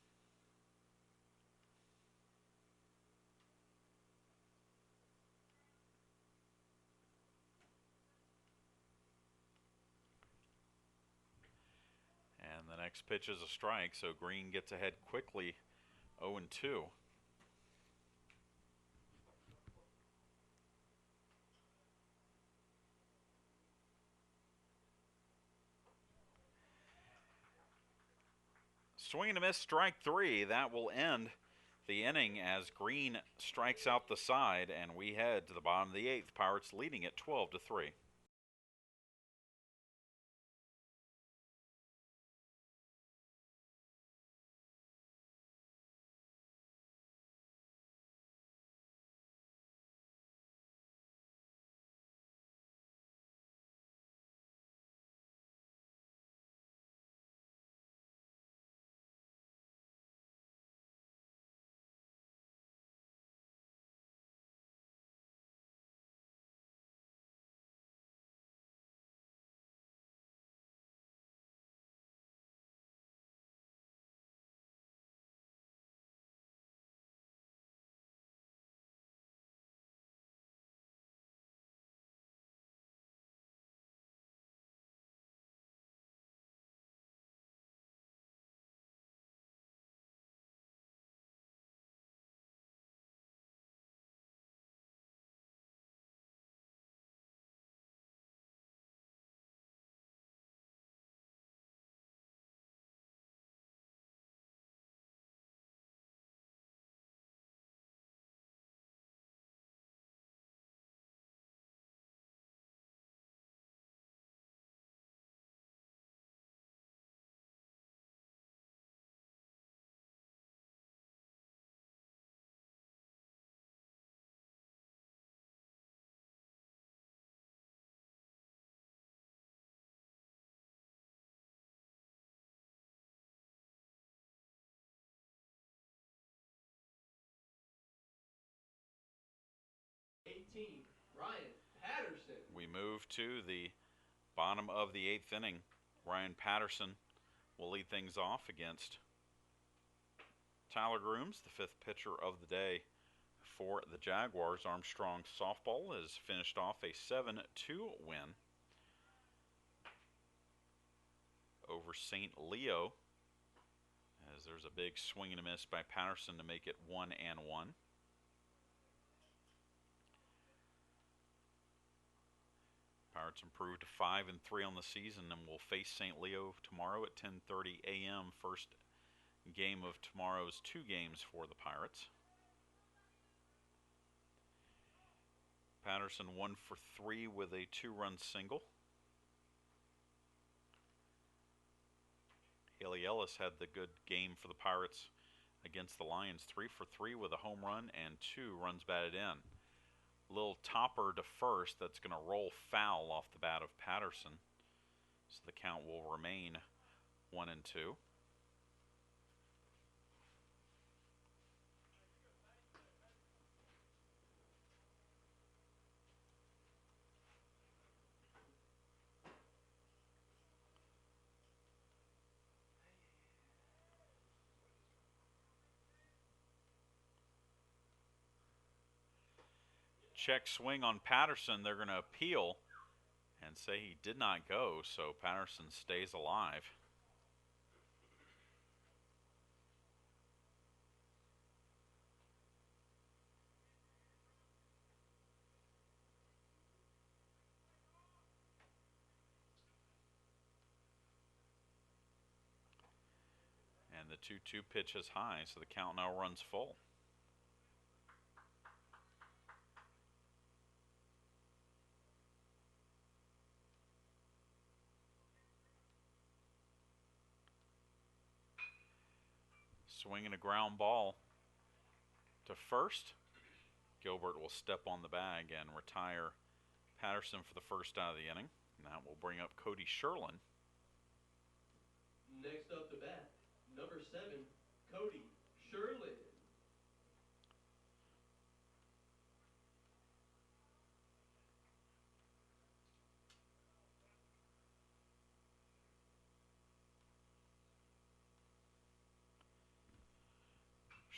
S1: And the next pitch is a strike, so Green gets ahead quickly, 0-2. Swing and a miss, strike 3. That will end the inning as Green strikes out the side, and we head to the bottom of the 8th. Pirates leading at 12-3.
S15: Ryan Patterson.
S1: We move to the bottom of the 8th inning. Ryan Patterson will lead things off against Tyler Grooms, the 5th pitcher of the day for the Jaguars. Armstrong softball has finished off a 7-2 win over St. Leo, as there's a big swing and a miss by Patterson to make it 1-1. Pirates improved to 5-3 on the season and will face St. Leo tomorrow at 10:30 a.m. First game of tomorrow's 2 games for the Pirates. Patterson 1 for 3 with a 2-run single. Haley Ellis had the good game for the Pirates against the Lions, 3 for 3 with a home run and 2 runs batted in. Little topper to first that's going to roll foul off the bat of Patterson. So the count will remain 1-2. Check swing on Patterson. They're going to appeal and say he did not go, so Patterson stays alive. And the 2-2 pitch is high, so the count now runs full. Swinging a ground ball to first. Gilbert will step on the bag and retire Patterson for the first out of the inning. And that will bring up Cody Sherlin.
S15: Next up to bat, number 7, Cody Sherlin.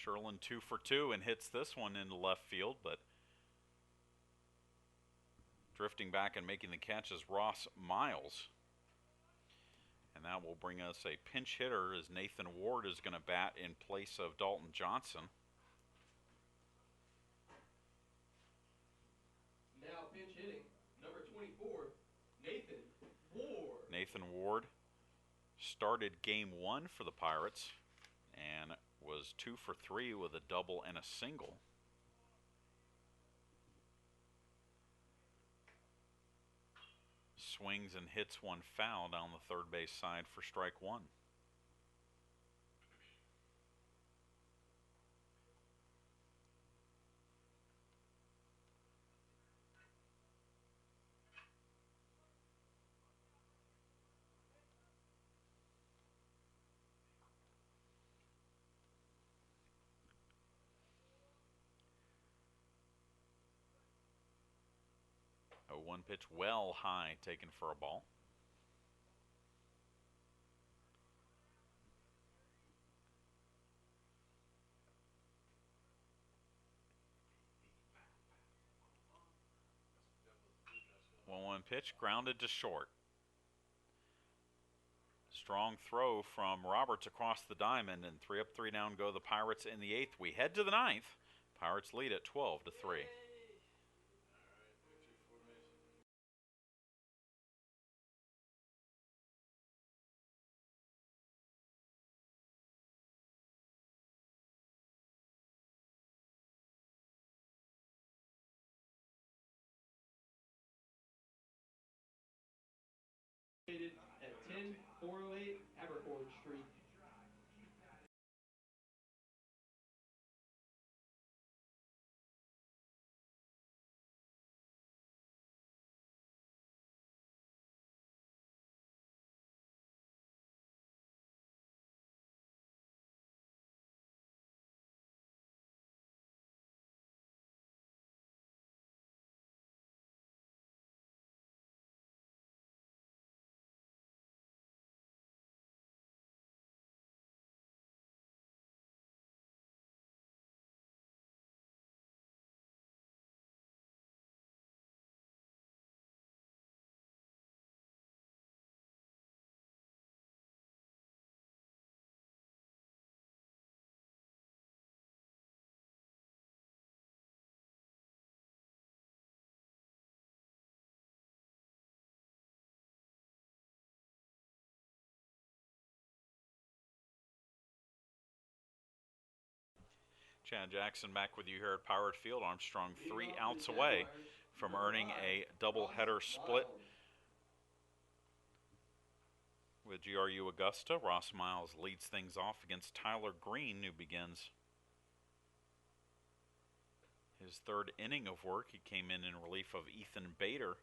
S1: Sherlin 2 for 2 and hits this one into left field, but drifting back and making the catch is Ross Miles. And that will bring us a pinch hitter as Nathan Ward is going to bat in place of Dalton Johnson.
S15: Now pinch hitting, number 24, Nathan Ward.
S1: Nathan Ward started game 1 for the Pirates and was 2 for 3 with a double and a single. Swings and hits one foul down the third base side for strike one. A 1 pitch well high taken for a ball. One pitch grounded to short. Strong throw from Roberts across the diamond, and 3 up, 3 down go the Pirates in the 8th. We head to the 9th. Pirates lead at 12 to 3.
S15: At 10408 Abercord Street.
S1: Chad Jackson back with you here at Pirate Field. Armstrong 3 outs away from earning a doubleheader split with GRU Augusta. Ross Miles leads things off against Tyler Green, who begins his 3rd inning of work. He came in relief of Ethan Bader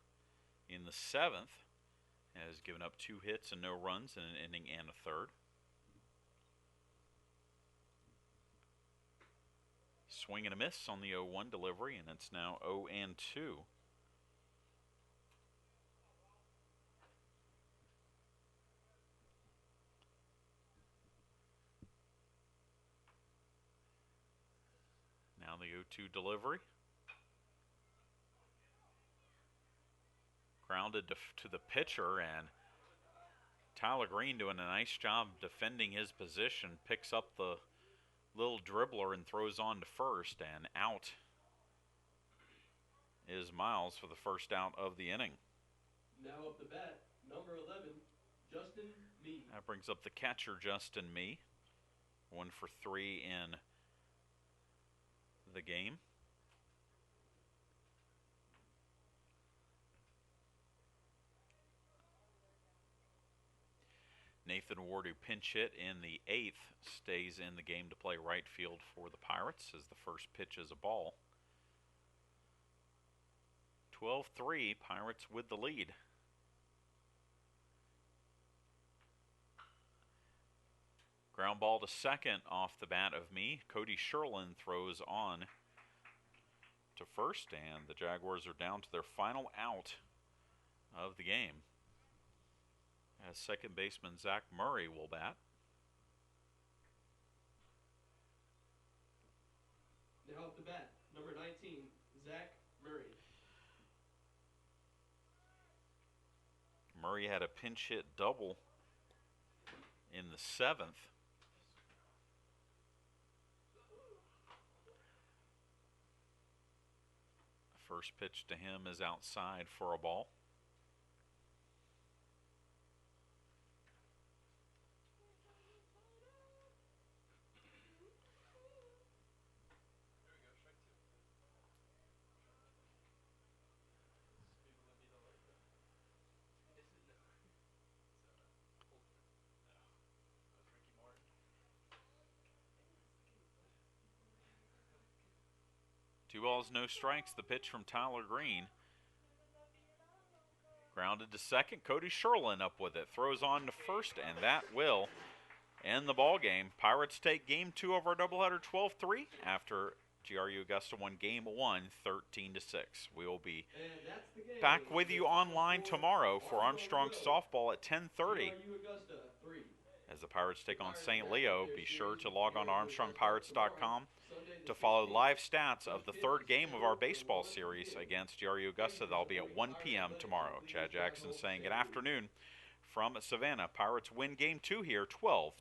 S1: in the 7th, has given up 2 hits and no runs in an inning and a 3rd. Swing and a miss on the 0-1 delivery, and it's now 0-2. Now the 0-2 delivery. Grounded to the pitcher, and Tyler Green doing a nice job defending his position. Picks up the little dribbler and throws on to first, and out is Miles for the first out of the inning.
S15: Now up the bat, number 11, Justin Mee.
S1: That brings up the catcher, Justin Mee. 1 for 3 in the game. Nathan Ward, who pinch hit in the 8th, stays in the game to play right field for the Pirates as the first pitch is a ball. 12-3, Pirates with the lead. Ground ball to second off the bat of Mee. Cody Sherlin throws on to first, and the Jaguars are down to their final out of the game, as second baseman Zach Murray will bat.
S15: Now up the bat, number 19, Zach Murray.
S1: Murray had a pinch hit double in the 7th. First pitch to him is outside for a ball. 2 balls, no strikes. The pitch from Tyler Green. Grounded to second. Cody Sherlin up with it. Throws on to first, and that will end the ball game. Pirates take game 2 of our doubleheader 12-3 after GRU Augusta won game 1 13-6. We will be back with you online tomorrow for Armstrong softball at 10:30. As the Pirates take on St. Leo, be sure to log on to ArmstrongPirates.com to follow live stats of the 3rd game of our baseball series against GRU Augusta. That'll be at 1 p.m. tomorrow. Chad Jackson saying good afternoon from Savannah. Pirates win game 2 here 12-3.